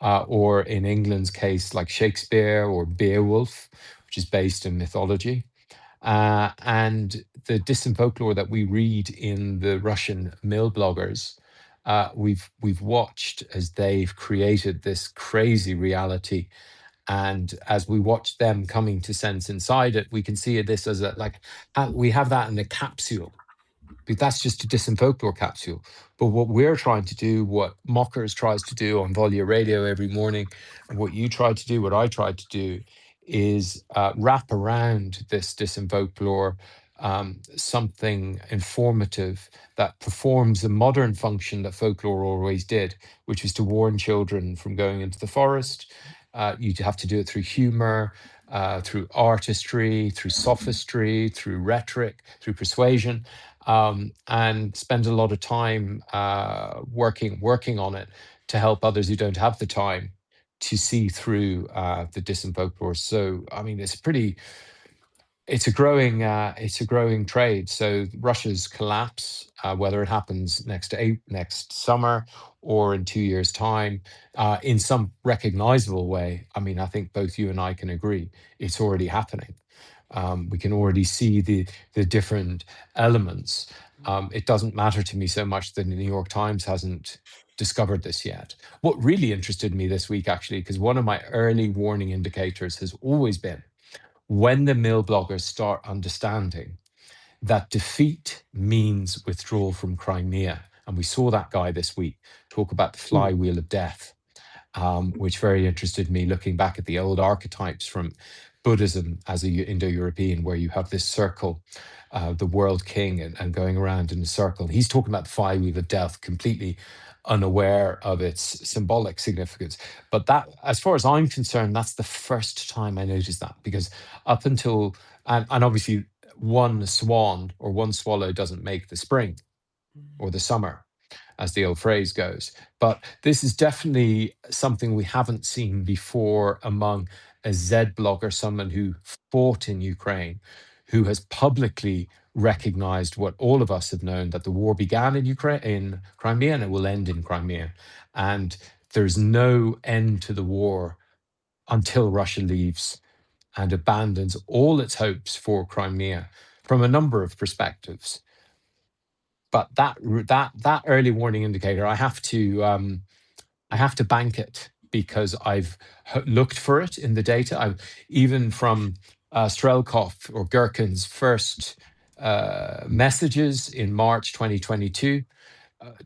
or in England's case, like Shakespeare or Beowulf, which is based in mythology. And the Disinfolklore that we read in the Russian mill bloggers, we've watched as they've created this crazy reality. And as we watch them coming to sense inside it, we can see this as we have that in a capsule. But that's just a Disinfolklore capsule. But what we're trying to do, what Mockers tries to do on Volia Radio every morning, and what you try to do, what I tried to do, is wrap around this Disinfolklore something informative that performs the modern function that folklore always did, which was to warn children from going into the forest. You'd have to do it through humor, through artistry, through sophistry, through rhetoric, through persuasion, and spend a lot of time working on it to help others who don't have the time to see through the Disinfolklore. So, I mean, it's a growing trade. So Russia's collapse, whether it happens next summer or in 2 years' time, in some recognizable way, I mean, I think both you and I can agree it's already happening. We can already see the different elements. It doesn't matter to me so much that the New York Times hasn't discovered this yet. What really interested me this week, actually, because one of my early warning indicators has always been when the mill bloggers start understanding that defeat means withdrawal from Crimea. And we saw that guy this week talk about the flywheel of death, which very interested me, looking back at the old archetypes from Buddhism as a Indo-European, where you have this circle, the world king, and going around in a circle. He's talking about the flywheel of death, completely unaware of its symbolic significance. But that, as far as I'm concerned, that's the first time I noticed that, because up until, and obviously one swan or one swallow doesn't make the spring or the summer, as the old phrase goes. But this is definitely something we haven't seen before among a Z blogger, someone who fought in Ukraine, who has publicly recognized what all of us have known, that the war began in Ukraine, in Crimea, and it will end in Crimea. And there's no end to the war until Russia leaves and abandons all its hopes for Crimea from a number of perspectives. But that early warning indicator, I have to bank it, because I've looked for it in the data. Even from Strelkov or Gherkin's first messages in March 2022,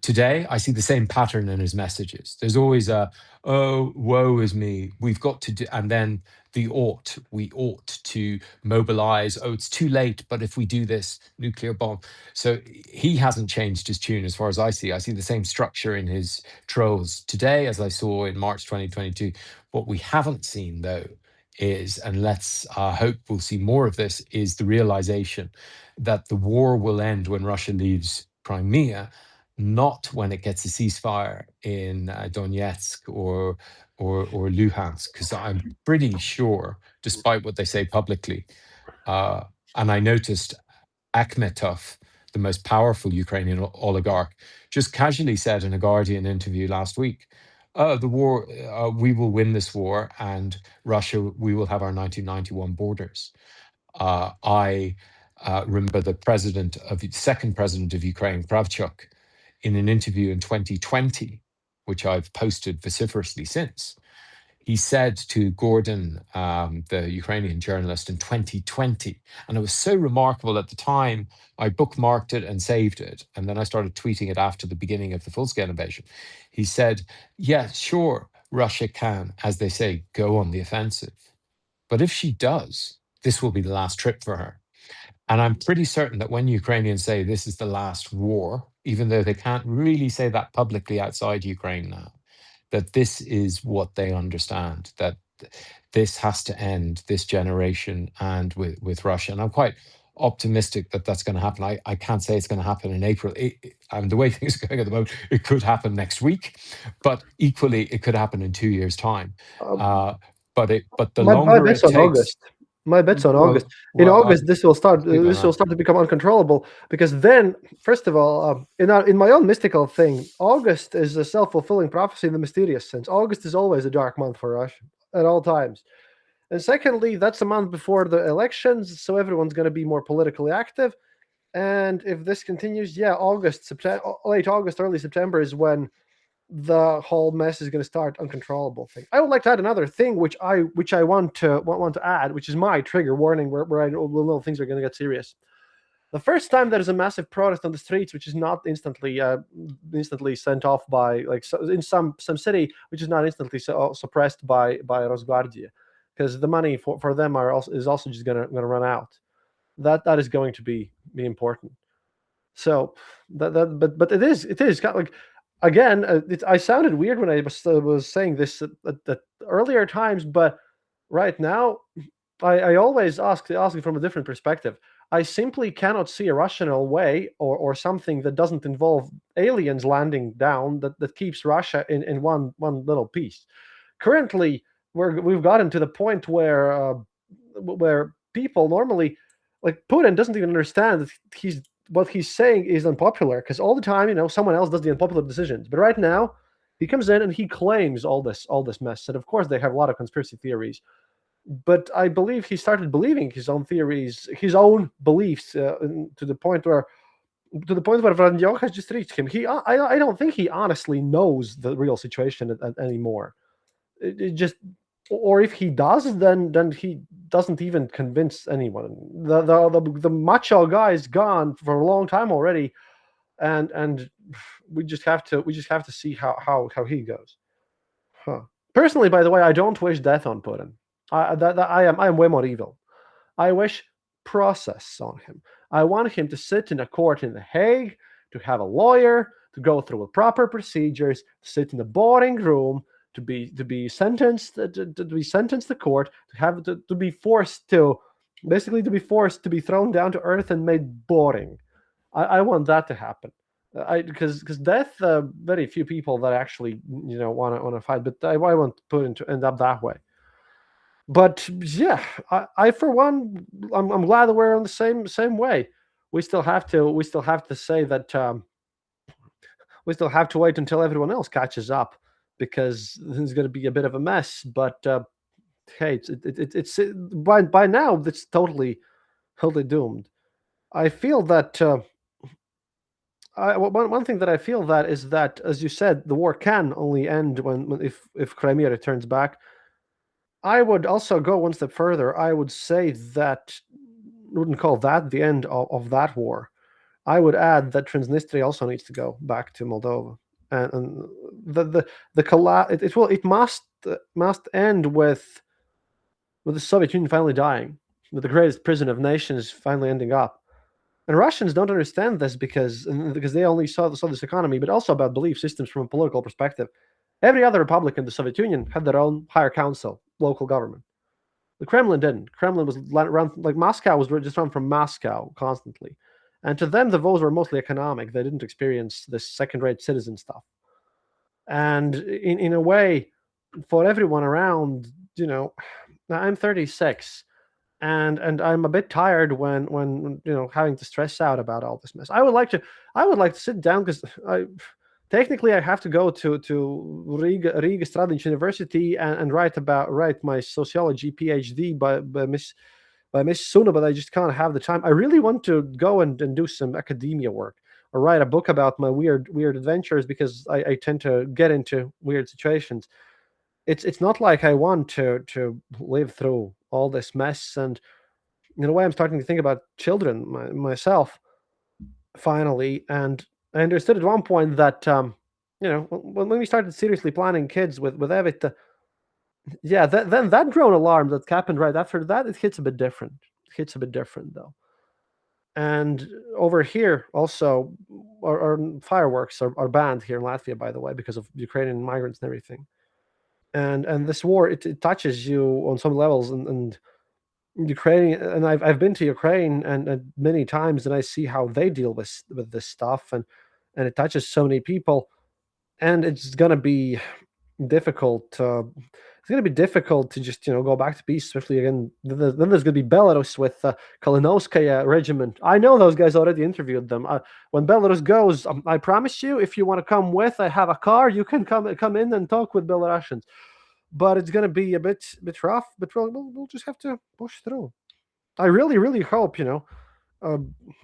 today, I see the same pattern in his messages. There's always oh, woe is me. We've got to do, and then we ought to mobilize. Oh, it's too late, but if we do this, nuclear bomb. So he hasn't changed his tune as far as I see. I see the same structure in his trolls today as I saw in March 2022. What we haven't seen, though, is, and let's hope we'll see more of this, is the realization that the war will end when Russia leaves Crimea, not when it gets a ceasefire in Donetsk or Luhansk, because I'm pretty sure, despite what they say publicly, and I noticed Akhmetov, the most powerful Ukrainian oligarch, just casually said in a Guardian interview last week, the war, we will win this war, and Russia, we will have our 1991 borders. I remember the second president of Ukraine, Kravchuk, in an interview in 2020, which I've posted vociferously since. He said to Gordon, the Ukrainian journalist, in 2020, and it was so remarkable at the time, I bookmarked it and saved it. And then I started tweeting it after the beginning of the full-scale invasion. He said, yeah, sure, Russia can, as they say, go on the offensive. But if she does, this will be the last trip for her. And I'm pretty certain that when Ukrainians say this is the last war, even though they can't really say that publicly outside Ukraine now, that this is what they understand, that this has to end this generation and with Russia. And I'm quite optimistic that that's going to happen. I can't say it's going to happen in April. The way things are going at the moment, it could happen next week, but equally it could happen in 2 years' time. But the My longer bet's it on takes, August. My bet's on August. In well, August, this will start. maybe This will not. start to become uncontrollable because then, first of all, in my own mystical thing, August is a self-fulfilling prophecy in the mysterious sense. August is always a dark month for Russia at all times. And secondly, that's a month before the elections, so everyone's going to be more politically active. And if this continues, yeah, August, September, late August, early September is when the whole mess is going to start uncontrollable thing. I would like to add another thing, which I want to add, which is my trigger warning, where I know things are going to get serious. The first time there is a massive protest on the streets, which is not instantly sent off by in some city, which is not instantly suppressed by Rosguardia, because the money for them is also just going to run out. That is going to be important. So but it is kind of like, again, I sounded weird when I was saying this at earlier times, but right now I always ask it from a different perspective. I simply cannot see a rational way or something that doesn't involve aliens landing down that keeps Russia in one little piece. Currently, we've gotten to the point where people normally, like Putin, doesn't even understand that what he's saying is unpopular, because all the time, someone else does the unpopular decisions. But right now, he comes in and he claims all this mess. And of course, they have a lot of conspiracy theories. But I believe he started believing his own theories, his own beliefs, to the point where Vladimir has just reached him. I don't think he honestly knows the real situation anymore. It just, or if he does, then he doesn't even convince anyone. The macho guy is gone for a long time already, and we just have to see how he goes. Personally, by the way, I don't wish death on Putin. I am way more evil. I wish process on him. I want him to sit in a court in The Hague, to have a lawyer, to go through proper procedures, to sit in a boring room, to be sentenced to court, to be forced to be thrown down to earth and made boring. I want that to happen. Because death, very few people that actually want to fight, but I want Putin to end up that way. But yeah, I for one, I'm glad that we're on the same way. We still have to say that we still have to wait until everyone else catches up, because it's going to be a bit of a mess. But hey, it's by now it's totally doomed. I feel that one thing that I feel that is that, as you said, the war can only end if Crimea returns back. I would also go one step further. I would say that wouldn't call that the end of that war. I would add that Transnistria also needs to go back to Moldova, and it must end with the Soviet Union finally dying, with the greatest prison of nations finally ending up. And Russians don't understand this because they only saw this economy, but also about belief systems from a political perspective. Every other republic in the Soviet Union had their own higher council, local government. The Kremlin didn't. Kremlin was run like Moscow was just run from Moscow constantly, and to them the votes were mostly economic. They didn't experience this second-rate citizen stuff. And in a way, for everyone around, I'm 36, and I'm a bit tired when having to stress out about all this mess. I would like to sit down because technically I have to go to Riga Stradinic University and write my sociology PhD by Miss Suna, but I just can't have the time. I really want to go and do some academia work or write a book about my weird adventures because I tend to get into weird situations. It's not like I want to live through all this mess, and in a way I'm starting to think about children myself finally. And I understood at one point that when we started seriously planning kids with Evita, yeah, then that drone alarm that happened right after that, it hits a bit different. It hits a bit different though. And over here also, our fireworks are banned here in Latvia, by the way, because of Ukrainian migrants and everything. And this war, it touches you on some levels, and Ukraine, and I've been to Ukraine and many times, and I see how they deal with this stuff, and it touches so many people, and it's gonna be difficult. It's gonna be difficult to just go back to peace, especially again. Then there's gonna be Belarus with Kalinovskaya regiment. I know those guys already interviewed them. When Belarus goes, I promise you, if you want to come with, I have a car. You can come in and talk with Belarusians. But it's gonna be a bit rough. But we'll just have to push through. I really hope I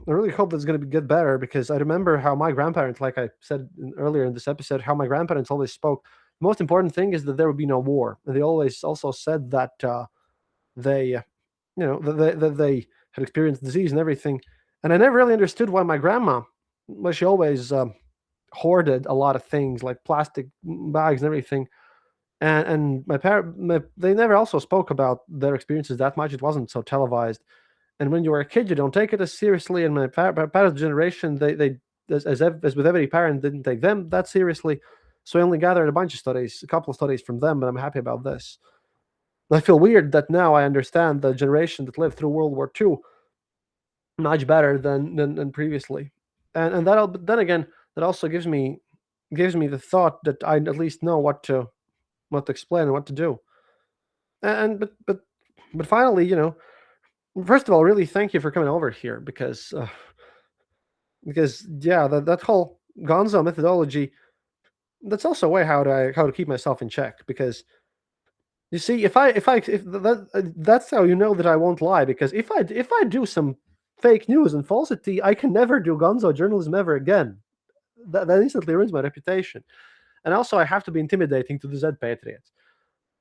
really hope that's going to get better, because I remember how my grandparents, like I said earlier in this episode, how my grandparents always spoke. The most important thing is that there would be no war. And they always also said that they, that they had experienced disease and everything. And I never really understood why my grandma, well, she always hoarded a lot of things like plastic bags and everything. And my parents, they never also spoke about their experiences that much. It wasn't so televised. And when you were a kid, you don't take it as seriously. And my parents' generation, they as with every parent, didn't take them that seriously. So I only gathered a couple of studies from them, but I'm happy about this. I feel weird that now I understand the generation that lived through World War II much better than previously. And then again, that also gives me the thought that I at least know what to explain and what to do. And but finally, first of all, really thank you for coming over here, because yeah, that whole Gonzo methodology, that's also a way how to keep myself in check. Because you see, if that's how you know that I won't lie, because if I do some fake news and falsity, I can never do Gonzo journalism ever again. That instantly ruins my reputation. And also I have to be intimidating to the Z Patriots.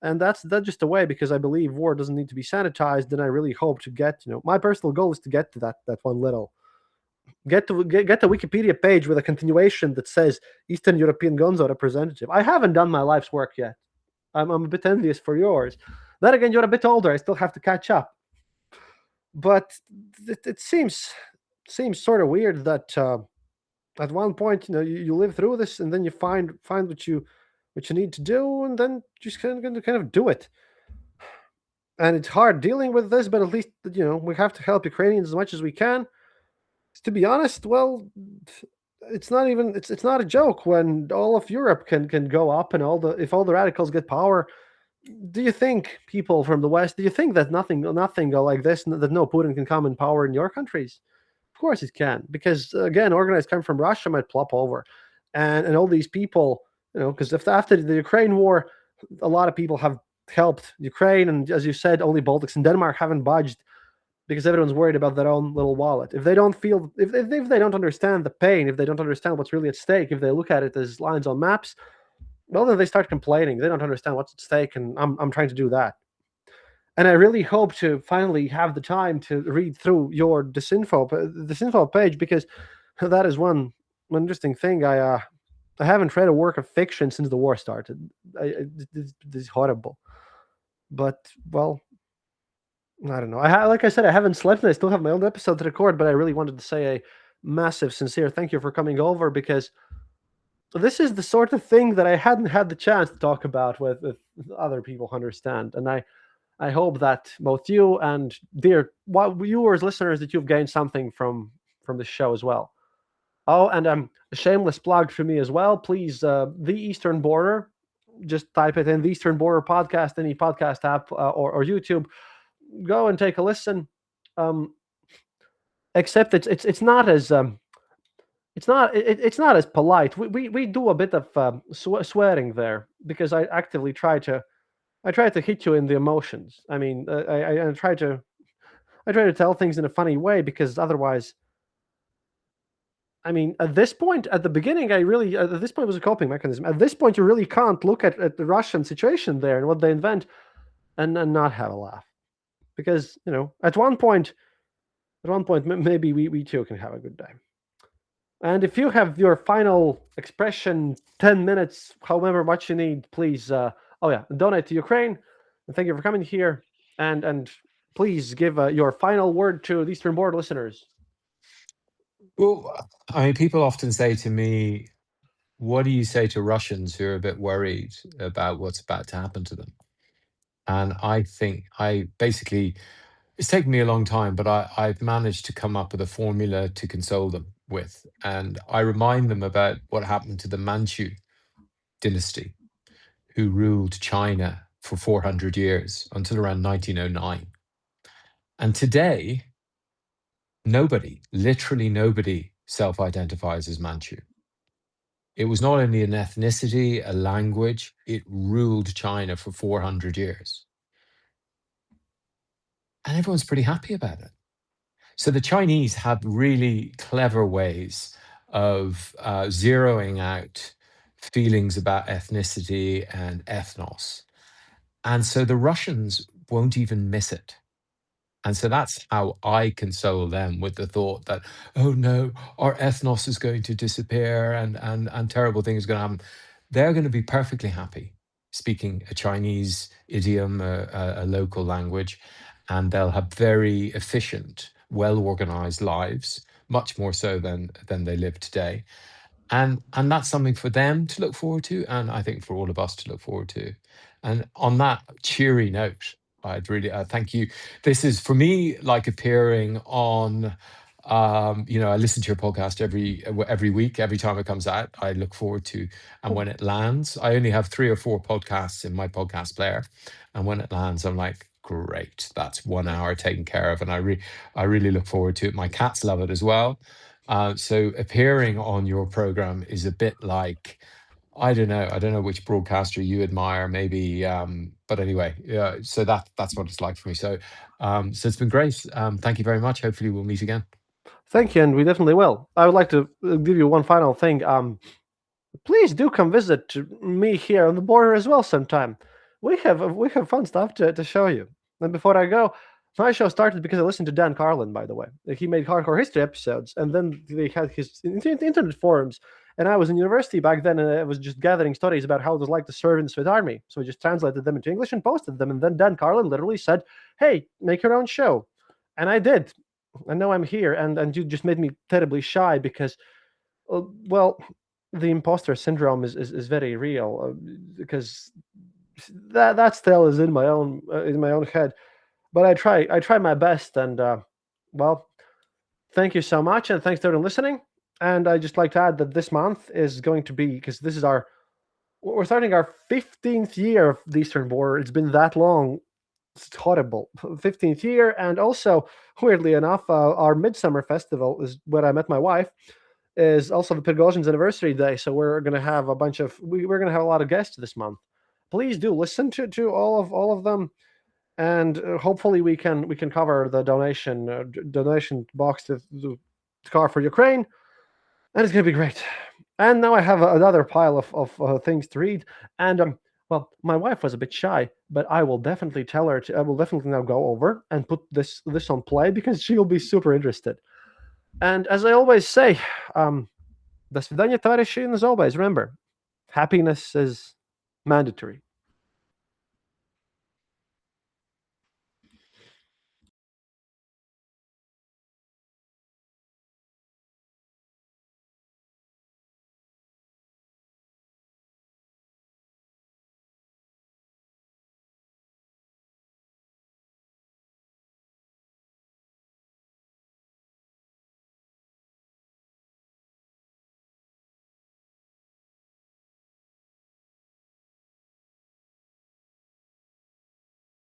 And that's just a way, because I believe war doesn't need to be sanitized. And I really hope to get, my personal goal is to get to that one little, get the Wikipedia page with a continuation that says Eastern European Gonzo representative. I haven't done my life's work yet. I'm a bit envious for yours. Then again, you're a bit older. I still have to catch up. But it seems sort of weird that at one point, you live through this, and then you find what you need to do, and then just kind of do it. And it's hard dealing with this, but at least we have to help Ukrainians as much as we can. To be honest, well, it's not even it's not a joke when all of Europe can go up, and if all the radicals get power. Do you think people from the West? Do you think that nothing like this, that no Putin can come in power in your countries? Of course it can, because again, organized crime from Russia might plop over, and all these people, because after the Ukraine war, a lot of people have helped Ukraine, and as you said, only Baltics and Denmark haven't budged, because everyone's worried about their own little wallet. If they don't feel, if they don't understand the pain, if they don't understand what's really at stake, if they look at it as lines on maps, well, then they start complaining. They don't understand what's at stake, and I'm trying to do that. And I really hope to finally have the time to read through your disinfo page, because that is one interesting thing. I haven't read a work of fiction since the war started. This is horrible. But well, I don't know. Like I said, I haven't slept, and I still have my own episode to record. But I really wanted to say a massive, sincere thank you for coming over, because this is the sort of thing that I hadn't had the chance to talk about with other people who understand. And I hope that both you and dear viewers, listeners, that you've gained something from this show as well. Oh, and a shameless plug for me as well. Please, the Eastern Border. Just type it in, the Eastern Border podcast, any podcast app or YouTube. Go and take a listen. Except it's not as it's not as polite. We do a bit of swearing there, because I actively try to hit you in the emotions. I mean, I try to tell things in a funny way, because otherwise, I mean, at this point, at the beginning, at this point was a coping mechanism. At this point, you really can't look at the Russian situation there and what they invent and not have a laugh, because at one point, maybe we too can have a good day. And if you have your final expression, 10 minutes, however much you need, please, donate to Ukraine. And thank you for coming here. And please give your final word to the Eastern Border listeners. Well, I mean, people often say to me, what do you say to Russians who are a bit worried about what's about to happen to them? And I think it's taken me a long time, but I've managed to come up with a formula to console them with. And I remind them about what happened to the Manchu dynasty, who ruled China for 400 years until around 1909. And today, literally nobody, self-identifies as Manchu. It was not only an ethnicity, a language, it ruled China for 400 years. And everyone's pretty happy about it. So the Chinese have really clever ways of zeroing out feelings about ethnicity and ethnos. And so the Russians won't even miss it. And so that's how I console them, with the thought that, oh no, our ethnos is going to disappear and terrible things are going to happen. They're going to be perfectly happy speaking a Chinese idiom, a local language, and they'll have very efficient, well-organized lives, much more so than they live today. And that's something for them to look forward to, and I think for all of us to look forward to. And on that cheery note, I'd really thank you. This is for me like appearing on. I listen to your podcast every week. Every time it comes out, I look forward to. And when it lands, I only have 3 or 4 podcasts in my podcast player, and when it lands, I'm like, great, that's 1 hour taken care of, and I really look forward to it. My cats love it as well. So appearing on your program is a bit like, I don't know which broadcaster you admire, maybe, but anyway, yeah. So that's what it's like for me. So, so it's been great. Thank you very much. Hopefully, we'll meet again. Thank you, and we definitely will. I would like to give you one final thing. Please do come visit me here on the border as well sometime. We have fun stuff to show you. And before I go, my show started because I listened to Dan Carlin, by the way. He made hardcore history episodes, and then they had his internet forums. And I was in university back then, and I was just gathering stories about how it was like to serve in the Swiss Army. So I just translated them into English and posted them. And then Dan Carlin literally said, "Hey, make your own show." And I did. And now I'm here, and you just made me terribly shy because, well, the imposter syndrome is very real, because that still is in my own head. But I try my best, and well, thank you so much, and thanks to everyone listening. And I just like to add that this month is going to be, because this is we're starting our 15th year of the Eastern Border. It's been that long. It's horrible. 15th year. And also, weirdly enough, our Midsummer Festival is where I met my wife, is also the Prigozhin's anniversary day. So we're going to have we're going to have a lot of guests this month. Please do listen to all of them. And hopefully we can cover the donation box to Car4Ukraine. And it's going to be great. And now I have another pile of things to read. And well, my wife was a bit shy, but I will definitely tell her I will definitely now go over and put this on play, because she will be super interested. And as I always say, до свидания, товарищи, and as always, remember, happiness is mandatory.